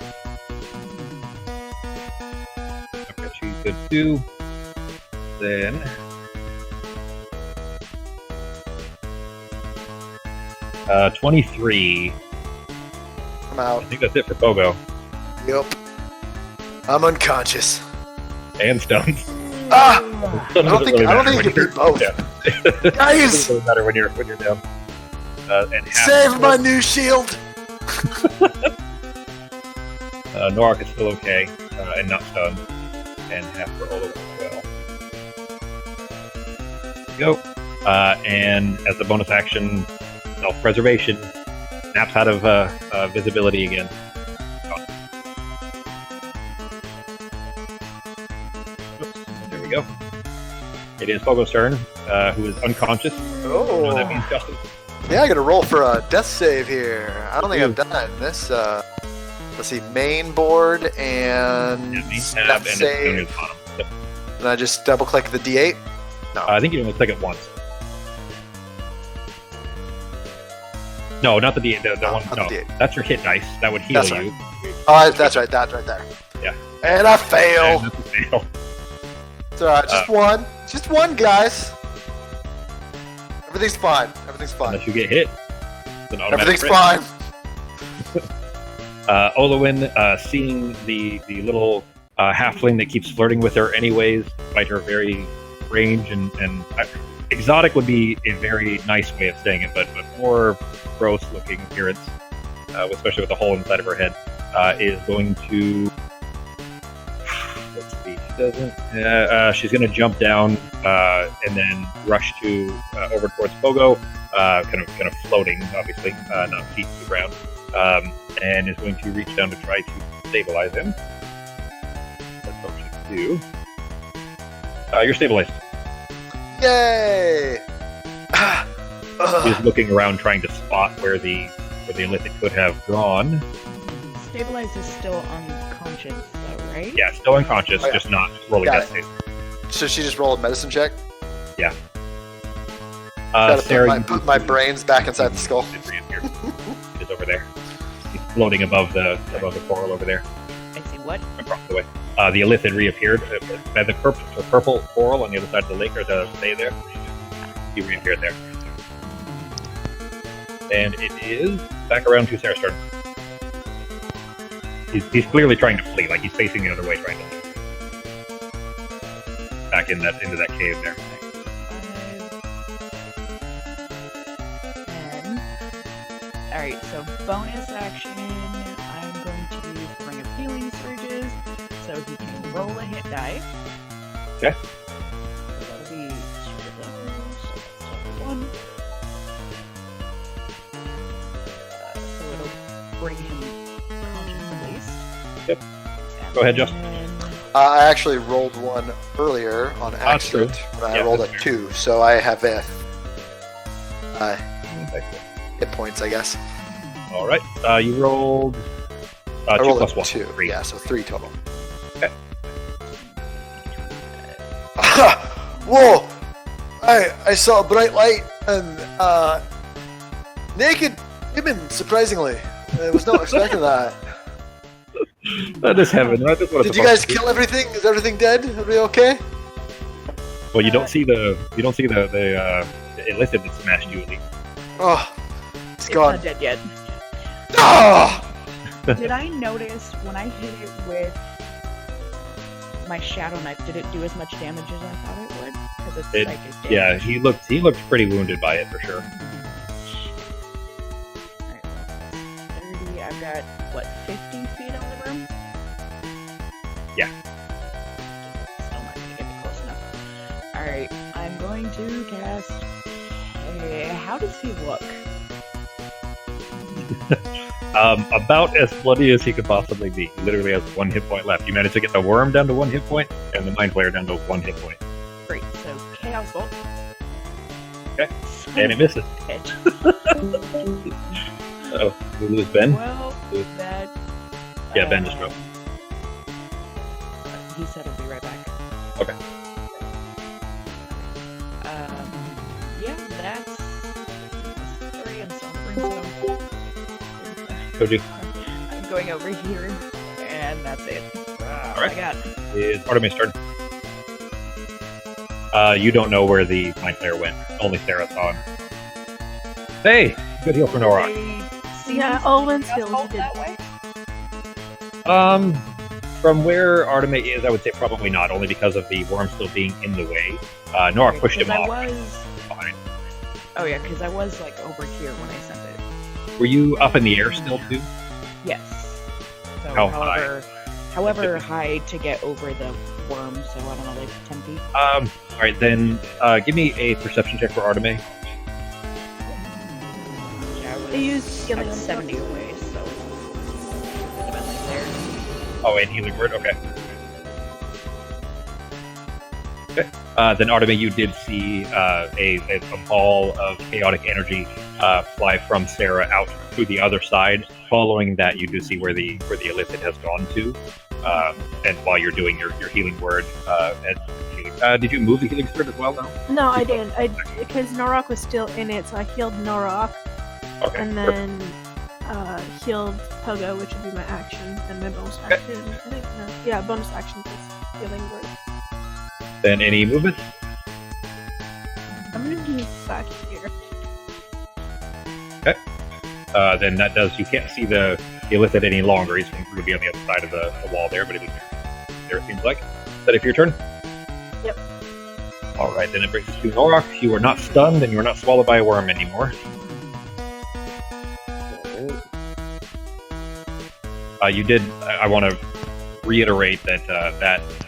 Okay, she's good too. Then... 23. I'm out. I think that's it for Pogo. Yep. I'm unconscious. And stunned. Ah! I don't think you can beat both. Guys! It doesn't matter when you're down. And half Save my new shield! Norok is still okay and not stunned. And half for Olo as well. There you go. And as a bonus action, self-preservation snaps out of visibility again. Oops, there we go. It is Pogo's turn, who is unconscious. Oh. You know what that means, Justin? Yeah, I gotta roll for a death save here. I don't think I've done that in this. Let's see, main board and Main tab death and it's down near save. the bottom. Yep. And I just double click the D8. No. I think you only click it once. No, not the D8. The one. not No, the D8. that's your hit dice. That would heal That's right. you. Oh, that's right. That's right there. Yeah. And I fail. And that's a fail. It's alright. Just one. Just one, guys. Everything's fine. Everything's fine. Unless you get hit. It's an automatic Everything's crit. fine. Olowin, seeing the little halfling that keeps flirting with her anyways, despite her very strange and exotic would be a very nice way of saying it, but more gross looking appearance, especially with the hole inside of her head, is going to. Let's see. She doesn't. She's going to jump down and then rush to over towards Pogo, kind of floating, obviously, not feet to the ground, and is going to reach down to try to stabilize him. That's what she do. You're stabilized. Yay! He's looking around, trying to spot where the illicit could have gone. Stabilize is still unconscious, though, right? Yeah, still unconscious, Oh, yeah. just not rolling Got death save. So she just rolled a medicine check. Gotta Sarah, you put my brains back inside the skull. It reappeared. It's over there. He's floating above the coral over there, I see what? across the way. The illicit reappeared. The purple coral on the other side of the lake, or does it stay there? He reappeared there. And it is back around to Sarah's turn. He's clearly trying to flee, like he's facing the other way, trying to leave. Back into that cave there. 10. Alright, so bonus action, I'm going to use Ring of Healing Surges, so he can roll a hit die. Okay. So that'll be straight level, so that's level 1. So it'll bring him conscious at least. Yep. And Go ahead, Justin. then- I actually rolled one earlier on That's true. accident when I Yeah, rolled a that's true. 2, so I have hit points, I guess. All right. You rolled I 2 rolled plus a 1. 2. 3. Yeah, so 3 total. Okay. Whoa! I saw a bright light and naked women. Surprisingly, I was not expecting that. That is heaven, right? That's what it's Did you supposed guys to be. kill everything? Is everything dead? Everybody okay? Well, you don't see the illicit that smashed you at least. Oh, it's It's gone. not dead yet. Ah! Did I notice when I hit it with my shadow knife, did it do as much damage as I thought it would? Because it's It- psychic damage. Yeah, he looked pretty wounded by it for sure. Alright, that's 30. I've got, what, 50 feet on the room? Yeah. Still not gonna get me close enough. Alright, I'm going to cast. How does he look? About as bloody as he could possibly be. He literally has 1 hit point left. You managed to get the worm down to 1 hit point, and the mind flayer down to 1 hit point. Great, so Chaos Bolt. Okay, and it misses. Pitch. Oh, we lose Ben. Well, that. Yeah, Ben just drove. He said he'll be right back. Okay. Yeah, that's 3 and so on. Told you. I'm going over here, and that's it. All right. I got. It's Artemis' turn. You don't know where the mind flayer went. Only Sarah saw him. Hey, good heal for Norok. Yeah, Owen's healed. Hold He did. that way. From where Artemis is, I would say probably not, only because of the worm still being in the way. Norok pushed him off. Fine. Oh yeah, because I was like over here when I sent it. Were you up in the air still too? Yes. So How high? however high to get over the worm, so I don't know, like 10 feet. All right, then give me a perception check for Artemis. Yeah, I was They used healing at on 70 away, so about like there. Oh, and healing word. Okay. Okay. Then Artemis, you did see a ball of chaotic energy fly from Sarah out to the other side. Following that, you do see where the illithid has gone to. And while you're doing your healing word, did you move the healing spirit as well? No, I didn't. Because Norok was still in it, so I healed Norok. Okay. And then healed Pogo, which would be my action, and my bonus action. I think, yeah, bonus action is healing word. Then any movement? I'm gonna move back here. Okay. Then that does. You can't see the illithid any longer. He's going to be on the other side of the wall there, but it seems like. Is that it for your turn? Yep. All right. Then it brings us to Norok. You are not stunned, and you are not swallowed by a worm anymore. You did. I want to reiterate that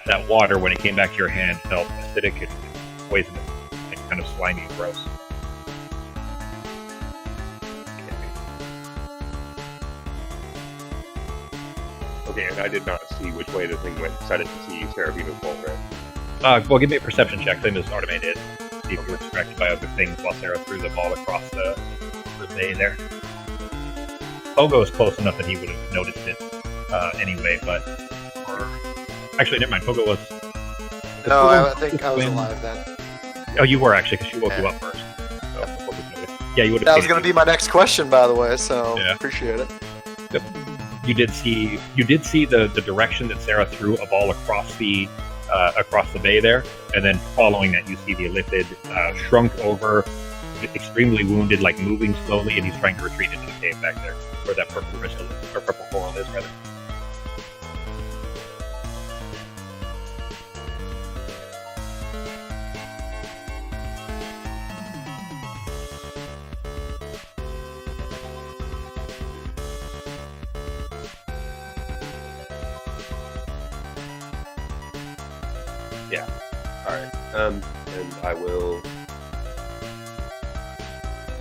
that water, when it came back to your hand, felt acidic and poisonous and kind of slimy and gross. Okay, and I did not see which way the thing went, so I didn't see Seraphina's bolt, right? Well, give me a perception check, same as Artemis did. See if you were distracted by other things while Sarah threw the ball across the bay there. Pogo is close enough that he would have noticed it anyway, but... Actually, never mind, Pogo was... No, I think I was alive then. Oh, you were actually, because she woke you up first. So, yeah, you would have. That was going to be my next question, by the way. So Yeah. appreciate it. Yep. You did see the direction that Sarah threw a ball across the bay there, and then following that, you see the illithid shrunk over, extremely wounded, like moving slowly, and he's trying to retreat into the cave back there, where that purple crystal or purple coral is, rather. And I will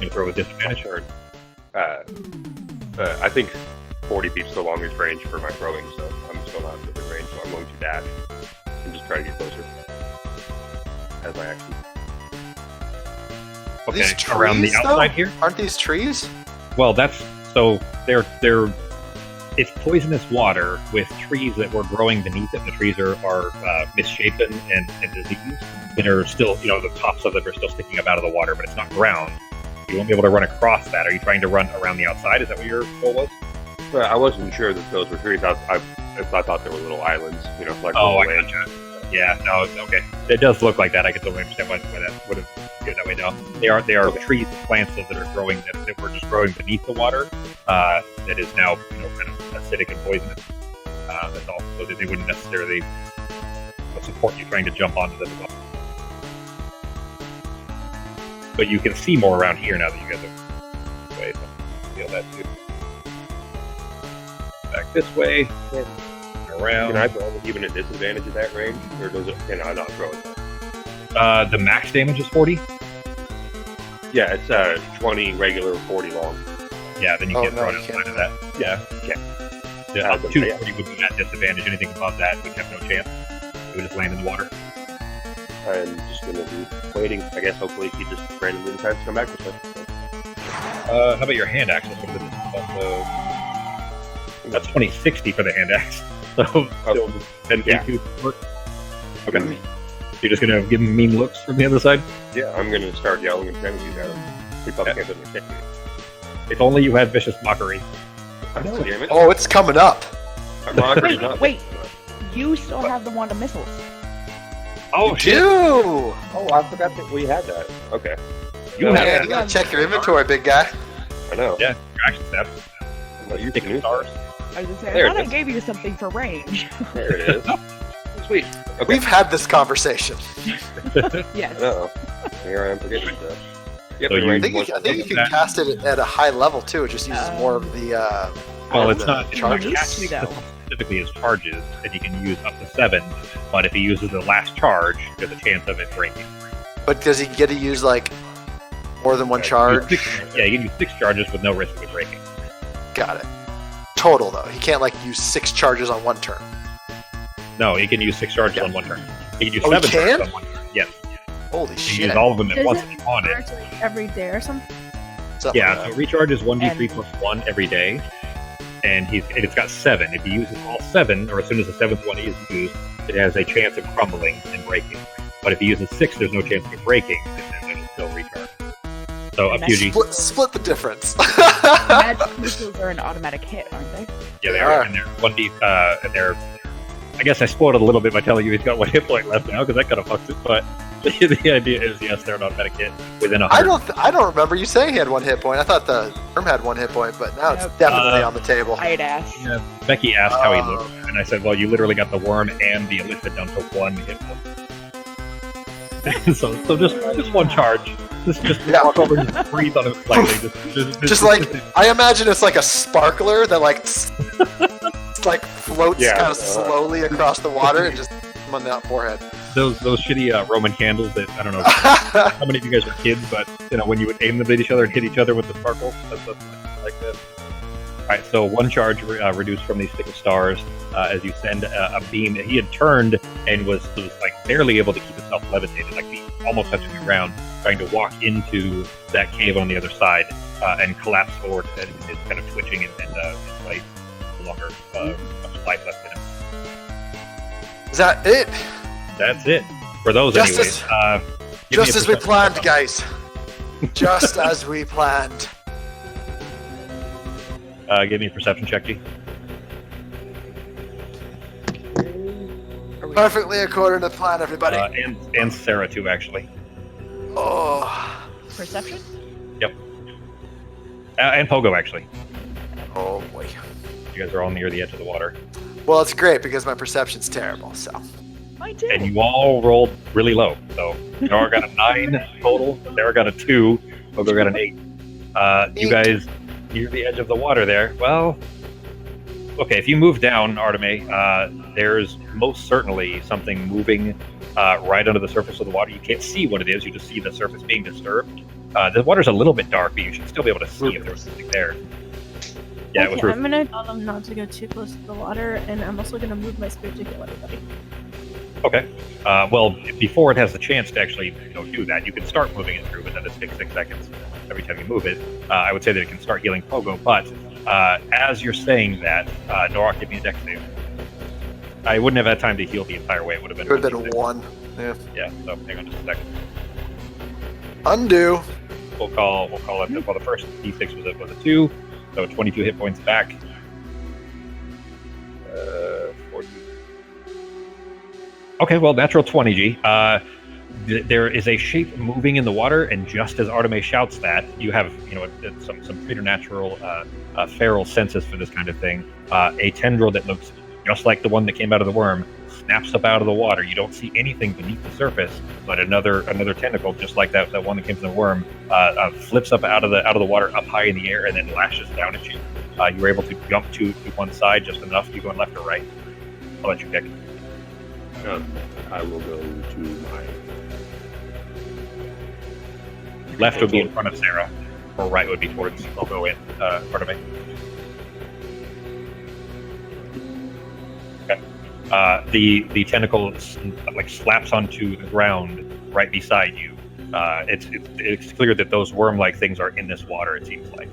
You throw with disadvantage. turn. I think 40 feet's the longest range for my throwing, so I'm still not within range, so I'm going to dash and just try to get closer as my action. Okay, These trees, around the outside though? here. Aren't these trees? Well, that's so they're it's poisonous water with trees that were growing beneath it. The trees are misshapen and diseased, and are still, the tops of them are still sticking up out of the water, but it's not ground. You won't be able to run across that. Are you trying to run around the outside? Is that what your goal was? Well, I wasn't sure that those were trees. I thought there were little islands, like Oh, I little gotcha. Yeah, no, okay. It does look like that. I can totally understand why that would have been that way. No, they are Okay. trees, plants that are growing that were just growing beneath the water. That is now kind of acidic and poisonous. That's all. So that they wouldn't necessarily support you trying to jump onto them as well. But you can see more around here now that you guys are way. So feel that too. Back this way. Around. Can I throw it even at disadvantage at that range, or can I not throw it? The max damage is 40. Yeah, it's 20 regular, 40 long. Yeah, then you Oh, can't no, throw it you outside can't. of that. Yeah. Yeah, Yeah, 240 would be at disadvantage. Anything above that would have no chance. It would just land in the water. I'm just going to be waiting. I guess hopefully he just randomly decides to come back this way. How about your hand axe? That's 2060 for the hand axe. So, still 10 feet Yeah. to work. Okay. So you're just going to give him mean looks from the other side? Yeah, I'm going to start yelling obscenities at him. He probably can't understand me. If only you had vicious mockery. I know, damn it. Oh, it's coming up. I'm mockery, not Wait. You still have the wand of missiles. Oh, You shit! do. Oh, I forgot that we had that. Okay. You Yeah, have you gotta check your inventory, big guy. I know. Yeah, your action steps. I'm not used Stick to of new stars. I was gonna say, There I it thought I is. gave you something for range. There it is. Sweet. Okay. We've had this conversation. Yes. No. Here I am forgetting stuff. Yep, So the you- range I think was- you can cast it at a high level too. It just uses more of the. Well, of it's the not charges. Actually, though. specifically as charges, and he can use up to 7. But if he uses the last charge, there's a chance of it breaking. But does he get to use like more than one Use charge? 6 yeah, you can use 6 charges with no risk of it breaking. Got it. Total though, he can't like use 6 charges on one turn. No, he can use 6 charges on one turn. He can use Oh, he 7 can? charges on one turn. Yes. Holy You shit. use all of them at Does once it if you want it. charge, like, every day or something? Something Yeah, like so that. recharge is 1d3 plus 1 every day. And it's got 7. If he uses all 7, or as soon as the 7th one is used, it has a chance of crumbling and breaking. But if he uses 6, there's no chance of it breaking, and then it'll still recharge. So up to you, G. Split the difference. Magic missiles are an automatic hit, aren't they? Yeah, they are, and they're 1d, and they're. I guess I spoiled it a little bit by telling you he's got 1 hit point left now, because that kind of fucks it. But the idea is, yes, they're an automatic hit within 100. I don't remember you saying he had 1 hit point. I thought the worm had 1 hit point, but now it's Nope. definitely on the table. I'd ask. Yeah, Becky asked how he looked, and I said, "Well, you literally got the worm and the illicit down to 1 hit point." so just 1 charge. Just Yeah. walk over and just breathe on him slightly. Just like I imagine it's like a sparkler that like like floats Yeah. kind of slowly across the water and just on that forehead. those shitty Roman candles that I don't know how many of you guys were kids, but when you would aim them at each other and hit each other with the sparkle, that's like that. All right, so 1 charge reduced from the stick of stars as you send a beam that he had turned and was like barely able to keep himself levitated, like he almost touching the ground, trying to walk into that cave on the other side and collapse forward, and is kind of twitching and his place no longer much life left in him. Is that it? That's it for those, Just anyways. as- Give me a Just as we perception planned, check. guys. Just as we planned. Give me a perception check, G. Perfectly according to plan, everybody. And Sarah too, actually, Oh. Perception? and Pogo actually. Oh boy. You guys are all near the edge of the water, Well, it's great because my perception's terrible, so. I did. and you all rolled really low. So Nora got a 9 total. Sarah got a 2. Pogo got an 8. You guys near the edge of the water there. Well, okay. If you move down, Arteme, there's most certainly something moving right under the surface of the water. You can't see what it is. You just see the surface being disturbed. The water's a little bit dark, but you should still be able to see if there's something there. Yeah, it was Okay, Rufus. I'm gonna tell them not to go too close to the water, and I'm also gonna move my spear to kill everybody. Okay. Well, before it has the chance to actually do that, you can start moving it through, but then it takes 6 seconds every time you move it. I would say that it can start healing Pogo, but as you're saying that, Nora, give me a dex save. I wouldn't have had time to heal the entire way. It would have been It would have been 1d6. 1. Yeah. Yeah, so hang on just a second. Undo. We'll call it, well, the first d6 was a 2, so 22 hit points back. 40. Okay, well, natural 20, G. There is a shape moving in the water, and just as Arteme shouts that, you have some preternatural feral senses for this kind of thing. A tendril that looks just like the one that came out of the worm snaps up out of the water. You don't see anything beneath the surface, but another tentacle, just like that one that came from the worm, flips up out of the water up high in the air and then lashes down at you. You were able to jump to one side just enough. You going left or right? I'll let you pick. I will go to my Left would be in front of Sarah, or right would be towards. I'll go in front of me. Okay. The tentacle like slaps onto the ground right beside you. It's clear that those worm-like things are in this water. It seems like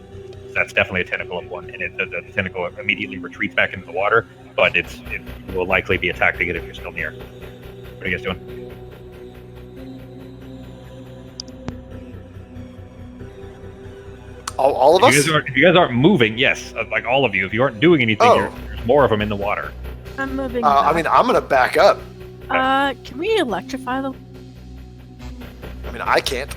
so that's definitely a tentacle of one, and the tentacle immediately retreats back into the water. But it will likely be attacking it if you're still near. What are you guys doing? All of us? If you guys aren't moving, yes, like all of you. If you aren't doing anything, Oh. there's more of them in the water. I'm moving. I back. mean, I'm gonna back up. Can we electrify the? I mean, I can't.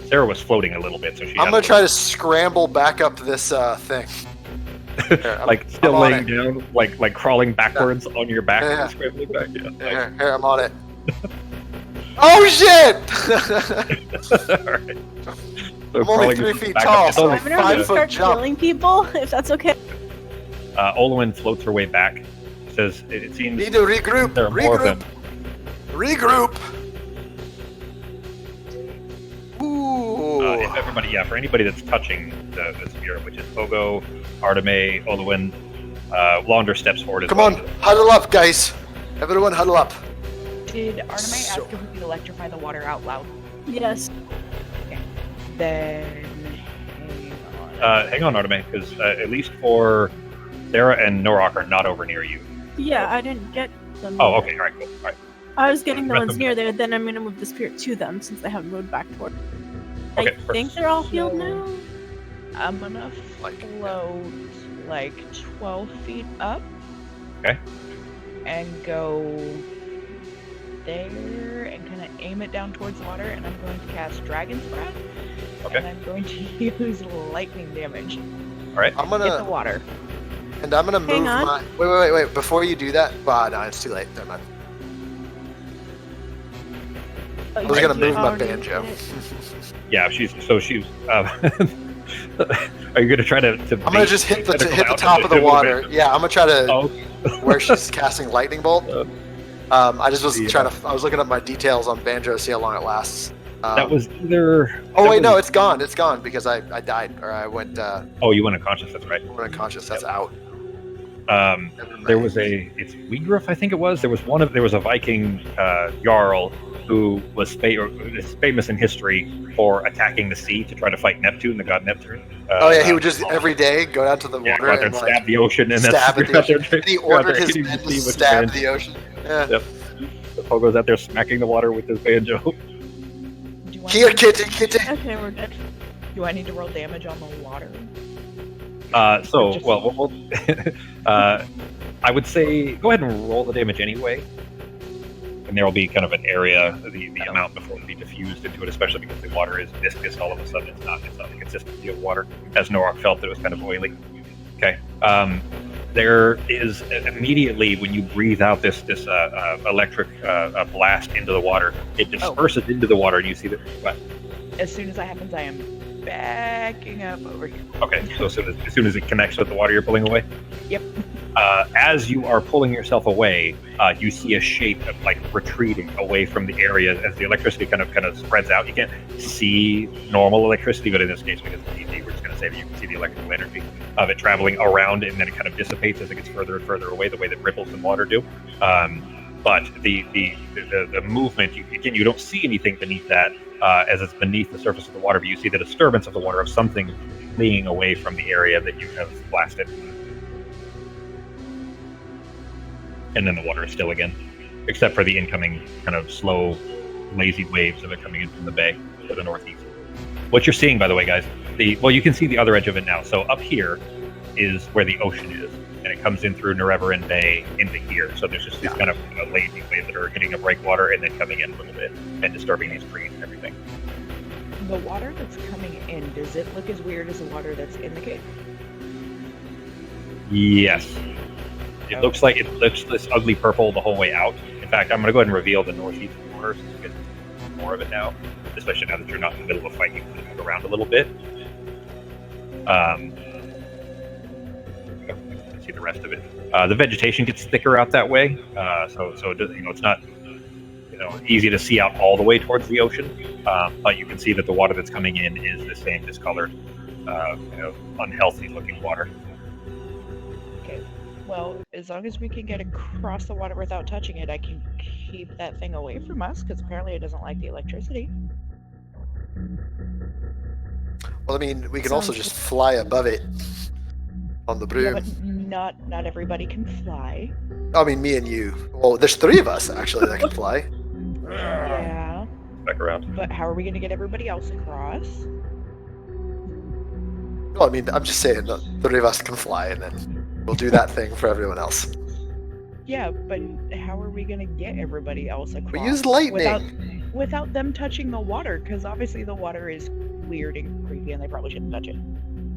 Sarah was floating a little bit, so she. I'm gonna try to scramble back up this thing. Here, I'm- like still I'm on laying it. down, like crawling backwards on your back Yeah. and scrambling back. Yeah. Here, I'm on it. Oh shit! All right. So I'm only crawling 3 feet back up. tall, It's so only I'm gonna 5 foot start jump. killing people if that's okay. Olwen floats her way back. Says it seems Need to regroup. there are more of them. Regroup. Ooh. If everybody, for anybody that's touching the spear, which is Pogo, Arteme, Olwen, Launder steps forward as Come well. on, huddle up, guys. Everyone, huddle up. Did Artemis So- ask if we could electrify the water out loud? Yes. Then hang on. Hang on, Artemis, because at least for Sarah and Norok are not over near you. Yeah, I didn't get them. Oh, yet. okay, all right, cool. All right. I was getting the Rest ones of near there, then I'm gonna move the spirit to them since they haven't moved back toward. Okay, I think they're all healed now. I'm gonna Like, float like 12 feet up. Okay. And go there and kind of aim it down towards the water, and I'm going to cast Dragon's Breath. Okay. And I'm going to use lightning damage. All right. I'm Hit the gonna water. move Hang on. my. Wait. Before you do that, no, it's too late. Never mind. Oh, I was you gonna move my already banjo. did it. Yeah, she's. Are you gonna try to? I'm gonna just hit the top of the water. Yeah, I'm gonna try to Oh, where she's casting lightning bolt. I just was Yeah. trying to. I was looking up my details on banjo to see how long it lasts. that was either. Oh that wait, no, was- it's gone. It's gone because I died or I went Oh, you went unconscious. That's right. unconscious. That's out. There Never was mind. it's Weegriff, I think it was. There was a Viking jarl who was famous in history for attacking the sea to try to fight Neptune, the god Neptune. Oh yeah, he would just every day go down to the yeah, water go out there and and like stab the ocean and stab then at the ocean. And he ordered his hitting men the to sea with stab his the ocean. Yeah. Yep. The Poe goes out there smacking the water with his banjo. Do I Here, need- kitty. Okay, we're good. Do I need to roll damage on the water? We'll I would say go ahead and roll the damage anyway. And there will be kind of an area, the amount before it will be diffused into it, especially because the water is viscous all of a sudden. It's not the consistency of water. As Norok felt that it was kind of oily. Okay. There is immediately when you breathe out this electric blast into the water, it disperses into the water, and you see that. What? As soon as that happens, I am backing up over here. Okay, so as soon as it connects with the water, you're pulling away. Yep. As you are pulling yourself away, you see a shape of like retreating away from the area as the electricity kind of spreads out. You can't see normal electricity, but in this case, because it's easy, we're just going to say that you can see the electrical energy of it traveling around, and then it kind of dissipates as it gets further and further away, the way that ripples in water do. But the movement, you don't see anything beneath that as it's beneath the surface of the water, but you see the disturbance of the water of something fleeing away from the area that you have blasted. And then the water is still again, except for the incoming kind of slow, lazy waves of it coming in from the bay to the northeast. What you're seeing, by the way, guys, you can see the other edge of it now. So up here is where the ocean is, and it comes in through Nerevarin Bay into here. So there's just these kind of lazy waves that are hitting a breakwater and then coming in a little bit and disturbing these trees and everything. The water that's coming in, does it look as weird as the water that's in the cave? Yes. It looks this ugly purple the whole way out. In fact, I'm going to go ahead and reveal the northeast corner so you get more of it now, especially now that you're not in the middle of a fight. You can move around a little bit. See the rest of it. The vegetation gets thicker out that way, so it does, it's not easy to see out all the way towards the ocean. But you can see that the water that's coming in is the same discolored, unhealthy-looking water. Okay. Well, as long as we can get across the water without touching it, I can keep that thing away from us, because apparently it doesn't like the electricity. Well, I mean, we can Sounds also just fly above it on the Yeah, broom. but not everybody can fly. I mean, me and you. Well, there's 3 of us actually that can fly. Yeah. Back around. But how are we going to get everybody else across? Well, I mean, I'm just saying that 3 of us can fly, and then we'll do that thing for everyone else. Yeah, but how are we going to get everybody else across? We use lightning. Without them touching the water, because obviously the water is weird and creepy, and they probably shouldn't touch it.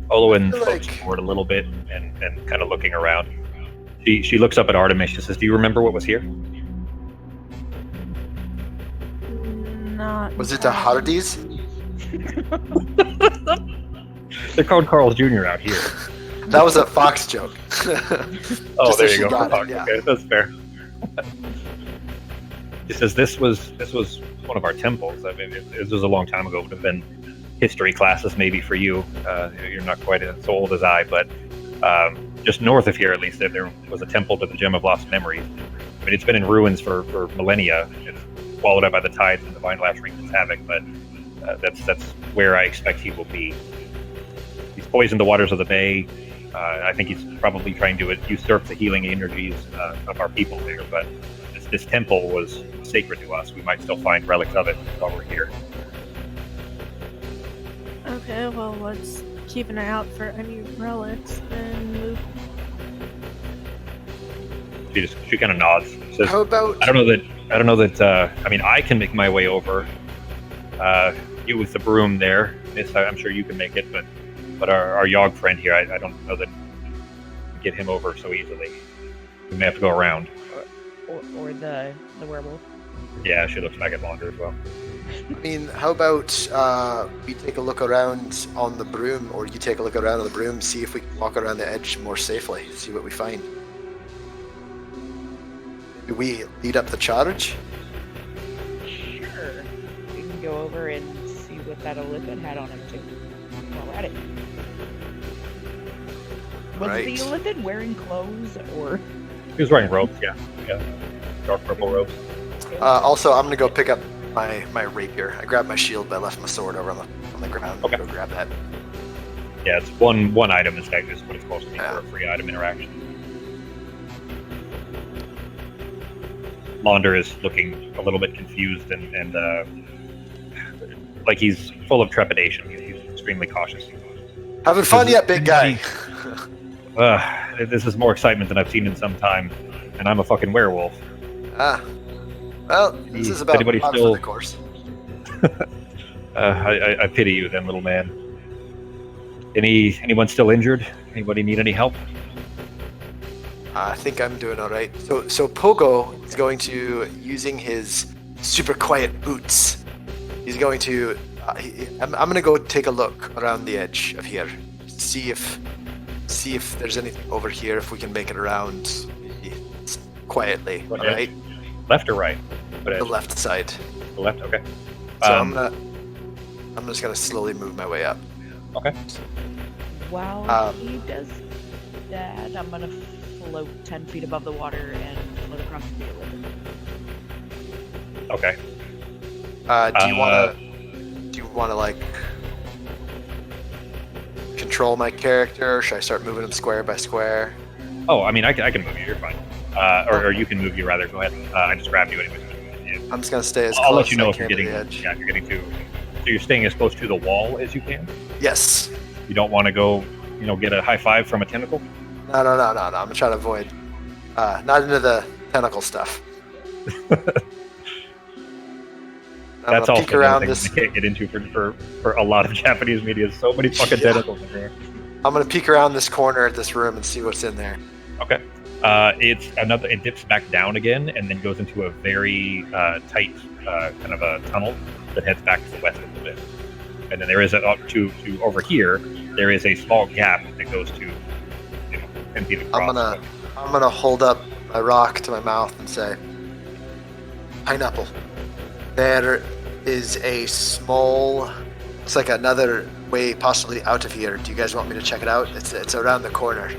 Olwen I feel floats like- forward a little bit and kind of looking around. She looks up at Artemis. She says, "Do you remember what was here?" Not. Was it the Hardies? They're called Carl's Jr. out here. That was a Fox joke. Oh, Just there so you she go. got it, Fuck, yeah. Okay, that's fair. He says this was one of our temples. I mean, this was a long time ago. It would have been history classes maybe for you. You're not quite as old as I, but just north of here, at least, there was a temple to the Gem of Lost Memories. I mean, it's been in ruins for millennia. It's swallowed up by the tides and the vine lash wreaks its havoc, but that's where I expect he will be. He's poisoned the waters of the bay. I think he's probably trying to usurp the healing energies of our people there, but this temple was sacred to us. We might still find relics of it while we're here. Okay, well, let's keep an eye out for any relics and move. She kind of nods. Says, How about I don't know that. I mean, I can make my way over. You with the broom there, Miss, I'm sure you can make it, but our Yogg friend here, I don't know that we can get him over so easily. We may have to go around. Or the werewolf. Yeah, she looks back at Launder as well. I mean, how about we take a look around on the broom, or you take a look around on the broom, see if we can walk around the edge more safely, see what we find. Do we lead up the charge? Sure. We can go over and see what that Olithin had on him too. While we're at it. Was Right. the Olithin wearing clothes or? He was wearing robes, yeah. Dark purple robes. Also, I'm gonna go pick up my rapier. I grabbed my shield, but I left my sword over on the ground. Okay. Go grab that. Yeah, it's one item is what it's supposed to be Yeah. for a free item interaction. Launder is looking a little bit confused and like he's full of trepidation. He's extremely cautious. Having fun yet, big guy? This is more excitement than I've seen in some time, and I'm a fucking werewolf. Well, this is about Anybody par for still- the course. I pity you, then, little man. Anyone still injured? Anybody need any help? I think I'm doing all right. So Pogo is going to, using his super quiet boots, he's going to. I'm going to go take a look around the edge of here, see if there's anything over here. If we can make it around quietly. What All right, Left or right? What the edge? left side. The left. Okay. So I'm just gonna slowly move my way up. Okay. While he does that, I'm gonna float 10 feet above the water and float across the Olithin. Okay. Do you wanna like control my character? Or should I start moving him square by square? Oh, I mean, I can move you. You're fine. Or you can move you rather. Go ahead. I just grabbed you anyways. I'm just gonna stay as I'll close let you know as if I you're can getting. to the edge. Yeah, if you're getting to. So you're staying as close to the wall as you can. Yes. You don't want to go, get a high five from a tentacle. No. I'm gonna try to avoid. Not into the tentacle stuff. I'm That's gonna also peek around something this. you can't get into for a lot of Japanese media. So many fucking Yeah. tentacles in there. I'm gonna peek around this corner of this room and see what's in there. Okay. It dips back down again and then goes into a very tight kind of a tunnel that heads back to the west a little bit. And then there is to over here, there is a small gap that goes to 10 feet across. I'm gonna hold up my rock to my mouth and say, pineapple. There is a small. It's like another way possibly out of here. Do you guys want me to check it out? It's around the corner.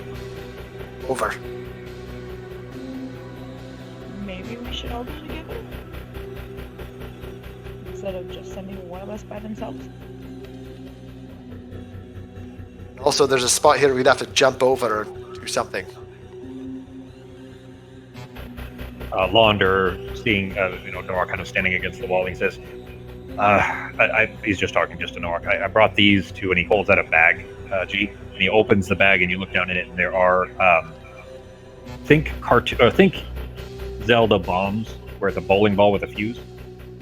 Over. Maybe we should all go together? Instead of just sending one of us by themselves? Also, there's a spot here we'd have to jump over or do something. Launder, seeing Nork kind of standing against the wall, he says, he's just talking just to Nork. I brought these to, and he holds out a bag, G, and he opens the bag, and you look down in it, and there are think Zelda bombs, where it's a bowling ball with a fuse.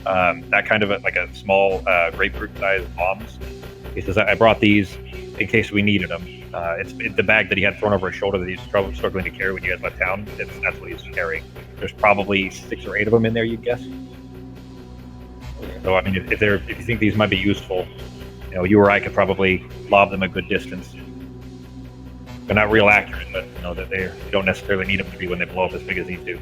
That kind of like a small grapefruit-sized bombs. He says, I brought these in case we needed them. It's the bag that he had thrown over his shoulder that he's struggling to carry when you guys left town. That's what he's carrying. There's probably 6 or 8 of them in there, you'd guess. So I mean, if you think these might be useful, you or I could probably lob them a good distance. They're not real accurate, but that you don't necessarily need them to be when they blow up as big as these do.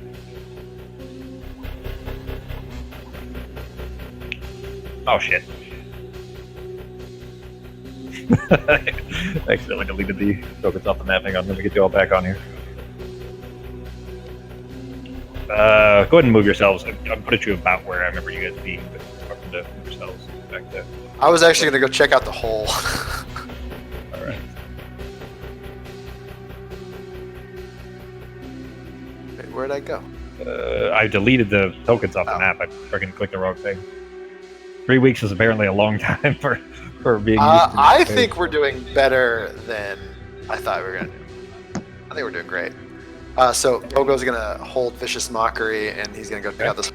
Oh shit. I accidentally deleted the focus off the map. Hang on, let me get you all back on here. Go ahead and move yourselves. I'll put it you about where I remember you guys being, but welcome to move yourselves back there. I was actually going to go check out the hole. All right. Wait, where'd I go? I deleted the tokens off the map. I freaking clicked the wrong thing. 3 weeks is apparently a long time for being. Used to I think we're doing better than I thought we were going to do. I think we're doing great. So Pogo's going to hold Vicious Mockery, and he's going to go check out this.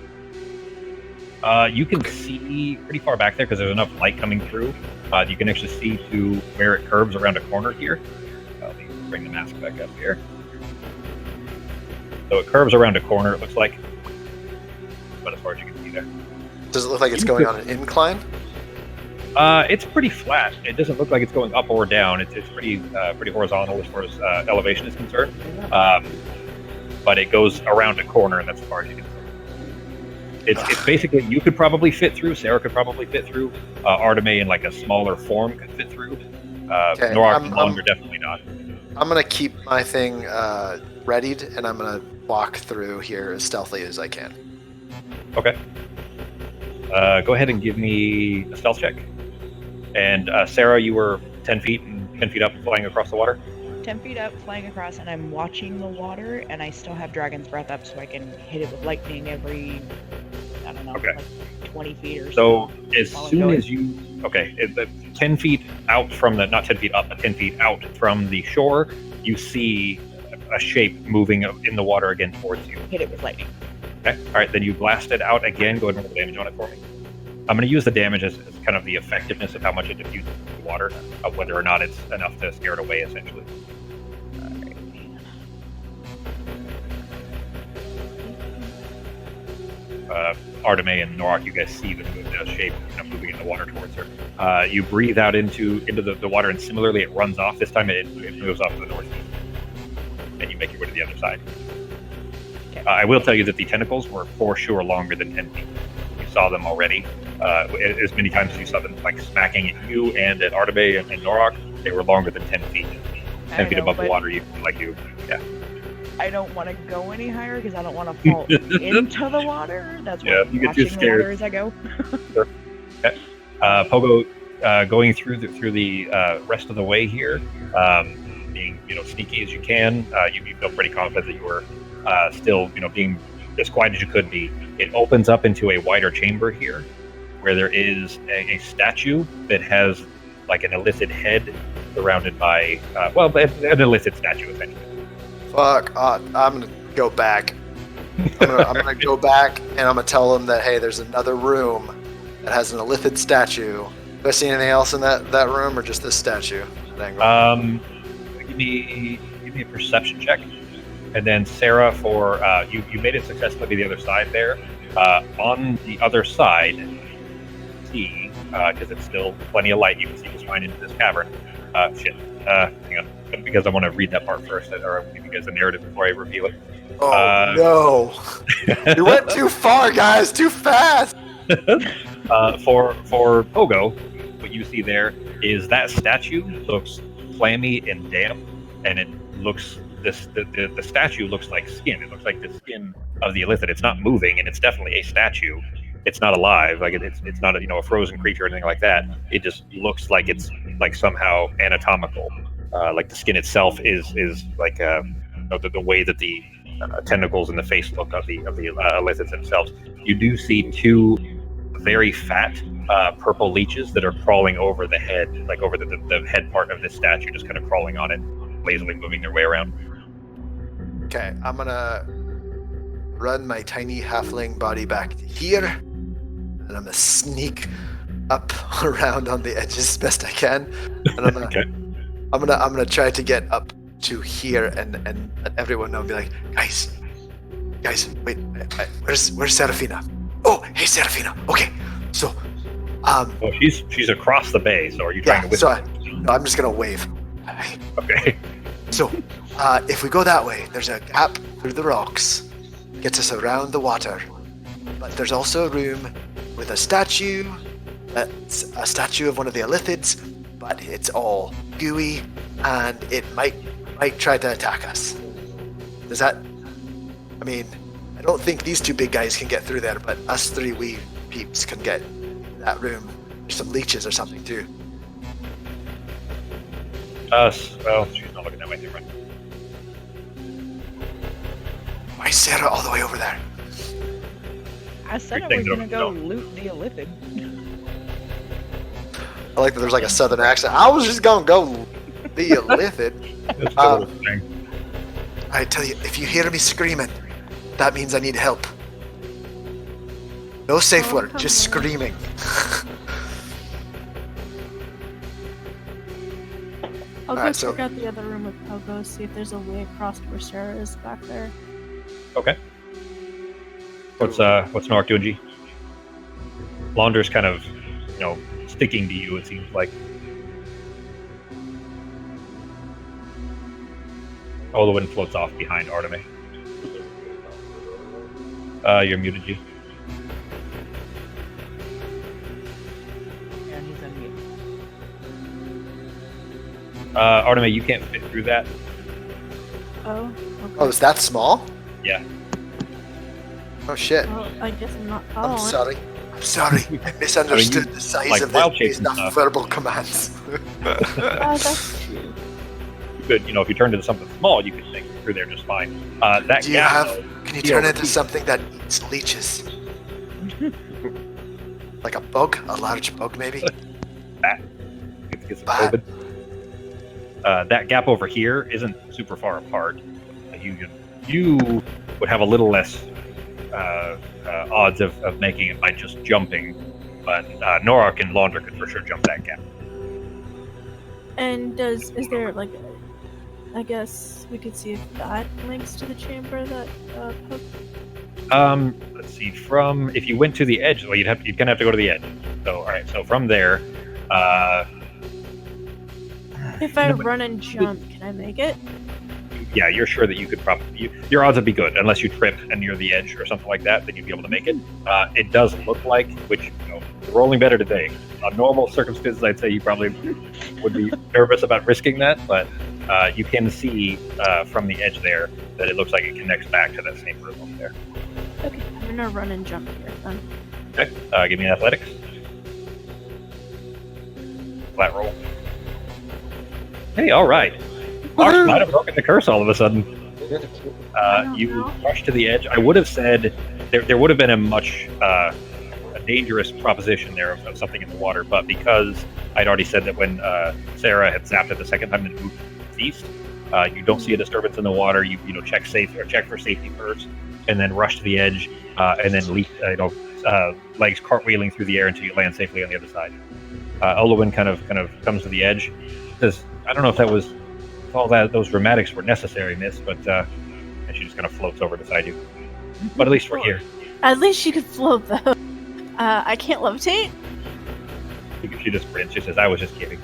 You can see pretty far back there because there's enough light coming through. You can actually see to where it curves around a corner here. Let me bring the mask back up here. So it curves around a corner, it looks like. But as far as you can see there. Does it look like it's going on an incline? It's pretty flat. It doesn't look like it's going up or down. It's pretty horizontal as far as elevation is concerned. But it goes around a corner, and that's as far as you can see. It's basically, you could probably fit through, Sarah could probably fit through, Arteme in like a smaller form could fit through. Okay, Norak longer, definitely not. I'm going to keep my thing readied, and I'm going to walk through here as stealthily as I can. Okay. Go ahead and give me a stealth check. And Sarah, you were 10 feet and 10 feet up flying across the water? 10 feet up, flying across, and I'm watching the water, and I still have Dragon's Breath up so I can hit it with lightning every, I don't know, Okay. like 20 feet or So so. as soon as you, 10 feet out from the, not 10 feet up, but 10 feet out from the shore, you see a shape moving in the water again towards you. Hit it with lightning. Okay. All right. Then you blast it out again. Go ahead and roll the damage on it for me. I'm going to use the damage as kind of the effectiveness of how much it diffuses the water, whether or not it's enough to scare it away, essentially. Arteme and Norak, you guys see the shape kind of moving in the water towards her. You breathe out into the water, and similarly, it runs off. This time, it moves off to the northeast, and you make your way to the other side. I will tell you that the tentacles were for sure longer than 10 feet. You saw them already. As many times as you saw them like smacking at you and at Arteme and Norak, they were longer than 10 feet. 10 feet above the water, yeah. I don't want to go any higher because I don't want to fall into the water. That's why I'm you get too watching the scared. water as I go. Sure. Okay. Pogo, going through the rest of the way here, being sneaky as you can. You feel pretty confident that you were still being as quiet as you could be. It opens up into a wider chamber here, where there is a statue that has like an illithid head surrounded by an illithid statue essentially. Fuck, I'm gonna go back. I'm gonna go back, and I'm gonna tell them that, hey, there's another room that has an illithid statue. Do I see anything else in that room, or just this statue? Give me a perception check, and then Sarah, for you made it successfully to the other side there. On the other side, see, because it's still plenty of light, you can see just fine into this cavern. Hang on. Because I want to read that part first, or I'll give you guys a narrative before I reveal it. Oh no! You went too far, guys. Too fast. For Pogo, what you see there is that statue looks clammy and damp, and it looks the statue looks like skin. It looks like the skin of the illithid. It's not moving, and it's definitely a statue. It's not alive. Like it's not a frozen creature or anything like that. It just looks like it's like somehow anatomical. Like the skin itself is like the way that the tentacles and the face look of the illithids themselves. You do see two very fat purple leeches that are crawling over the head, like over the head part of this statue, just kind of crawling on it, lazily moving their way around. Okay, I'm gonna run my tiny halfling body back to here, and I'm gonna sneak up around on the edges as best I can, and I'm gonna. Okay. I'm gonna try to get up to here and let everyone know and be like, guys, wait, where's Serafina? Oh, hey Serafina. Okay, so well, she's across the bay. So are you trying to whisper? I'm just gonna wave. Okay. So if we go that way, there's a gap through the rocks, gets us around the water, but there's also a room with a statue. That's a statue of one of the illithids, but it's all gooey, and it might try to attack us. Does that? I mean, don't think these two big guys can get through there, but us three wee peeps can get in that room. There's some leeches or something too. Well, she's not looking that way. Never mind. Why is Sarah all the way over there? I said I Big was thing gonna to go know. loot the Illithid. I like that there's like a southern accent. I was just gonna go the Illithid. That's the little thing. I tell you, if you hear me screaming, that means I need help. No safe Oh, word, come just on. screaming. I'll go Alright, so- check out the other room with Pogo, see if there's a way across to where Sarah is back there. Okay. What's Nork doing, G? Launder's kind of, sticking to you, it seems like. Olowin floats off behind Arteme. You're muted, G. Yeah, he's unmuted. Arteme, you can't fit through that. Oh, okay. Oh, is that small? Yeah. Oh shit. Well, I guess I'm not I'm following. sorry. I'm sorry. I misunderstood the size like of wild this shapes based and off stuff. verbal commands. That's true. You could, if you turned into something small, you could think through there just fine. That Do you gap, have? though, Can you see turn over into here. something that eats leeches? Like a bug, a large bug, maybe. Get some Bat. COVID. That gap over here isn't super far apart. You would have a little less odds of making it by just jumping, but Norak and Launder could for sure jump that gap. And is there like, I guess we could see if that links to the chamber that Pogo. Let's see. If you went to the edge, well, you'd kind of have to go to the edge. So, all right. So from there, If I run and jump, can I make it? yeah, you're sure that you could probably your odds would be good unless you trip and near the edge or something like that. Then you'd be able to make it. It does look like, which you're rolling better today. On normal circumstances, I'd say you probably would be nervous about risking that, but you can see from the edge there that it looks like it connects back to that same room over there. Okay, I'm gonna run and jump here then. Okay, give me an athletics. Flat roll. Hey, all right. Marsh might have broken the curse all of a sudden. don't You know. rush to the edge. I would have said there would have been a much a dangerous proposition there of something in the water, but because I'd already said that when Sarah had zapped it the second time and moved east, you don't see a disturbance in the water. You check for safety first, and then rush to the edge, and then leap. Legs cartwheeling through the air until you land safely on the other side. Olowin kind of comes to the edge. Says, "I don't know if those dramatics were necessary, miss, but," and she just kind of floats over beside you. But at least we're here. At least she could float though. I can't levitate. She just grins. She says, "I was just kidding."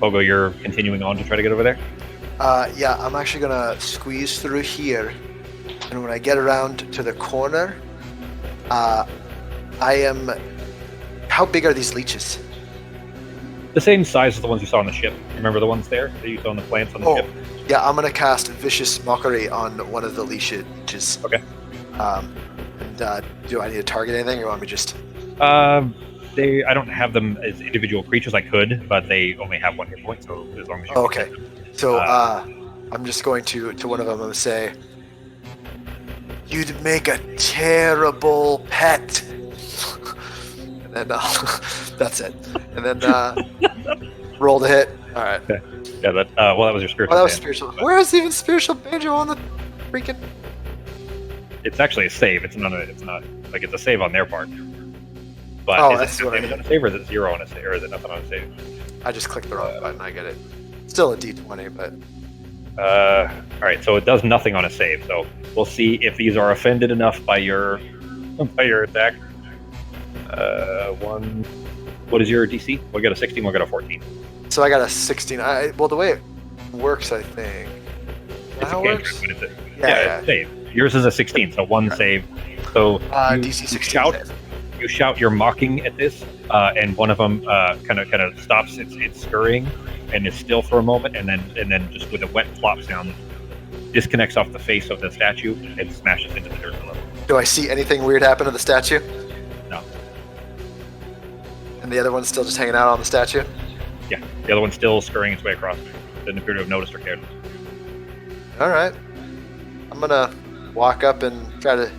Pogo, you're continuing on to try to get over there? Yeah, I'm actually gonna squeeze through here, and when I get around to the corner, I am. How big are these leeches? The same size as the ones you saw on the ship. Remember the ones there that you saw on the plants on the Oh, ship? yeah, I'm gonna cast Vicious Mockery on one of the leeches. Okay. And do I need to target anything, or you want me just? I don't have them as individual creatures. I could, but they only have one hit point, so as long as you Oh, okay. can get them. So I'm just going to one of them and say, "You'd make a terrible pet." And then that's it. And then roll the hit. All right. Yeah, that that was your spiritual. Oh, that was band. spiritual. Where is even spiritual banjo on the freaking? It's actually a save. It's not like it's a save on their part. But Oh, is that's it what I damage mean. on a save, or is it 0 on a save, or is it nothing on a save? I just clicked the wrong button. I get it. Still a D20, but All right, so it does nothing on a save. So we'll see if these are offended enough by your attack. One. What is your DC? We got a 16. We got a 14. so I got a 16. Well, the way it works, I think. It's How a it cantrip, works? but it's a Yeah, it's a save. Yours is a 16, so one save. So you DC 16. shout. save. You shout your mocking at this, and one of them kind of stops its scurrying and is still for a moment, and then just with a wet plop sound disconnects off the face of the statue and smashes into the dirt below. Do I see anything weird happen to the statue? No. And the other one's still just hanging out on the statue? Yeah, the other one's still scurrying its way across. Doesn't appear to have noticed or cared. All right. I'm gonna walk up and try to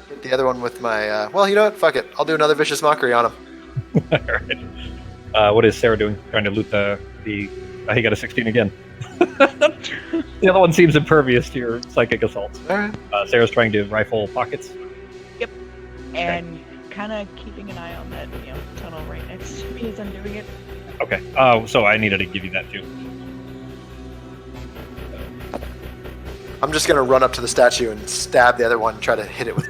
hit the other one with my. Well, you know what? Fuck it. I'll do another vicious mockery on him. All right. What is Sarah doing? Trying to loot the. He got a 16 again. The other one seems impervious to your psychic assaults. All right. Sarah's trying to rifle pockets. Yep. And kind of keeping an eye on that tunnel right next to me as I'm doing it. Okay. So I needed to give you that too. I'm just gonna run up to the statue and stab the other one and try to hit it with.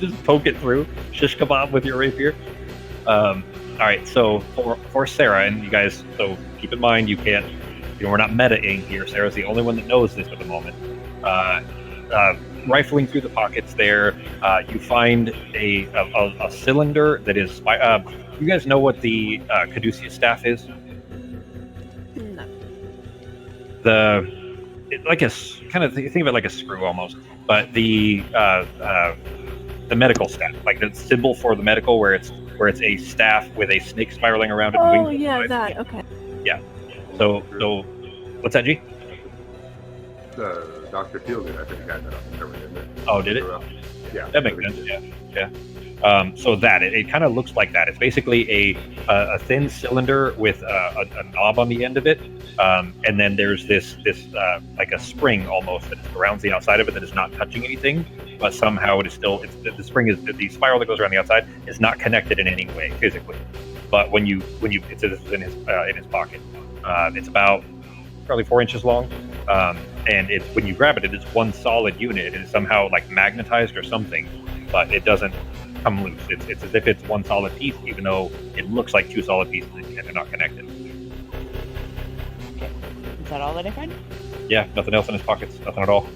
Just poke it through. Shish kebab with your rapier. All right. So for Sarah and you guys, so keep in mind you can't. We're not meta-ing here. Sarah's the only one that knows this at the moment. Rifling through the pockets there, you find a cylinder that is. You guys know what the caduceus staff is? No. Like a kind of think of it like a screw almost, but the medical staff, like the symbol for the medical, where it's a staff with a snake spiraling around it. Oh yeah, that. Okay. Yeah. So what's that, G? Dr. Fielding, I think, had that on the cover, didn't it? Oh, did it? Yeah. That makes sense. Yeah. So that it kind of looks like that. It's basically a thin cylinder with a knob on the end of it, and then there's this like a spring almost that surrounds the outside of it that is not touching anything, but somehow it is still. The spring is the spiral that goes around the outside is not connected in any way physically. But when you it's in his pocket, it's about probably 4 inches long, and it's when you grab it, it is one solid unit. It is somehow like magnetized or something, but it doesn't come loose. It's as if it's one solid piece, even though it looks like two solid pieces and they're not connected. Okay. Is that all that I find? Yeah, nothing else in his pockets, nothing at all.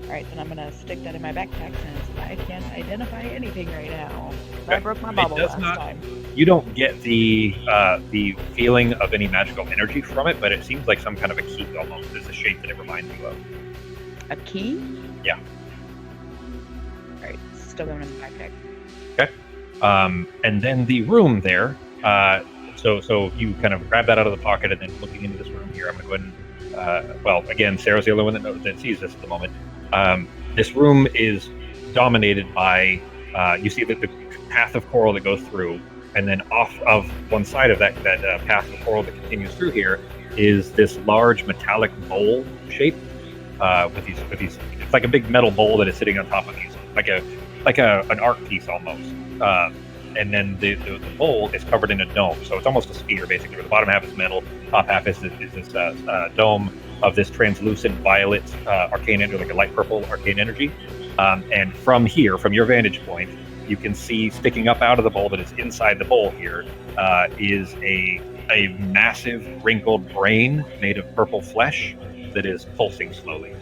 Alright, then I'm gonna stick that in my backpack since I can't identify anything right now. Okay. I broke my bubble last time. You don't get the feeling of any magical energy from it, but it seems like some kind of a key almost. It's a shape that it reminds you of. A key? Yeah. Alright, still going in the backpack. And then the room there. So you kind of grab that out of the pocket, and then looking into this room here, I'm going to go ahead and. Well, again, Sarah's the only one that sees this at the moment. This room is dominated by. You see the path of coral that goes through, and then off of one side of that path of coral that continues through here is this large metallic bowl shape with these. It's like a big metal bowl that is sitting on top of these, like an art piece almost. And then the bowl is covered in a dome, so it's almost a sphere basically. Where the bottom half is metal, top half is this dome of this translucent violet arcane energy, like a light purple arcane energy. And from here, from your vantage point, you can see sticking up out of the bowl that is inside the bowl here is a massive wrinkled brain made of purple flesh that is pulsing slowly.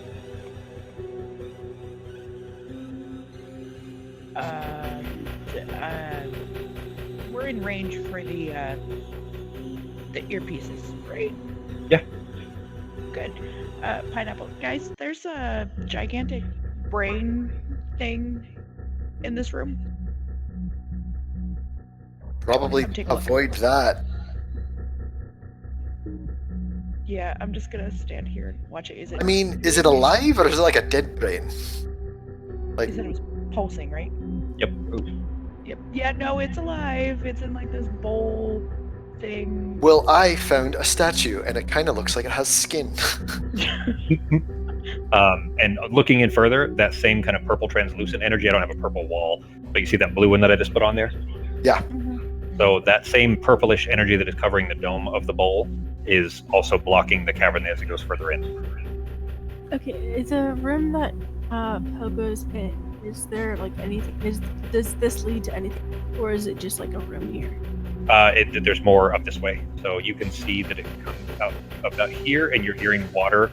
We're in range for the earpieces, right? Yeah. Good. Pineapple. Guys, there's a gigantic brain thing in this room. Probably Take a look. avoid that. Yeah, I'm just gonna stand here and watch it. Is it? I mean, is it alive or is it like a dead brain? Like, You said it was pulsing, right? Yep. Yep. Yeah, no, it's alive. It's in like this bowl thing. well, I found a statue and it kind of looks like it has skin. And looking in further, that same kind of purple translucent energy. I don't have a purple wall, but you see that blue one that I just put on there? Yeah. So that same purplish energy that is covering the dome of the bowl is also blocking the cavern as it goes further in. Okay, is a room that Pogo's in, is there like anything, does this lead to anything, or is it just like a room here? There's more up this way, so you can see that it comes out about here, and you're hearing water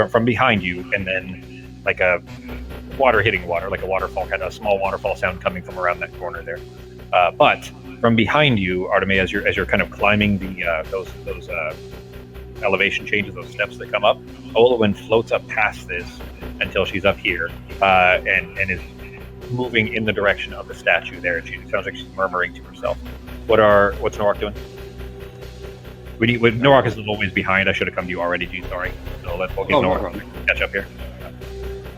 from behind you, and then like a water hitting water, like a waterfall, kind of a small waterfall sound coming from around that corner there. But from behind you, Arteme, as you're kind of climbing the those elevation changes, those steps that come up. Olwen floats up past this until she's up here, and is moving in the direction of the statue there. And she sounds like she's murmuring to herself. What's Norak doing? Norak is always behind. I should have come to you already. Gee, sorry. So we'll get Norak to catch up here.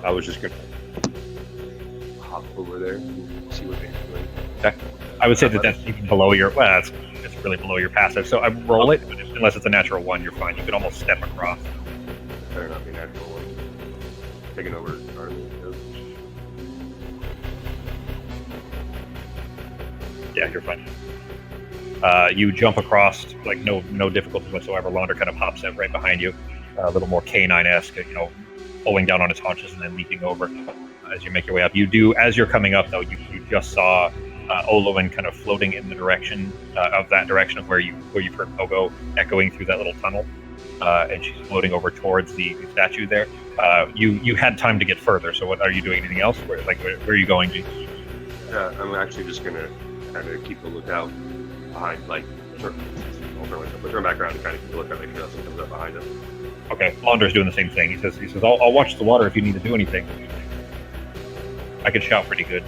I was just gonna hop over there and see what they're doing. Okay. I would say that's even below your. Well, it's really below your passive. So I roll it, but unless it's a natural 1, you're fine. You can almost step across. Better not be a natural 1. Taking over army. Yeah, you're fine. You jump across like no difficulty whatsoever. Launder kind of hops up right behind you, a little more canine-esque, pulling down on his haunches and then leaping over as you make your way up. You do, as you're coming up though, you just saw Olwen kind of floating in the direction of where you've heard Pogo echoing through that little tunnel, and she's floating over towards the statue there. You had time to get further, so what are you doing? Anything else? Where are you going, G? Yeah, I'm actually just gonna kind of keep a lookout behind, turn back around and kind of keep a lookout, make sure nothing comes up behind him. Okay, Launder's doing the same thing. He says, I'll watch the water if you need to do anything. I can shout pretty good.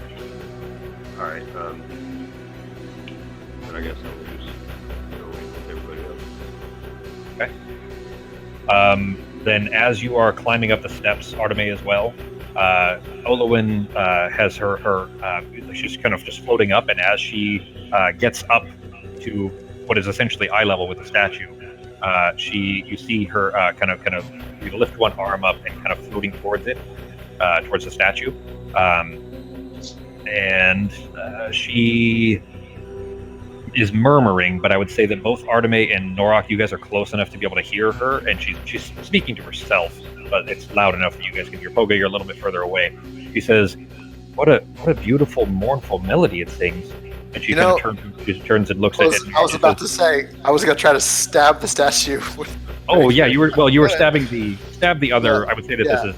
All right. Then I guess I'll just go in with everybody else. Okay. Then as you are climbing up the steps, Arteme as well, Olwen has her she's kind of just floating up, and as she gets up to what is essentially eye level with the statue, you see her kind of you lift one arm up and kind of floating towards it, towards the statue, and she is murmuring, but I would say that both Arteme and Norak, you guys are close enough to be able to hear her, and she's speaking to herself, but it's loud enough that you guys can hear. Poga, you're a little bit further away. She says, "What a beautiful, mournful melody it sings." And she kind of turns and looks at it. I was about to say, I was going to try to stab the statue. Oh yeah, you were stabbing the other. Yeah. I would say that this is,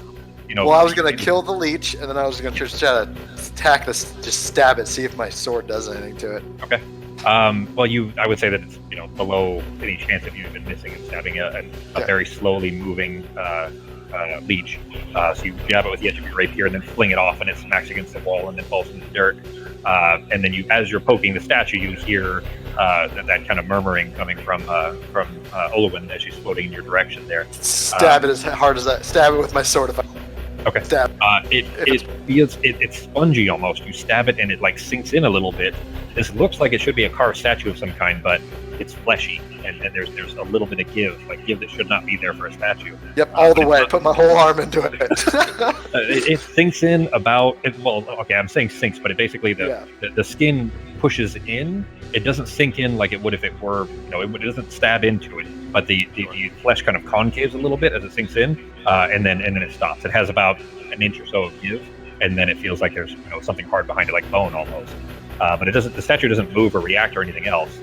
Well, I was going to kill the leech, and then I was going to try to attack this, just stab it, see if my sword does anything to it. Okay. I would say that it's below any chance of you even missing and stabbing a very slowly moving leech. So you jab it with the edge of your rapier and then fling it off, and it smacks against the wall and then falls in the dirt. And then as you're poking the statue, you hear that kind of murmuring coming from Olwen as she's floating in your direction there. Stab it as hard as that. Stab it with my sword if I. Okay. Stab. It's spongy almost. You stab it and it sinks in a little bit. This looks like it should be a carved statue of some kind, but it's fleshy and there's a little bit of give that should not be there for a statue. Yep, all the way. Put my whole arm into it. It sinks in about. I'm saying sinks, but it basically the skin pushes in. It doesn't sink in like it would if it were. It doesn't stab into it, but the flesh kind of concaves a little bit as it sinks in, and then it stops. It has about an inch or so of give, and then it feels like there's something hard behind it, like bone almost. But it doesn't. The statue doesn't move or react or anything else.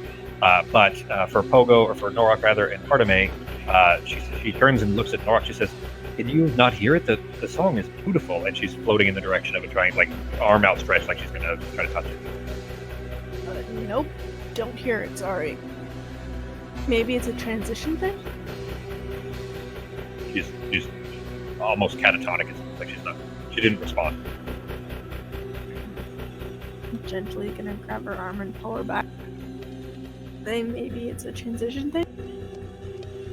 But for Pogo, or for Norak rather, and Arteme, she turns and looks at Norak. She says, "Can you not hear it? The song is beautiful." And she's floating in the direction of it, trying arm outstretched, like she's gonna try to touch it. Nope, don't hear it. Sorry. Maybe it's a transition thing. She's almost catatonic. It's like she didn't respond. I'm gently gonna grab her arm and pull her back. Then maybe it's a transition thing.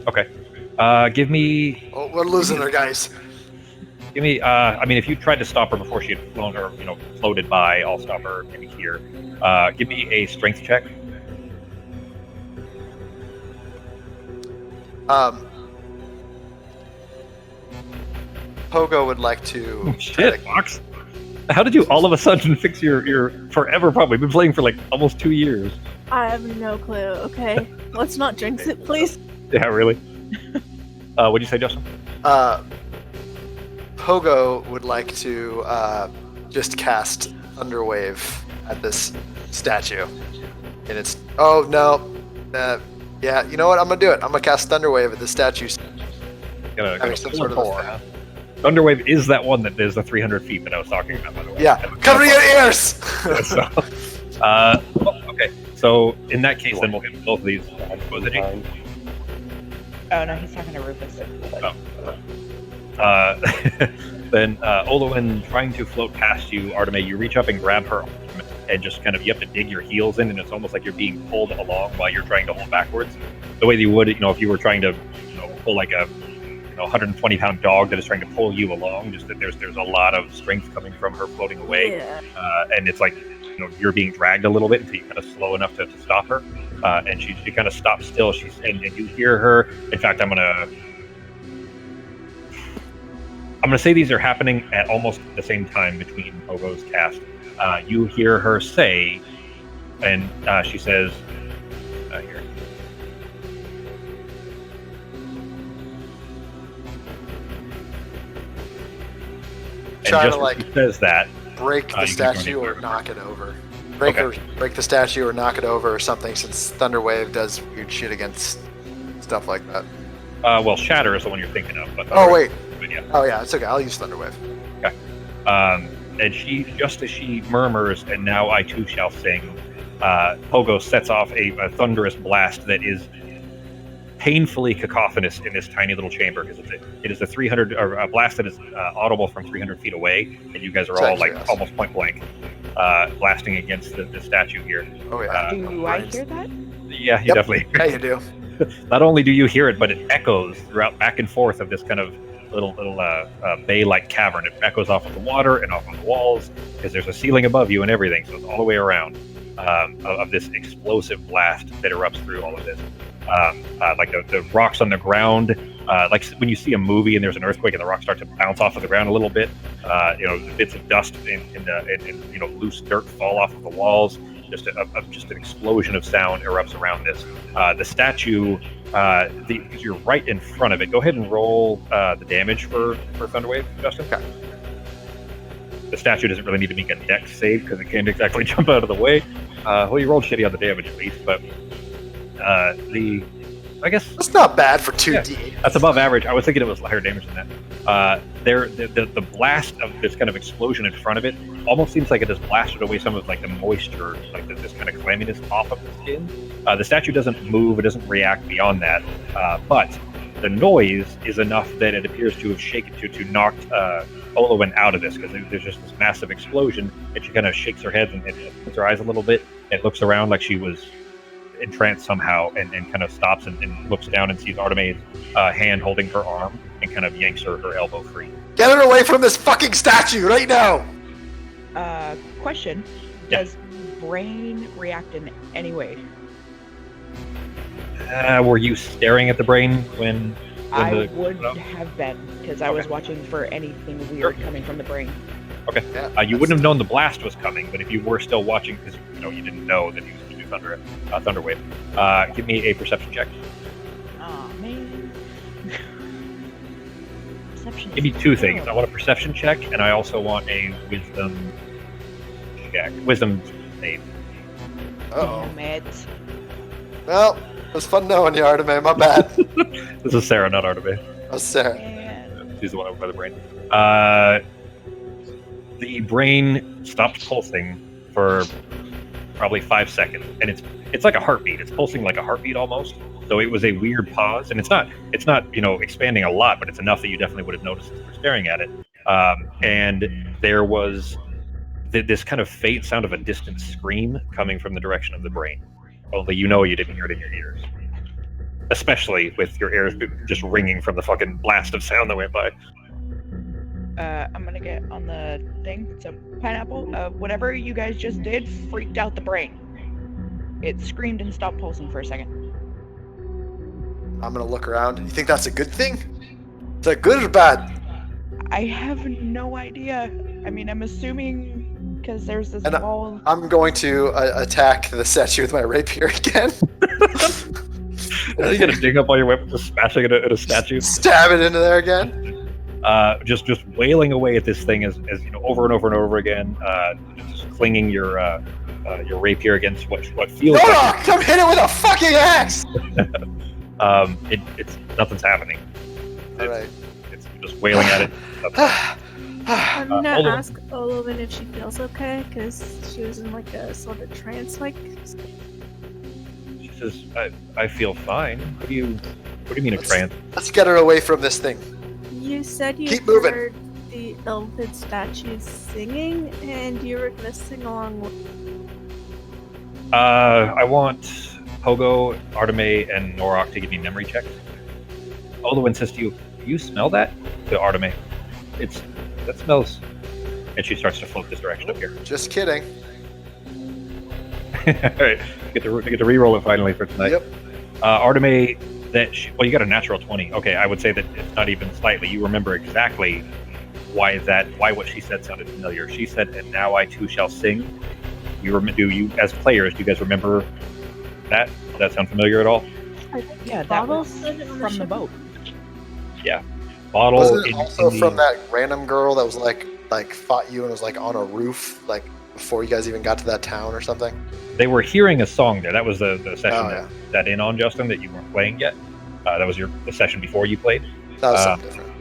Okay. Give me. Oh, we're losing her, guys. Give me. If you tried to stop her before she had flown or floated by, I'll stop her maybe here. Give me a strength check. Pogo would like to. Shit, Fox. How did you all of a sudden fix your forever problem? We've been playing for almost 2 years. I have no clue. Okay, let's not jinx it, please. Yeah, really. What'd you say, Justin? Pogo would like to just cast Thunderwave at this statue, and it's. Oh no. Yeah, you know what? I'm gonna do it. I'm gonna cast Thunderwave at the statue. Gonna some sort of Thunderwave is that one that is the 300 feet that I was talking about, by the way. Yeah, cover your ears! Okay, so in that case, then we'll hit both of these. Oh no, he's talking to Rufus. Then Olwen trying to float past you, Arteme, you reach up and grab her arm and just kind of, you have to dig your heels in, and it's almost like you're being pulled along while you're trying to hold backwards. The way that you would, if you were trying to, pull like a 120-pound dog that is trying to pull you along, just that there's a lot of strength coming from her floating away. Yeah. And it's like, you're being dragged a little bit until you kind of slow enough to stop her. And she kind of stops still. And you hear her. In fact, I'm gonna say these are happening at almost the same time between Pogo's cast. You hear her say, and she says, here. And Try just to when she says that, break the you can statue go or anywhere. knock it over. Break the statue or knock it over or something, since Thunderwave does weird shit against stuff like that. well, Shatter is the one you're thinking of. But Oh wait. but yeah. Oh yeah, it's okay. I'll use Thunderwave. And she, just as she murmurs, and now I too shall sing, Pogo sets off a thunderous blast that is painfully cacophonous in this tiny little chamber, because it is a 300 or a blast that is audible from 300 feet away, and you guys are all like almost point blank blasting against the statue here. Oh yeah. Do I hear that? Yeah, you Yep. definitely. Yeah, you do. Not only do you hear it, but it echoes throughout, back and forth of this kind of little bay-like cavern. It echoes off of the water and off of the walls, because there's a ceiling above you and everything, so it's all the way around of this explosive blast that erupts through all of this. Like the rocks on the ground, like when you see a movie and there's an earthquake and the rocks start to bounce off of the ground a little bit, bits of dust and loose dirt fall off of the walls. Just an explosion of sound erupts around this. The statue, you're right in front of it. Go ahead and roll the damage for Thunderwave, Justin. Okay. The statue doesn't really need to make a dex save because it can't exactly jump out of the way. Well, you rolled shitty on the damage at least, but I guess That's not bad for 2D. that's above average. I was thinking it was higher damage than that. The blast of this kind of explosion in front of it almost seems like it has blasted away some of like the moisture, like this kind of clamminess off of the skin. The statue doesn't move; it doesn't react beyond that. But the noise is enough that it appears to have shaken to knock Olwen out of this, because there's just this massive explosion, and she kind of shakes her head and puts her eyes a little bit and looks around like she was entranced somehow, and kind of stops and looks down and sees Arteme's hand holding her arm and kind of yanks her elbow free. Get her away from this fucking statue right now! Question: Yeah. Does brain react in any way? Were you staring at the brain when I the would have been, because I was watching for anything weird coming from the brain. Okay. Yeah, You wouldn't have known the blast was coming, but if you were still watching, because you didn't know that he was going to do Thunderwave, give me a perception check. Oh man. Perception. Give me two things. I want a perception check, and I also want a wisdom check. Wisdom save. Uh-oh. Damn it. Well, it was fun knowing you, Arteme. My bad. This is Sarah, not Arteme. Oh, Sarah. Man. She's the one over by the brain. The brain stopped pulsing for probably 5 seconds, and it's like a heartbeat. It's pulsing like a heartbeat almost. So it was a weird pause, and it's not expanding a lot, but it's enough that you definitely would have noticed if you were staring at it. And there was this kind of faint sound of a distant scream coming from the direction of the brain. Only you didn't hear it in your ears. Especially with your ears just ringing from the fucking blast of sound that went by. I'm gonna get on the thing. So, Pineapple, whatever you guys just did freaked out the brain. It screamed and stopped pulsing for a second. I'm gonna look around. You think that's a good thing? Is that good or bad? I have no idea. I mean, I'm assuming because there's this And wall. I'm going to attack the statue with my rapier again. Are you gonna dig up all your weapons, just smashing it at a statue? Stab it into there again. Just wailing away at this thing as over and over and over again, just clinging your rapier against what feels No, like come hit it with a fucking axe! it's nothing's happening. Alright. It's just wailing at it. I'm gonna hold on. ask Olwen if she feels okay, because she was in like a sort of trance, like. She says, "I feel fine. What are What do you mean a trance? Let's get her away from this thing. You said you Keep moving. heard the Elvid statues singing, and you were gonna sing along with. I want Pogo, Arteme, and Norok to give me memory checks. Olwyn says to you, "Do you smell that?" To Arteme, that smells. And she starts to float this direction up here. Just kidding. All right, get to re-roll it finally for tonight. Yep. Arteme, you got a natural 20. Okay, I would say that it's not even slightly. You remember exactly why what she said sounded familiar. She said, "And now I too shall sing." Do you as players, do you guys remember that? Does that sound familiar at all? Yeah, that Bottle was said it on from the ship. boat. Bottle. Wasn't it also from that random girl that was like fought you and was like on a roof like before you guys even got to that town or something? They were hearing a song there. That was the session Oh, yeah. that in on Justin that you weren't playing yet. That was the session before you played. That was something different.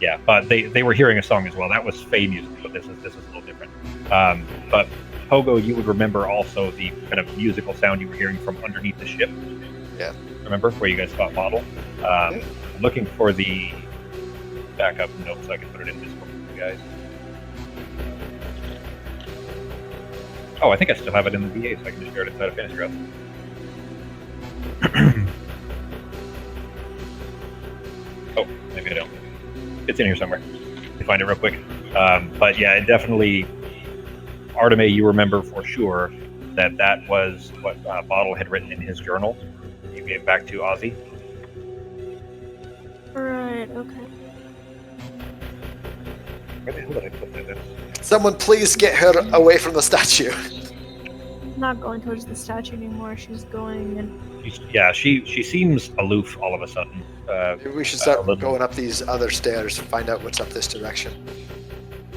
Yeah, but they were hearing a song as well. That was Fae music, but this is a little different. But Pogo, you would remember also the kind of musical sound you were hearing from underneath the ship. Yeah. Remember where you guys fought Bottle? I'm looking for the backup note so I can put it in Discord for you guys. Oh, I think I still have it in the VA, so I can just share it inside of Fantasy Grounds. Oh, maybe I don't. It's in here somewhere. Let me find it real quick. But yeah, it definitely, Arteme, you remember for sure that was what Bottle had written in his journal. He gave back to Ozzy. Right. Okay. Where the hell did I put that in? Someone please get her away from the statue. Not going towards the statue anymore. She's going and. She seems aloof all of a sudden. Maybe we should start little. going up these other stairs and find out what's up this direction.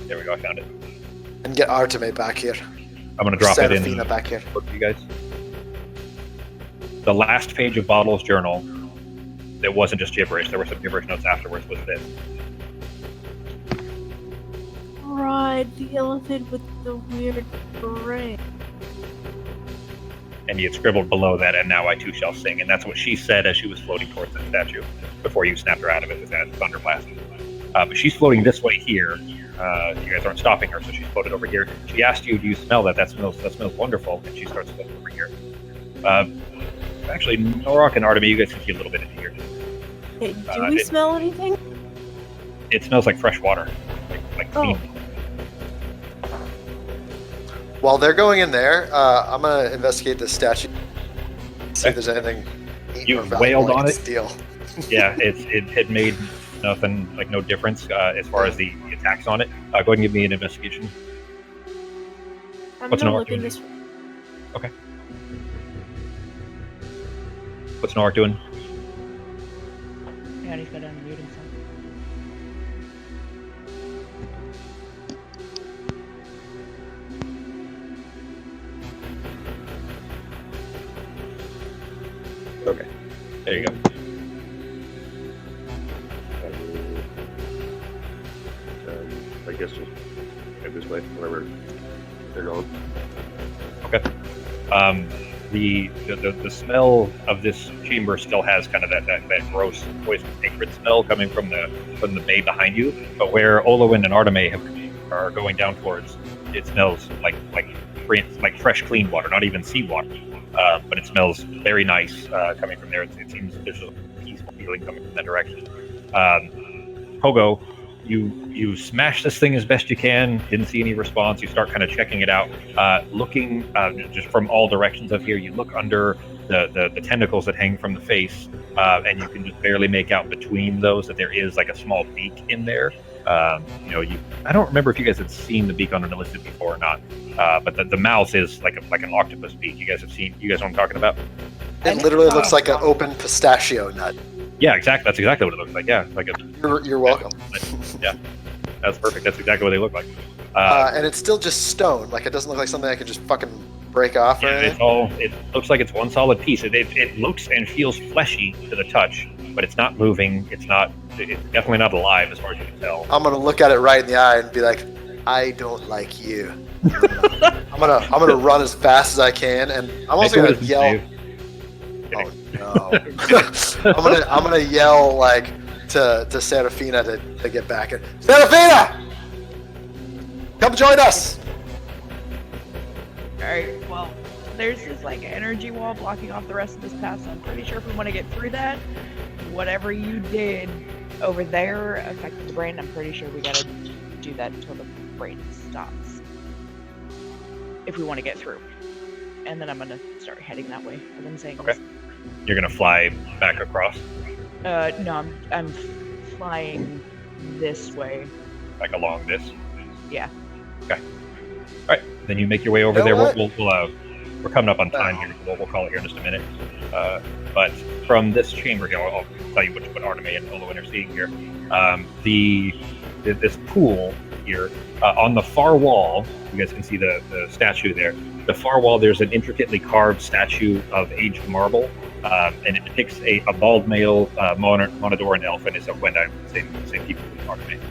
There we go, I found it. And get Arteme back here. I'm going to drop it in Serafina back here. for you guys. The last page of Bottle's journal, it wasn't just gibberish. There were some gibberish notes afterwards. Was this? Right, the elephant with the weird brain. And he had scribbled below that, "And now I too shall sing." And that's what she said as she was floating towards the statue before you snapped her out of it with that thunder blast. But she's floating this way here. You guys aren't stopping her, so she's floated over here. She asked you, "Do you smell that? That smells wonderful." And she starts floating over here. Actually, Norok and Arteme, you guys can see a little bit in here. Hey, do we smell anything? It smells like fresh water, like clean. While they're going in there, I'm gonna investigate the statue. See if there's anything. neat You or valuable wailed I on can it? Steal. Yeah, it had made nothing, like no difference as far as the attacks on it. Go ahead and give me an investigation. I'm What's gonna Norok look in doing? this. Okay. What's Norok doing? Yeah, he's got to unmute himself. Okay. There you go. I guess just head this way, wherever they're going. Okay. The smell of this chamber still has kind of that gross poison sacred smell coming from the bay behind you. But where Olwyn and Arteme are going down towards, it smells like fresh, clean water, not even seawater. But it smells very nice coming from there. It seems there's a peaceful feeling coming from that direction. Pogo, you smash this thing as best you can. Didn't see any response. You start kind of checking it out, looking just from all directions of here. You look under the tentacles that hang from the face, and you can just barely make out between those that there is like a small beak in there. I don't remember if you guys had seen the beak on an illicit before or not, but the mouth is like an octopus beak. You guys know what I'm talking about? It literally looks like an open pistachio nut. Yeah, exactly. That's exactly what it looks like. Yeah, it's like You're welcome. Yeah, that's perfect. That's exactly what they look like. And it's still just stone. Like, it doesn't look like something I could just fucking break off or Yeah, anything. it looks like it's one solid piece. It looks and feels fleshy to the touch, but it's not moving. It's definitely not alive as far as you can tell. I'm gonna look at it right in the eye and be like, I don't like you. I'm gonna run as fast as I can, and I'm also Make a gonna wisdom yell. save. Oh no! no. I'm gonna yell like to Serafina to get back in. Serafina! Come join us! Alright, well, there's this like energy wall blocking off the rest of this path, so I'm pretty sure if we want to get through that, whatever you did over there affected the brain. I'm pretty sure we gotta do that until the brain stops. If we want to get through. And then I'm gonna start heading that way, as I'm saying. Okay. You're gonna fly back across? No, I'm flying this way. Like along this? Yeah. Okay. Alright, then you make your way over You know there. what? We're coming up on time here. We'll call it here in just a minute. But from this chamber here, I'll tell you what Artemis and Olwen are seeing here. This pool here, on the far wall, you guys can see the statue there. The far wall, there's an intricately carved statue of aged marble, and it depicts a bald male Monodoran elf and his Gwenda, same people as Artemis.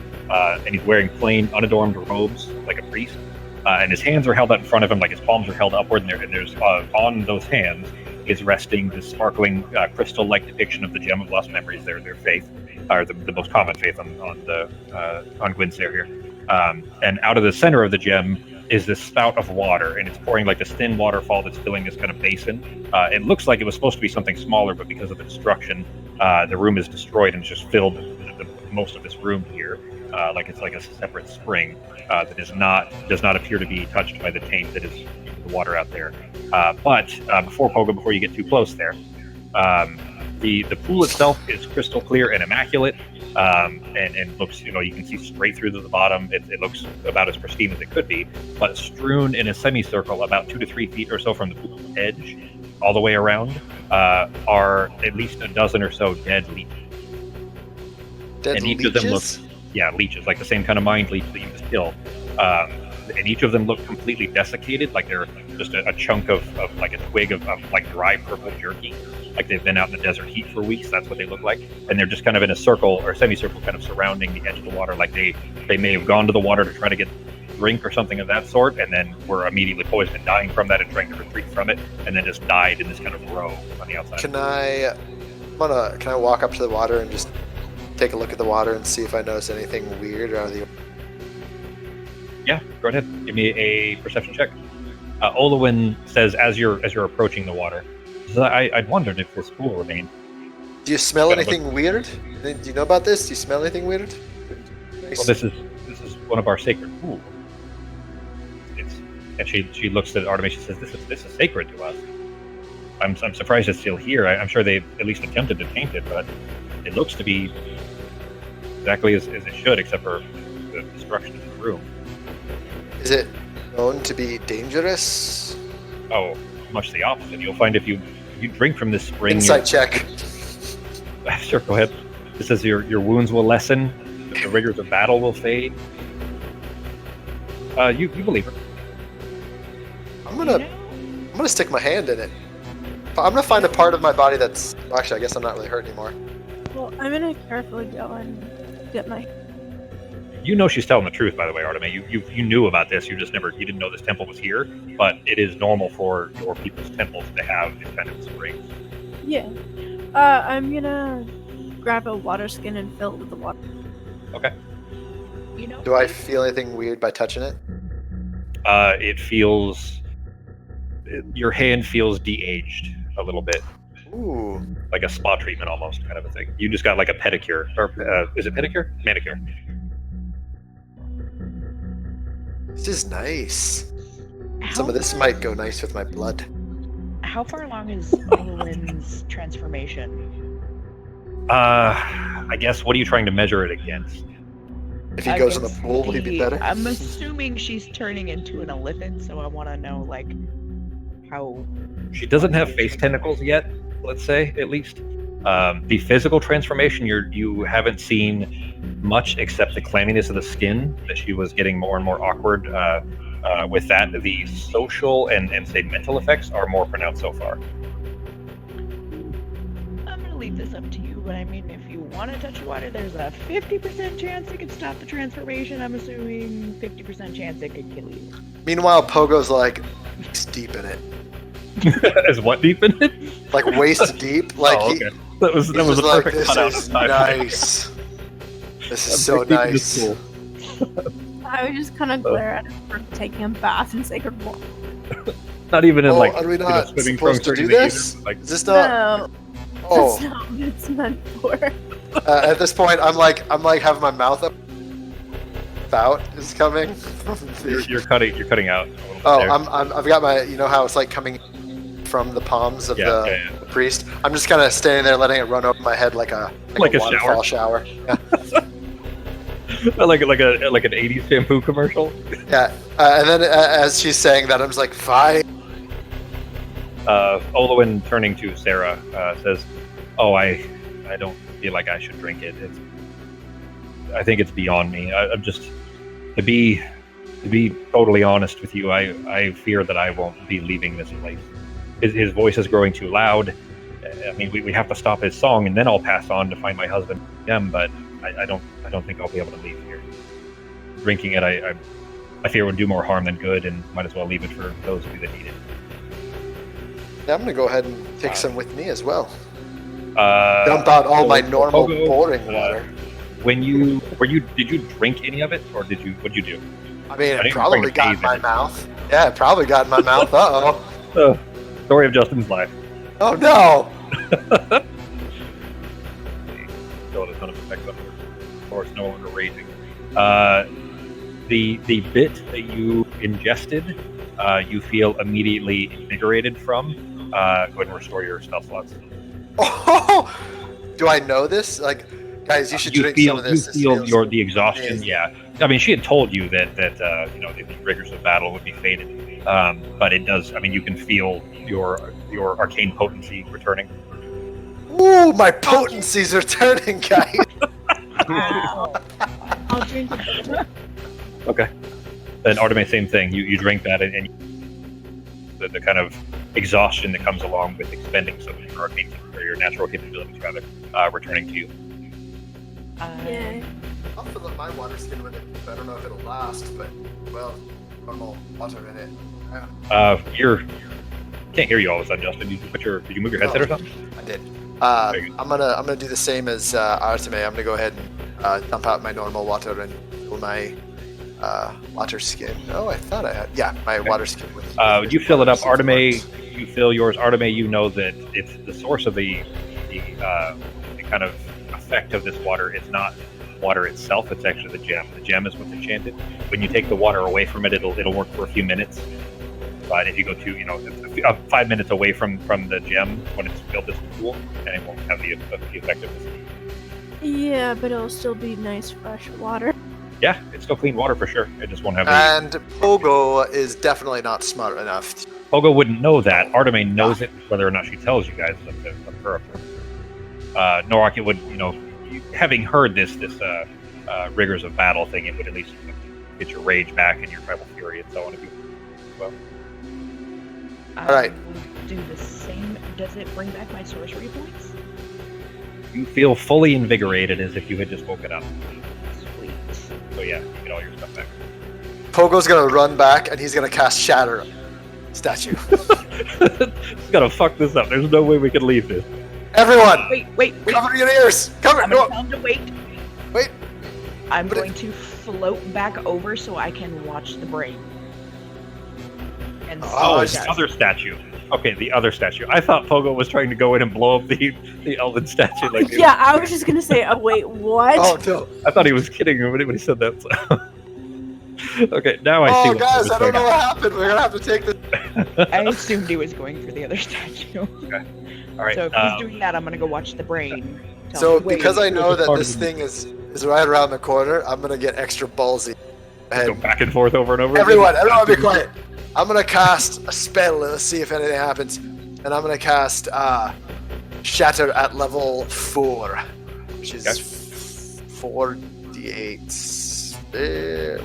And he's wearing plain, unadorned robes, like a priest. And his hands are held up in front of him, like his palms are held upward, and there's on those hands is resting this sparkling crystal-like depiction of the gem of lost memories. Their faith, or the most common faith on Gwynsair here. And out of the center of the gem is this spout of water, and it's pouring like this thin waterfall that's filling this kind of basin. It looks like it was supposed to be something smaller, but because of the destruction, the room is destroyed and it's just filled most of this room here. Like it's like a separate spring that does not appear to be touched by the taint that is the water out there. But before you get too close there, the pool itself is crystal clear and immaculate, and looks, you can see straight through to the bottom. It looks about as pristine as it could be, but strewn in a semicircle about 2 to 3 feet or so from the pool's edge, all the way around, are at least a dozen or so dead leeches. Dead and each leeches? of them looks, leeches, like the same kind of mind leech that you just killed. And each of them look completely desiccated, like they're just a chunk of like a twig of like dry purple jerky, like they've been out in the desert heat for weeks. That's what they look like, and they're just kind of in a circle or semicircle, kind of surrounding the edge of the water, like they may have gone to the water to try to get drink or something of that sort, and then were immediately poisoned and dying from that and trying to retreat from it, and then just died in this kind of row on the outside. Can I walk up to the water and just take a look at the water and see if I notice anything weird out of the... Yeah, go ahead. Give me a perception check. Olwen says, as you're approaching the water, I'd wondered if this pool remained. Do you smell anything weird? Do you know about this? Do you smell anything weird? Well, this is one of our sacred pools. And she looks at Artemis. She says, "This is sacred to us." I'm surprised it's still here. I'm sure they've at least attempted to taint it, but it looks to be exactly as it should, except for the destruction of the room. Is it known to be dangerous? Oh, much the opposite. You'll find if you drink from this spring. Insight check. Sure, go ahead. It says your wounds will lessen, the rigors of battle will fade. You believe her. I'm gonna stick my hand in it. I'm gonna find a part of my body that's... Actually, I guess I'm not really hurt anymore. Well, I'm gonna carefully go and get my... You know she's telling the truth, by the way, Artemis. You knew about this. You didn't know this temple was here, but it is normal for your people's temples to have these kind of springs. Yeah. I'm gonna grab a water skin and fill it with the water. Okay. Do I feel anything weird by touching it? It feels... Your hand feels de-aged a little bit. Ooh. Like a spa treatment almost, kind of a thing. You just got like a pedicure. Or, is it pedicure? Manicure. This is nice. Some of this might go nice with my blood. How far along is Olwen's transformation? I guess, what are you trying to measure it against? If he goes in the pool, will he be better? I'm assuming she's turning into an elephant, so I want to know, like, how... She doesn't have face tentacles yet, let's say, at least. The physical transformation, you haven't seen much except the clamminess of the skin, that she was getting more and more awkward with that. The social and say, mental effects are more pronounced so far. I'm going to leave this up to you, but I mean, if you want to touch water, there's a 50% chance it could stop the transformation. I'm assuming 50% chance it could kill you. Meanwhile, Pogo's like, he's deep in it. As what deep in it? like waist deep. Like Oh, okay. That was he's a just like, perfect this cutout. is of time. nice. This is so Deep into nice. school. I would just kind of glare at him for taking a bath and say good morning. Not even in Oh, like are we not swimming supposed trunks to or do anything this? either. Like Is this not? No, Oh, that's not what it's meant for. at this point, I'm like having my mouth up. Spout is coming. you're cutting out. A little Oh, there. I've got my. You know how it's like coming from the palms of the priest. I'm just kind of standing there, letting it run over my head like a waterfall shower. Yeah. like an 80s shampoo commercial. Yeah. And then as she's saying that, I'm just like, fine. Olowin, turning to Sarah, says, "Oh, I don't feel like I should drink it. I think it's beyond me. I'm just to be totally honest with you. I fear that I won't be leaving this place. His voice is growing too loud. I mean, we have to stop his song, and then I'll pass on to find my husband, but I don't think I'll be able to leave here. Drinking it, I fear would do more harm than good, and might as well leave it for those of you that need it." Yeah, I'm gonna go ahead and take some with me as well. Dump Dump out all my normal boring water. When did you drink any of it, or what'd you do? I mean, I it didn't probably bring got in Dave my in. mouth. Yeah, it probably got in my mouth. Uh-oh. Story of Justin's life. Oh, no. Still had a ton of effects on her. Of course, no longer raging. The bit that you ingested, you feel immediately invigorated from. Go ahead and restore your spell slots. Oh, do I know this? Like, guys, you should drink some of this. You feel the exhaustion. amazing. Yeah, I mean, she had told you that the rigors of battle would be faded, but it does. I mean, you can feel your arcane potency returning. Ooh, my potencies are turning, guys. Wow. I'll drink it. Okay. Then Artemis, same thing. You drink that, and the kind of exhaustion that comes along with expending some of your arcane or your natural capabilities, rather, returning to you. Yay. I'll fill up my water skin with it. I don't know if it'll last, but well, normal water in it. Can't hear you all of a sudden, Justin. Did you move your headset or something? I did. I'm gonna do the same as Arteme. I'm gonna go ahead and dump out my normal water and fill my water skin. Oh, I thought I had my water skin with. You fill it up, Arteme. You fill yours, Arteme. You know that it's the source of the kind of effect of this water. It's not water itself; it's actually the gem. The gem is what's enchanted. When you take the water away from it, it'll work for a few minutes. But if you go to 5 minutes away from the gem when it's filled as a pool, then it won't have the effectiveness. Yeah, but it'll still be nice fresh water. Yeah, it's still clean water for sure. It just won't have. And Pogo is definitely not smart enough. Pogo wouldn't know that. Arteme knows it, whether or not she tells you guys of her approach. Norak, it would, having heard this rigors of battle thing, it would at least get your rage back and your tribal fury and so on. If you well. All right. Do the same. Does it bring back my sorcery points? You feel fully invigorated as if you had just woken up. Sweet. So yeah, you get all your stuff back. Pogo's gonna run back and he's gonna cast Shatter statue. It's gonna fuck this up. There's no way we can leave this. Everyone, Wait. cover your ears. Cover. I'm No, gonna tell him to wait. wait. I'm But going to float back over so I can watch the brain. And see Oh, what it's it does. Other statue. Okay, the other statue. I thought Pogo was trying to go in and blow up the elven statue. Like Yeah, I was just gonna say, oh wait, what? Oh no. I thought he was kidding me when he said that. So. Okay, now I see. Oh what guys, was I don't going know what happened. We're gonna have to take this. I assumed he was going for the other statue. on. All right. So if he's doing that, I'm gonna go watch the brain. Tell So him to wait. because I know that part this of the- thing is right around the corner, I'm gonna get extra ballsy. go And back and forth over and over. everyone be quiet. I'm gonna cast a spell. Let's see if anything happens. And I'm gonna cast Shatter at level 4, which is 4d8.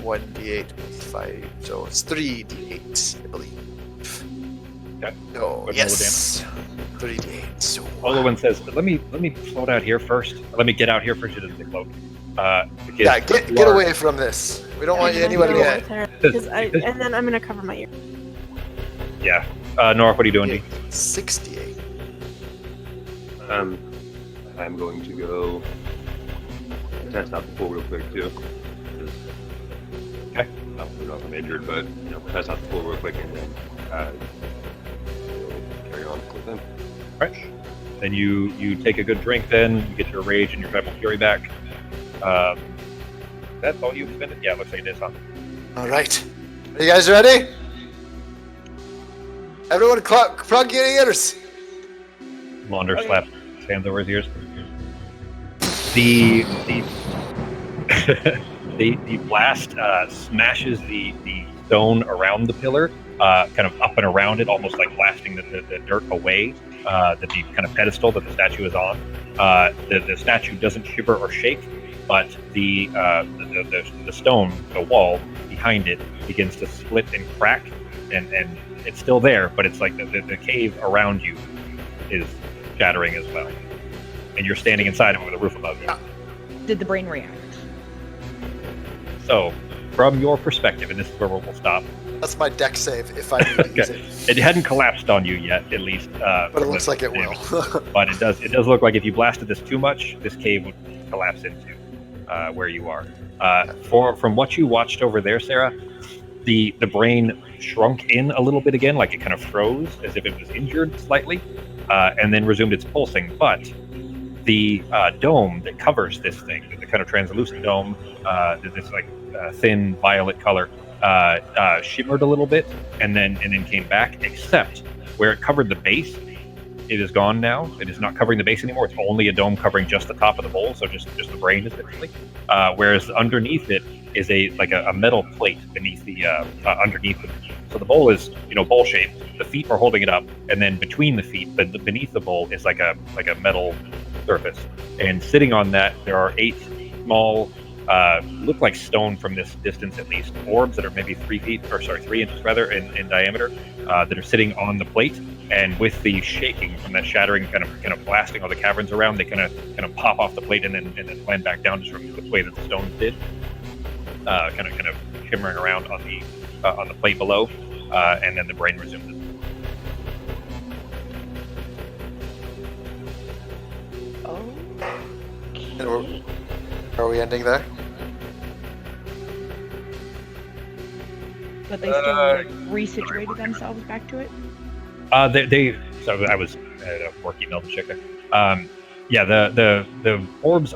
1d8 5, so it's 3d8, I believe. Okay. No, What yes, 3d8. So Olowin says, "Let me float out here first. Let me get out here first." She doesn't say float. Because yeah, you get are- away from this. We don't want And then anybody go to get. with her, and then I'm gonna cover my ear. Yeah, Nork, what are you doing, D? 68. I'm going to go test out the pool real quick too. Okay. I don't know if I'm injured, but test out the pool real quick and then carry on with them. All right. Then you take a good drink. Then you get your rage and your tribal fury back. That's all you expended? Yeah, it looks like it is, huh? All right. Are you guys ready? Everyone, plug your ears. Launder slaps his hands over his ears. The the blast smashes the stone around the pillar, kind of up and around it, almost like blasting the dirt away. The kind of pedestal that the statue is on. The statue doesn't shiver or shake, but the stone, the wall behind it, begins to split and crack, and it's still there, but it's like the cave around you is shattering as well, and you're standing inside of it with a roof above you. Did the brain react? So, from your perspective, and this is where we'll stop. That's my deck save if I need to use it. It hadn't collapsed on you yet, at least. But it looks like it will. But it does look like if you blasted this too much, this cave would collapse into where you are. From what you watched over there, Sarah, the brain shrunk in a little bit again, like it kind of froze as if it was injured slightly, and then resumed its pulsing. But the dome that covers this thing, the kind of translucent dome, this like thin violet color, shimmered a little bit and then came back, except where it covered the base, it is gone now. It is not covering the base anymore. It's only a dome covering just the top of the bowl, so just the brain essentially. Whereas underneath it is a metal plate beneath the underneath it. So the bowl is bowl shaped. The feet are holding it up, and then between the feet, beneath the bowl is like a metal surface. And sitting on that, there are 8 small, look like stone from this distance at least, orbs that are maybe 3 inches rather in diameter, that are sitting on the plate. And with the shaking from that shattering, kind of blasting all the caverns around, they kind of pop off the plate and then land back down just from the way that the stones did, kind of shimmering around on the plate below, and then the brain resumes. And are we ending there? But they still resituated themselves back to it? So I was at a work email to check there. Yeah, the orbs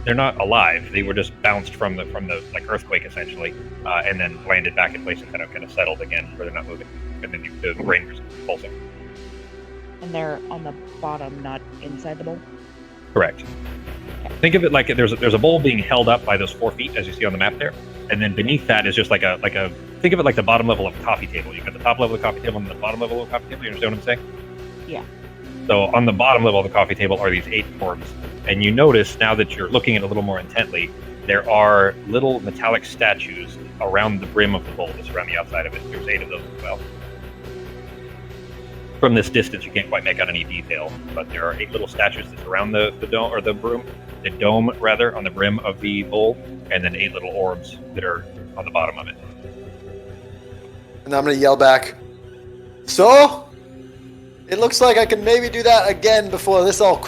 they're not alive. They were just bounced from the like earthquake essentially, and then landed back in place and kind of settled again where they're not moving. And then the brain was pulsing. And they're on the bottom, not inside the bowl? Correct. Think of it like there's a bowl being held up by those 4 feet as you see on the map there, and then beneath that is just like a think of it like the bottom level of a coffee table. You've got the top level of the coffee table and the bottom level of the coffee table. You understand what I'm saying? Yeah. So on the bottom level of the coffee table are these 8 orbs, and you notice now that you're looking at it a little more intently, there are little metallic statues around the brim of the bowl that's around the outside of it. There's 8 of those as well. From this distance, you can't quite make out any detail, but there are 8 little statues that surround the dome, or the dome rather, on the brim of the bowl, and then 8 little orbs that are on the bottom of it. And I'm going to yell back, so? It looks like I can maybe do that again before this all...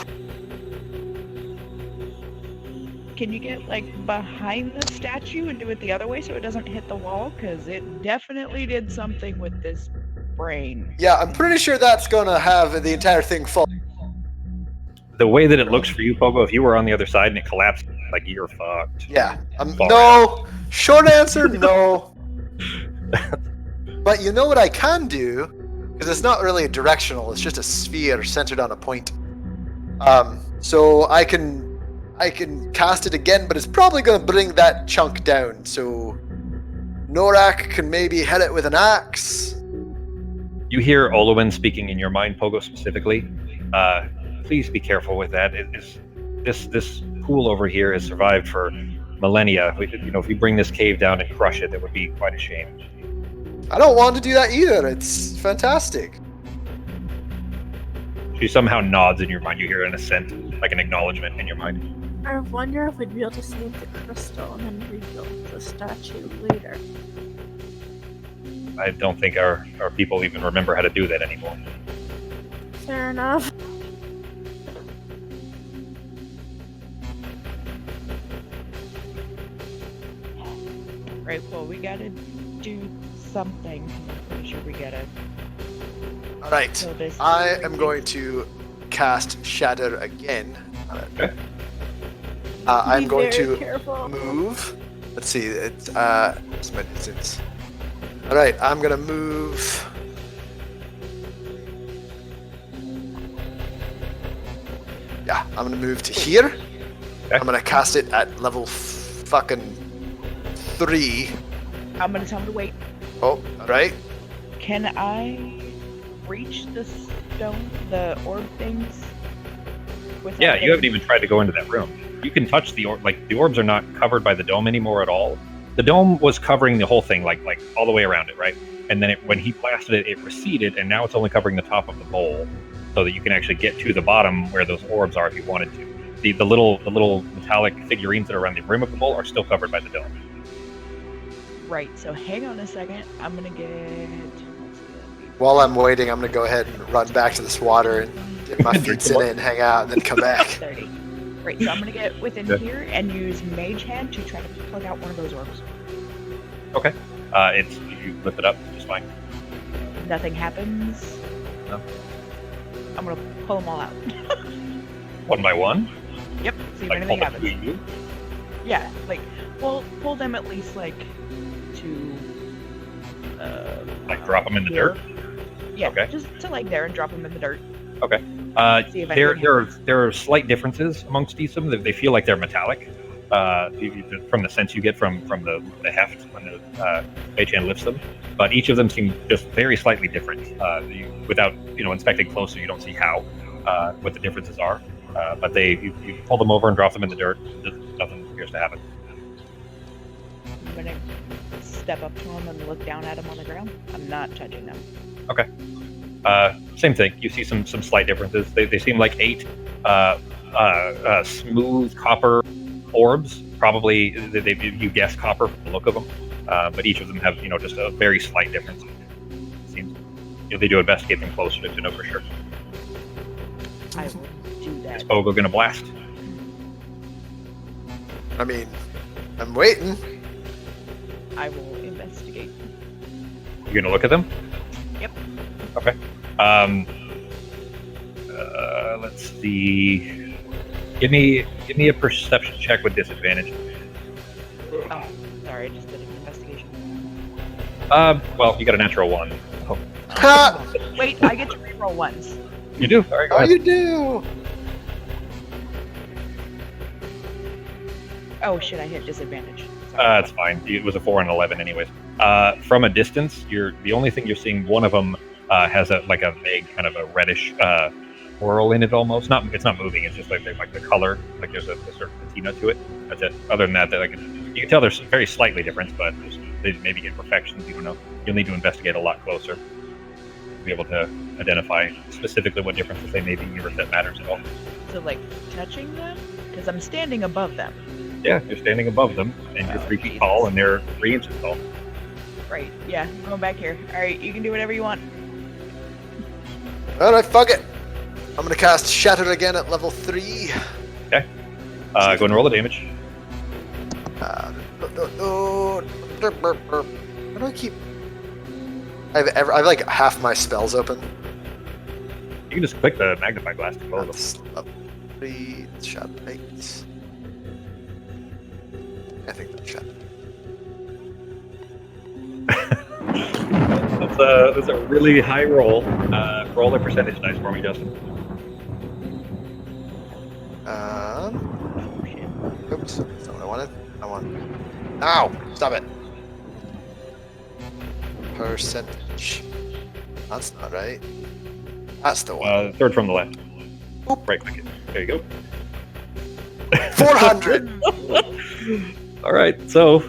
Can you get, behind the statue and do it the other way so it doesn't hit the wall? Because it definitely did something with this brain. Yeah, I'm pretty sure that's going to have the entire thing fall. The way that it looks for you, Pogo, if you were on the other side and it collapsed, you're fucked. Yeah. No. Short answer, no. But you know what I can do? Because it's not really directional. It's just a sphere centered on a point. So I can cast it again, but it's probably going to bring that chunk down. So Norak can maybe hit it with an axe. You hear Olowin speaking in your mind, Pogo specifically. Please be careful with that. This pool over here has survived for millennia. If you bring this cave down and crush it, that would be quite a shame. I don't want to do that either. It's fantastic. She somehow nods in your mind. You hear an assent, like an acknowledgement in your mind. I wonder if we'd be able to save the crystal and then rebuild the statue later. I don't think our people even remember how to do that anymore. Fair enough. Right, well, we gotta do something. I'm pretty sure we gotta All right. kill this. I am going to cast Shatter again. Okay. I'm Be going very to careful. move. Let's see. It's what's my distance? All right. I'm gonna move. Yeah, I'm gonna move to here. Okay. I'm gonna cast it at level fucking 3. I'm gonna tell him to wait. Oh, all right. Can I reach the stone, the orb things? without Yeah, you haven't getting- even tried to go into that room. You can touch the orb. Like the orbs are not covered by the dome anymore at all. The dome was covering the whole thing, like all the way around it, right? And then when he blasted it, it receded, and now it's only covering the top of the bowl, so that you can actually get to the bottom where those orbs are if you wanted to. The little metallic figurines that are around the rim of the bowl are still covered by the dome. Right, so hang on a second. I'm gonna get. While I'm waiting, I'm gonna go ahead and run back to this water and get my Drink feet some in it and hang out, and then come back. 30. Right, so I'm gonna get within Yeah. here and use Mage Hand to try to plug out one of those orbs. Okay. It's you lift it up, just fine. Nothing happens. No. I'm gonna pull them all out. One by one. Yep, see if Like anything hold up happens. to you. Yeah, like pull them at least like to Like drop them in the here. dirt. Yeah, Okay. just to like there and drop them in the dirt. See if There anything there are slight differences amongst each of them. They feel like they're metallic. From the sense you get from the heft when the mage hand lifts them, but each of them seem just very slightly different. Without inspecting closer, you don't see how what the differences are. But you pull them over and drop them in the dirt. Nothing appears to happen. I'm gonna step up to them and look down at them on the ground. I'm not touching them. Same thing. You see some slight differences. They seem like 8 smooth copper orbs. Probably you guess copper from the look of them, but each of them have just a very slight difference. It seems they do investigate them closer to know for sure. I will do that. Is Bogo gonna blast? I mean, I'm waiting. I will investigate. You gonna look at them? Yep. Okay. Let's see. Give me a perception check with disadvantage. Oh, sorry, I just did an investigation. Well, you got a natural 1. Oh, Ha! Wait, I get to reroll ones. you do. All right, go Oh, ahead. you do. Oh shit, I hit disadvantage. Sorry. It's fine. It was a 4 and 11, anyways. From a distance, the only thing you're seeing. One of them has a vague kind of a reddish whirl in it, almost. It's not moving. It's just like the color. Like there's a certain patina to it. That's it. Other than that, you can tell there's very slightly different, but they maybe imperfections. You don't know. You'll need to investigate a lot closer to be able to identify specifically what differences they may be, or if that matters at all. So like touching them? Because I'm standing above them. Yeah, you're standing above them, and you're 3 feet Jesus. tall, and they're 3 inches tall. Right, yeah, I'm going back here. Alright, you can do whatever you want. All right, fuck it. I'm gonna cast Shatter again at level 3. Go and roll the damage. How do I keep? I've like half my spells open. You can just click the magnifying glass to close them. That's level 3. Shatter 8. I think that's Shatter. That's a really high roll. Roll a percentage dice for me, Justin. Oops, that's not what I wanted. I want. Ow! Stop it. Percentage. That's not right. That's the one. Third from the left. Right click it. There you go. 400. All right, so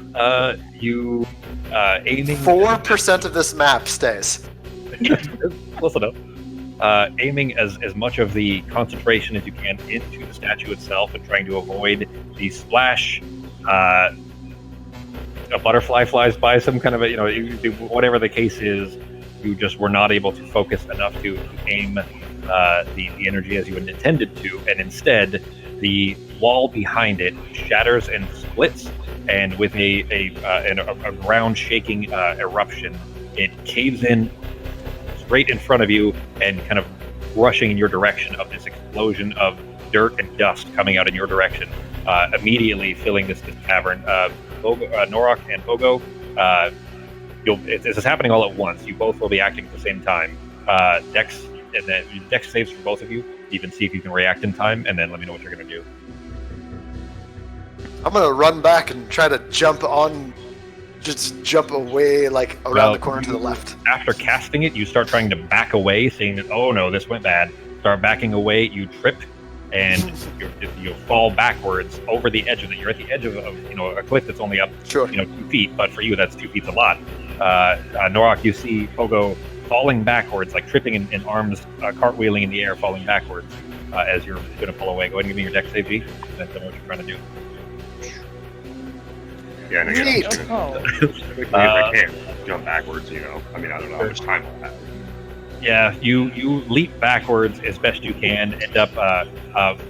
you aiming 4% of this map stays. close enough. Aiming as much of the concentration as you can into the statue itself and trying to avoid the splash. a butterfly flies by, some kind of whatever the case is, you just were not able to focus enough to aim the energy as you had intended to, and instead the wall behind it shatters and splits, and with a ground shaking eruption, it caves in straight in front of you and kind of rushing in your direction of this explosion of dirt and dust coming out in your direction, immediately filling this cavern. Norak and Pogo, this is happening all at once. You both will be acting at the same time. Dex, and then Dex saves for both of you. You can see if you can react in time, and then let me know what you're going to do. I'm going to run back and try to jump away, like around the corner to the left. After casting it, you start trying to back away, seeing that, oh no, this went bad. Start backing away, you trip, and you fall backwards over the edge of it. You're at the edge of a cliff that's only up 2 feet, but for you that's 2 feet's a lot. Norak, you see Pogo falling backwards, like tripping in arms, cartwheeling in the air, falling backwards as you're going to pull away. Go ahead and give me your dex save, G. That's what you're trying to do. Yeah, and again, if I can't jump backwards, I mean, I don't know how much time I'll have. Yeah, you leap backwards as best you can, end up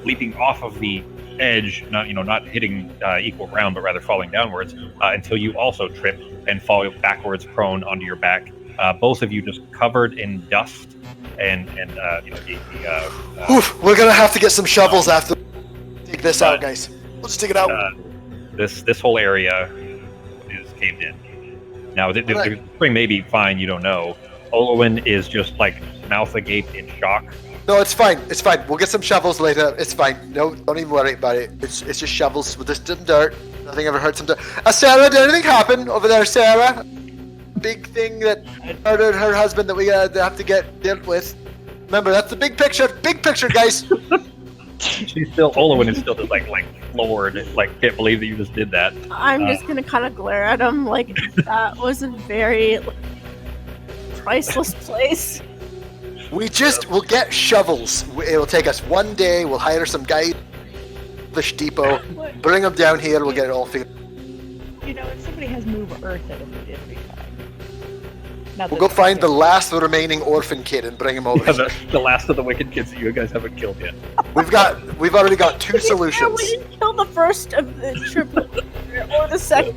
leaping off of the edge, not hitting equal ground, but rather falling downwards, until you also trip and fall backwards prone onto your back. Both of you just covered in dust and Oof, we're gonna have to get some shovels after dig this out, guys. We'll just dig it out. This whole area is caved in. Now the spring may be fine, you don't know. Olwen is just like mouth agape in shock. No, it's fine. It's fine. We'll get some shovels later. It's fine. No, don't even worry about it. It's just shovels with just some dirt. Nothing ever hurt some dirt. Sarah, did anything happen over there, Sarah? Big thing that murdered her husband that we have to get dealt with. Remember, that's the big picture. Big picture, guys. Olwen is still just like floored, like can't believe that you just did that. I'm just gonna kind of glare at him like that was a very priceless place. We'll get shovels. It'll take us one day. We'll hire some guy, Fish Depot, bring them down here. We'll get it all figured. If somebody has Move Earth, it'll be fine. We'll go find the last remaining orphan kid and bring him over. Yeah, the last of the wicked kids that you guys haven't killed yet. We've already got 2 solutions. We didn't kill the first of the triple or the second.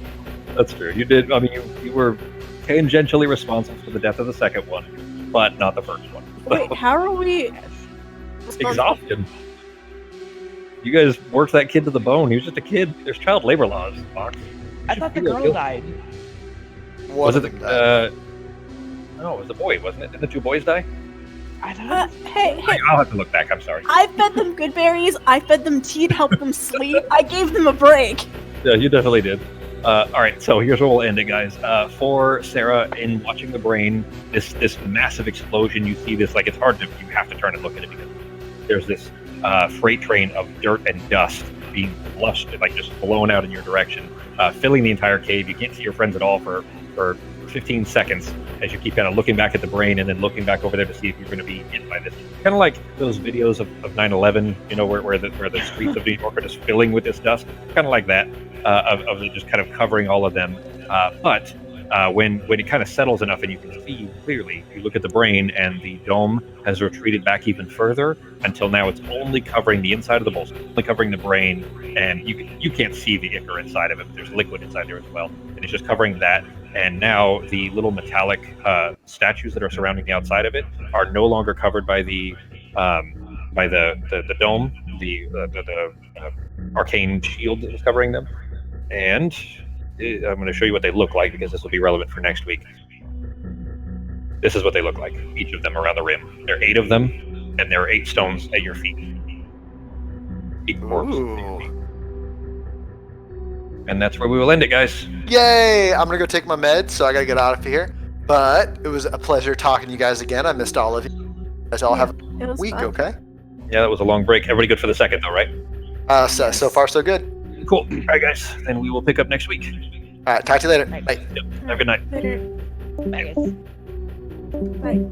That's true. You did. I mean, you were tangentially responsible for the death of the second one, but not the first one. Wait, how are we? Exhaustion. You guys worked that kid to the bone. He was just a kid. There's child labor laws, Fox. I thought the girl died. Was it No, it was the boy, wasn't it? Didn't the 2 boys die? I thought. Hey! I'll have to look back. I'm sorry. I fed them good berries. I fed them tea to help them sleep. I gave them a break. Yeah, you definitely did. All right, so here's where we'll end it, guys. For Sarah, in watching the brain, this massive explosion, you see this, like, it's hard to, you have to turn and look at it because there's this freight train of dirt and dust being flushed, like just blown out in your direction, filling the entire cave. You can't see your friends at all for 15 seconds as you keep kind of looking back at the brain and then looking back over there to see if you're going to be hit by this. Kind of like those videos of 9/11, where the streets of New York are just filling with this dust. Kind of like that, of it just kind of covering all of them. But when it kind of settles enough and you can see clearly, you look at the brain and the dome has retreated back even further until now it's only covering the inside of the bowl, only covering the brain, and you can't see the ichor inside of it, but there's liquid inside there as well, and it's just covering that. And now the little metallic statues that are surrounding the outside of it are no longer covered by the dome, the arcane shield that is covering them. And I'm going to show you what they look like because this will be relevant for next week. This is what they look like, each of them around the rim. There are 8 of them, and there are 8 stones at your feet. 8 corpses at your feet. And that's where we will end it, guys. Yay! I'm gonna go take my meds, so I gotta get out of here. But it was a pleasure talking to you guys again. I missed all of you. You guys all have a week, fun. Okay? Yeah, that was a long break. Everybody good for the second, though, right? So far, so good. Cool. All right, guys. Then we will pick up next week. All right, talk to you later. Right. Bye. Yep. Have a good night. Later. Bye, guys. Bye.